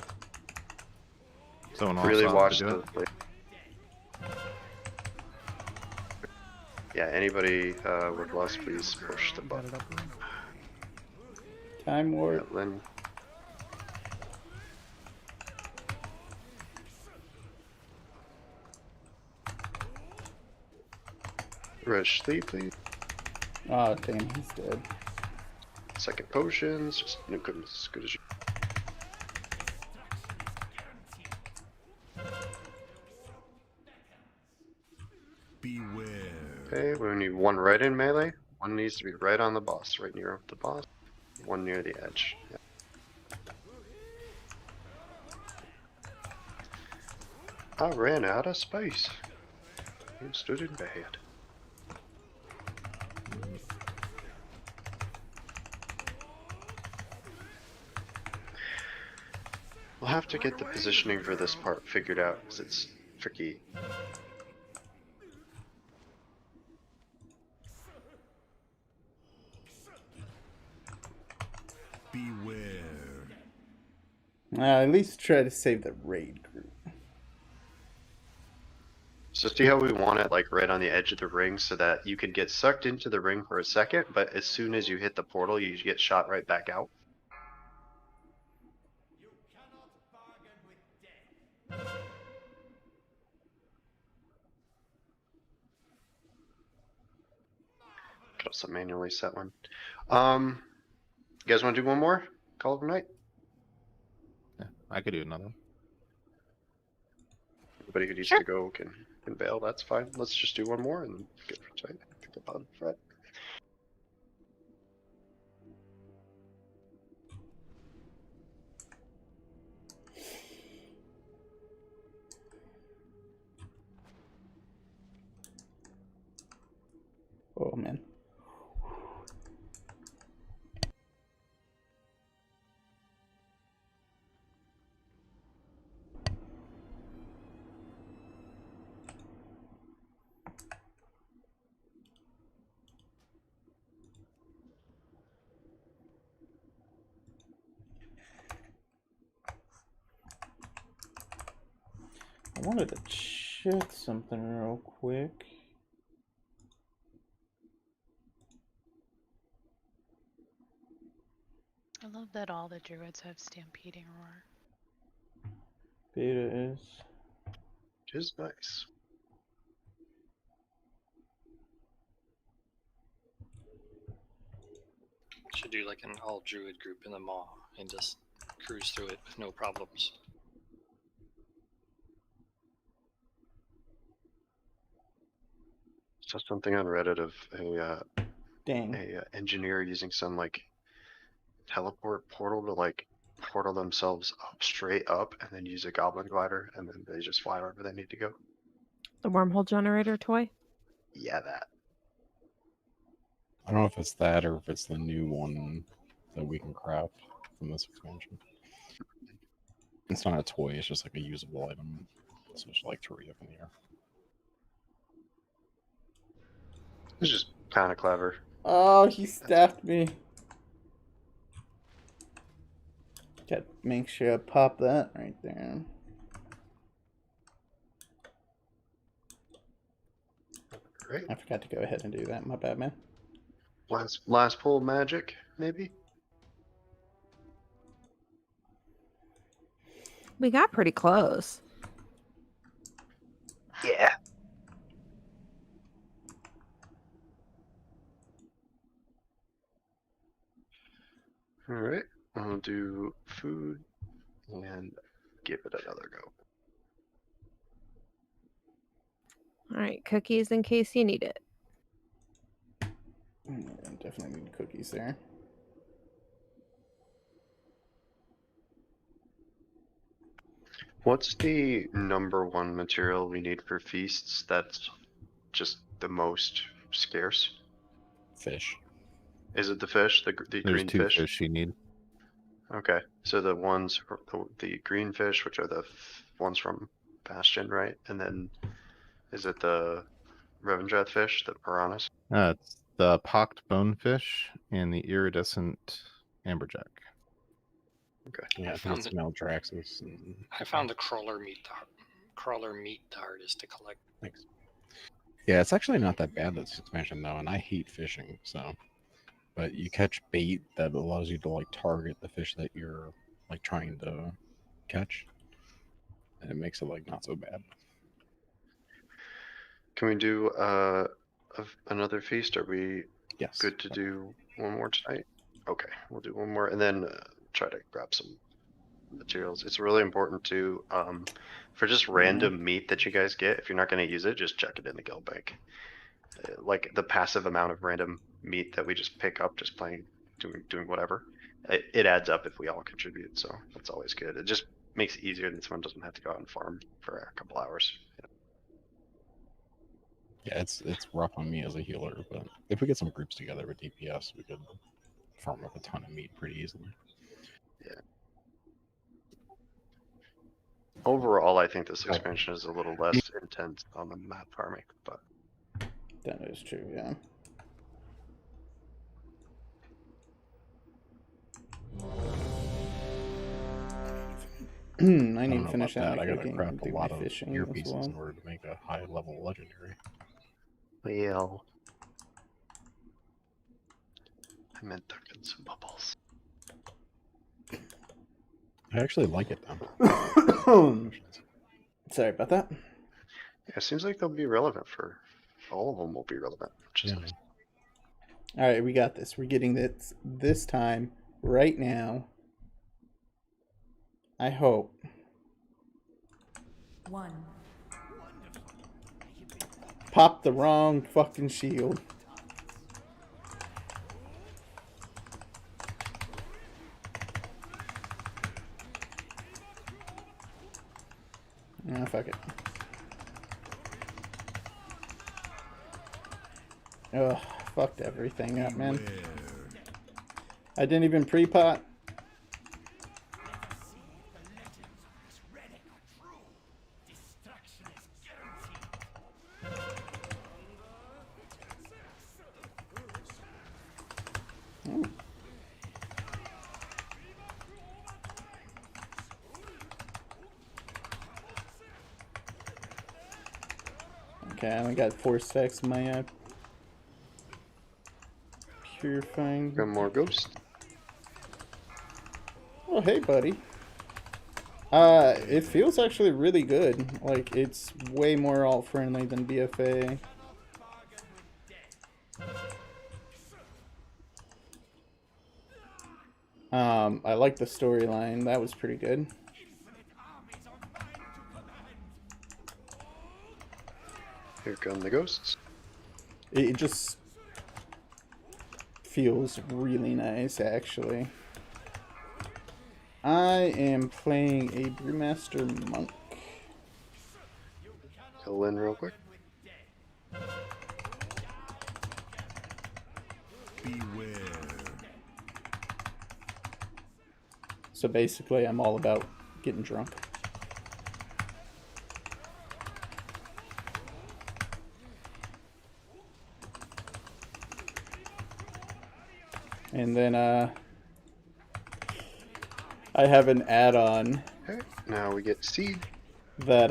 Someone Really else watch to do the it. play. Yeah, anybody with lust, please push the button. Time warp. Lynn. Rush sleep, please. Oh damn, he's dead. Second potions, just nuke him as good as you. Beware. Okay, we need one right in melee. One needs to be right on the boss, right near the boss. One near the edge. Yeah. I ran out of space. You stood in bad. We'll have to get the positioning for this part figured out because it's tricky. Beware. At least try to save the raid group. So see how we want it like right on the edge of the ring so that you can get sucked into the ring for a second, but as soon as you hit the portal, you get shot right back out. Could also manually set one. You guys want to do one more? Call it a night? Yeah, I could do another one. Everybody who needs to go can bail. That's fine. Let's just do one more and get for tight. Pick up on Fred. Oh man. I wanted to check something real quick. I love that all the druids have stampeding roar. Beta is. Which is nice. Should do like an all druid group in the maw and just cruise through it with no problems. Saw something on Reddit of Dang. a engineer using some like teleport portal to like portal themselves up straight up and then use a goblin glider and then they just fly wherever they need to go. The wormhole generator toy? Yeah, that. I don't know if it's that or if it's the new one that we can craft from this expansion. It's not a toy, it's just like a usable item. So it's like 3 up in the air. It's just kind of clever. Oh, he stabbed me. Gotta make sure I pop that right there. Great. I forgot to go ahead and do that. My bad, man. Last pull magic, maybe? We got pretty close. Yeah. All right, I'll do food and give it another go. All right, cookies in case you need it. Yeah, definitely need cookies there. What's the #1 material we need for feasts that's just the most scarce? Fish. Is it the fish, the There's green 2 fish? fish you need. Okay, so the ones, the green fish, which are the ones from Bastion, right? And then, is it the Revendreth fish, the piranhas? It's the pocked bonefish and the iridescent amberjack. Okay. Yeah, I think it's Maldraxxus. I found the crawler meat dart. Crawler meat dart is to collect. Thanks. Yeah, it's actually not that bad this expansion though, and I hate fishing, so. But you catch bait that allows you to like target the fish that you're like trying to catch, and it makes it like not so bad. Can we do another feast? Are we good to do one more tonight? Okay, we'll do one more and then try to grab some materials. It's really important to for just random meat that you guys get. If you're not going to use it, just check it in the guild bank. Like the passive amount of random meat that we just pick up, just playing, doing whatever. It adds up if we all contribute, so that's always good. It just makes it easier than someone doesn't have to go out and farm for a couple hours. Yeah, it's rough on me as a healer, but if we get some groups together with DPS, we could farm up a ton of meat pretty easily. Yeah. Overall, I think this expansion is a little less intense on the map farming, but that is true. Yeah. I need to finish that. I gotta cooking craft and a do lot my of fishing ear as pieces well. in order to make a high level legendary. well, I meant ducking some bubbles. I actually like it though. Sorry about that. Yeah, it seems like they'll be relevant for all of them. Will be relevant, which is nice. All right, we got this. We're getting this time right now. I hope. 1. Pop the wrong fucking shield. Ah, fuck it. Ugh, fucked everything up, man. I didn't even pre-pot. Okay, I only got 4 stacks of my purifying. Got more ghosts. Oh, hey, buddy. It feels actually really good. Like, it's way more alt-friendly than BFA. I like the storyline. That was pretty good. Here come the ghosts. It just feels really nice, actually. I am playing a Brewmaster Monk. Kill in real quick. Beware. So basically, I'm all about getting drunk. And then, I have an add-on. Okay, now we get seed. That,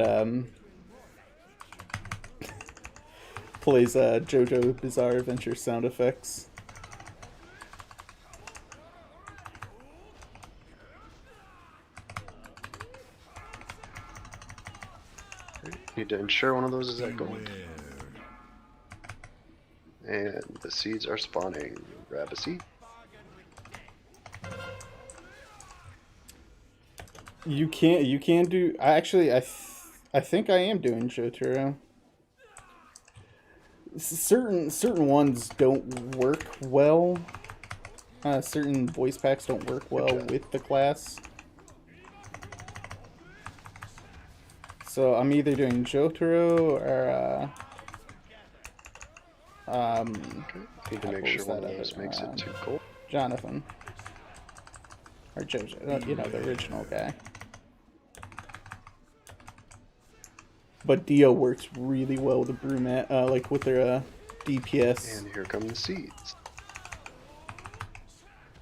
plays, JoJo Bizarre Adventure sound effects. Need to ensure one of those is at gold. And the seeds are spawning. Grab a seed. You can't do. I think I am doing Jotaro. Certain ones don't work well. Certain voice packs don't work well with the class. So I'm either doing Jotaro or Need to make sure one of those makes it to gold. Jonathan. Or Jojo, you know, the original guy. But Dio works really well with the Brewmat, like with their DPS. And here come the seeds.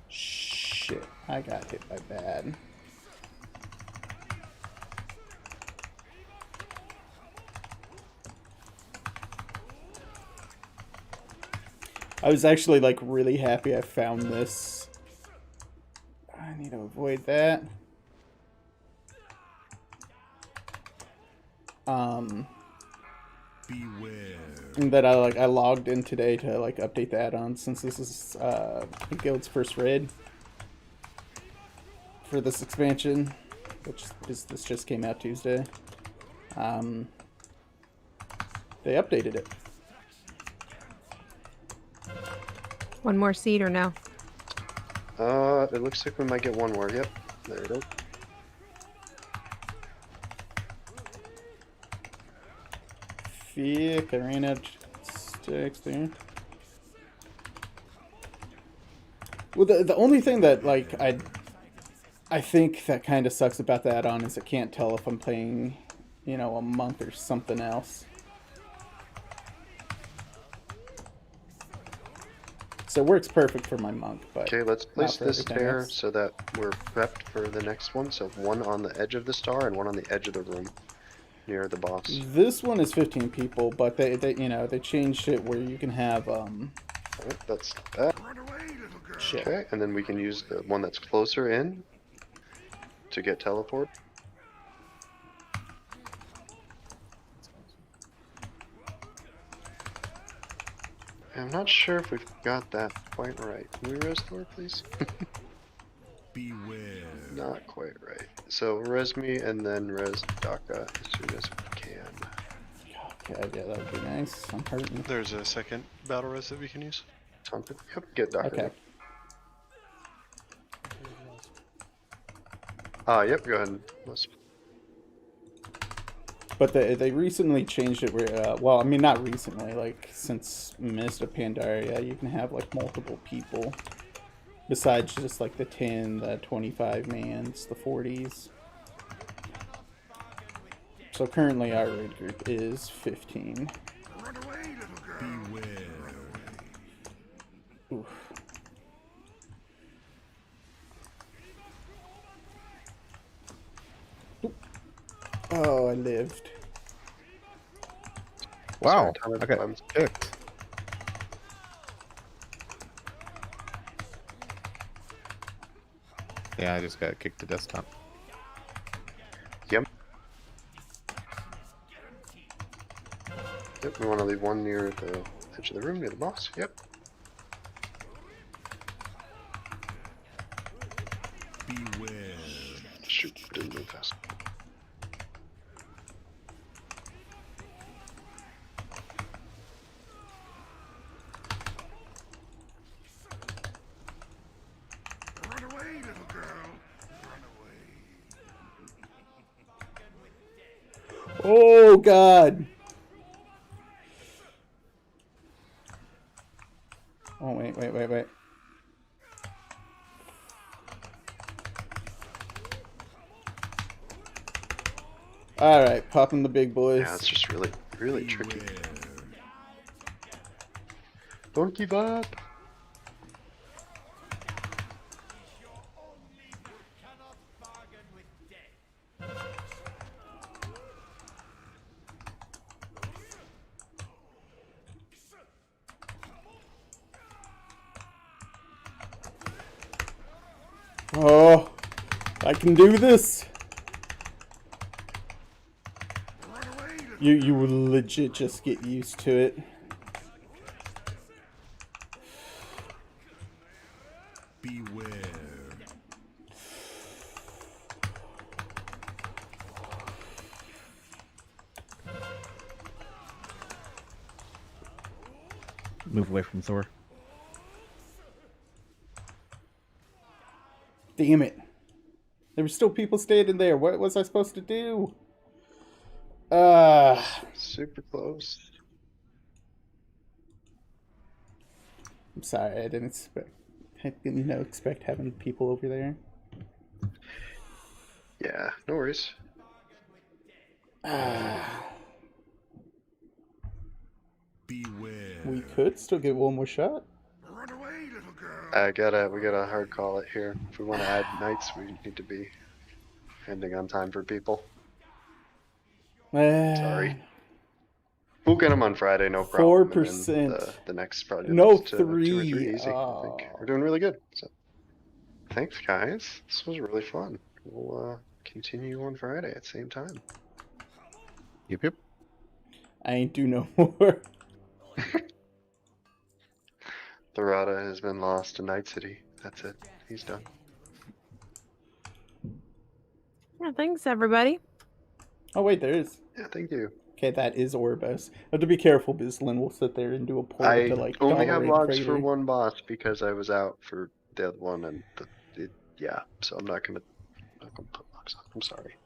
Shit, I got hit by bad. I was actually like really happy I found this. I need to avoid that. Beware. That I logged in today to like update the add-ons since this is the guild's first raid for this expansion. which this just came out Tuesday. They updated it. One more seed or no? It looks like we might get one more. Yep, there we go. Fuck, I ran out of sticks there. Well, the only thing that, like, I think that kind of sucks about the add-on is I can't tell if I'm playing, you know, a monk or something else. So it works perfect for my monk, but Okay, let's place for this everything stair else. so that we're prepped for the next one. So one on the edge of the star and one on the edge of the room near the boss. This one is 15 people, but they you know, they changed it where you can have Alright, that's that. shit. Okay, and then we can use the one that's closer in to get teleport. I'm not sure if we've got that quite right. Can we res Thor, please? Beware. Not quite right. So res me and then res Daka as soon as we can. Okay, yeah, that would be nice. I'm hurting. There's a second battle res that we can use. Something. Yep, get Daka. Okay. Yep, go ahead. But they recently changed it where, well, I mean, not recently, like, since Mist of Pandaria, you can have, like, multiple people. Besides just, like, the 10, the 25 mans, the 40s. So currently our raid group is 15. Beware. Oof. Oh, I lived. Wow, Sorry, I got kicked. Yeah, I just got kicked to desktop. Yep. Yep, we want to leave one near the edge of the room, near the boss. Yep. Beware. Shoot, didn't move fast. Run away, little girl. Run away. Oh, God. Oh, wait. Alright, popping the big boys. Yeah, it's just really, really tricky. Don't give up. Oh, I can do this. You will legit just get used to it. Beware. Move away from Thor. Damn it. There were still people standing there. What was I supposed to do? Super close. I'm sorry, I didn't expect having people over there. Yeah, no worries. Beware. We could still get one more shot. Run away, little girl. We gotta hard call it here. If we want to add knights, we need to be ending on time for people. Sorry. We'll get them on Friday, no problem. 4%. The next probably No, two or 3. three easy. I think we're doing really good. So, thanks, guys. This was really fun. We'll continue on Friday at the same time. Yep. I ain't do no more. Thorada has been lost to Night City. That's it. He's done. Yeah, thanks everybody. Oh wait, there is. Yeah, thank you. Okay, that is Orbos. I have to be careful because Lynn will sit there and do a portal I to like only have Dollar logs for Crater. one boss because I was out for the other one, and yeah, so I'm not gonna put logs on. I'm sorry.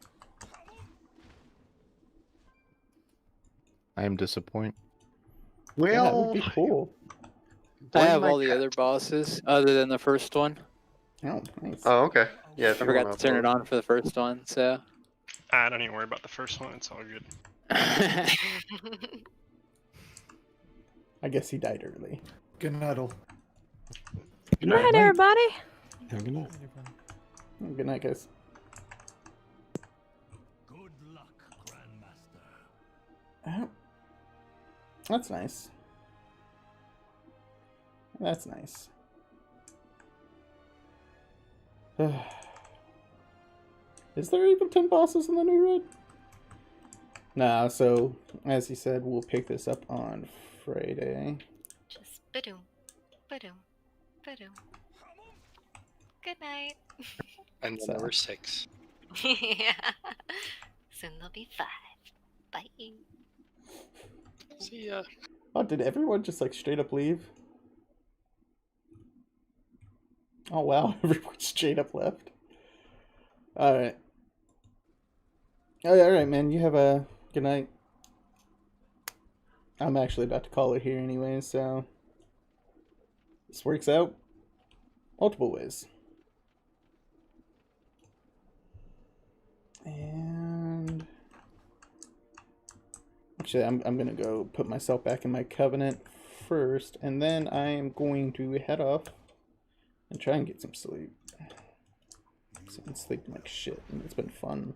I am disappointed. Yeah, that Well, would be cool. I Blame have my all the cat. other bosses other than the first one. Oh, nice. Oh, okay. Yeah, I if you forgot want to turn it on for the first one, so. I don't even worry about the first one. It's all good. I guess he died early. Good night. Good night, everybody. Have a good night. Oh, good night, guys. Good luck, Grandmaster. Oh, that's nice. That's nice. Is there even 10 bosses in the new raid? Nah, so, as he said, we'll pick this up on Friday. Just ba-doom, ba-doom, ba-doom. Good night. And then there were 6. Yeah. Soon there'll be 5. Bye. See ya. Oh, did everyone just like straight up leave? Oh wow, everyone straight up left. Alright. Oh, alright, man, you have a good night. I'm actually about to call it here anyway, so this works out multiple ways. And actually, I'm gonna go put myself back in my covenant first, and then I am going to head off and try and get some sleep. I've been sleeping like shit, and it's been fun.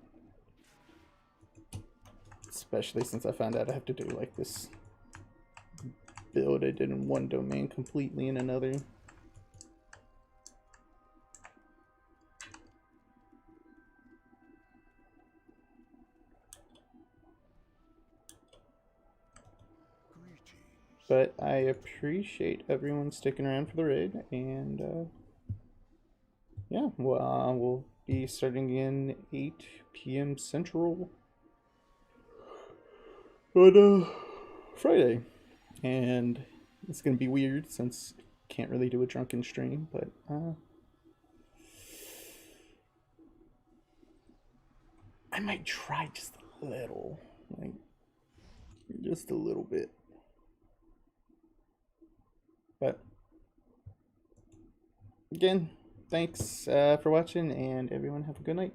Especially since I found out I have to do like this build I did in one domain completely in another. But I appreciate everyone sticking around for the raid, and yeah, well, we'll be starting in 8 p.m. Central on Friday, and it's gonna be weird since I can't really do a drunken stream, but I might try just a little, like just a little bit. But again, thanks for watching, and everyone have a good night.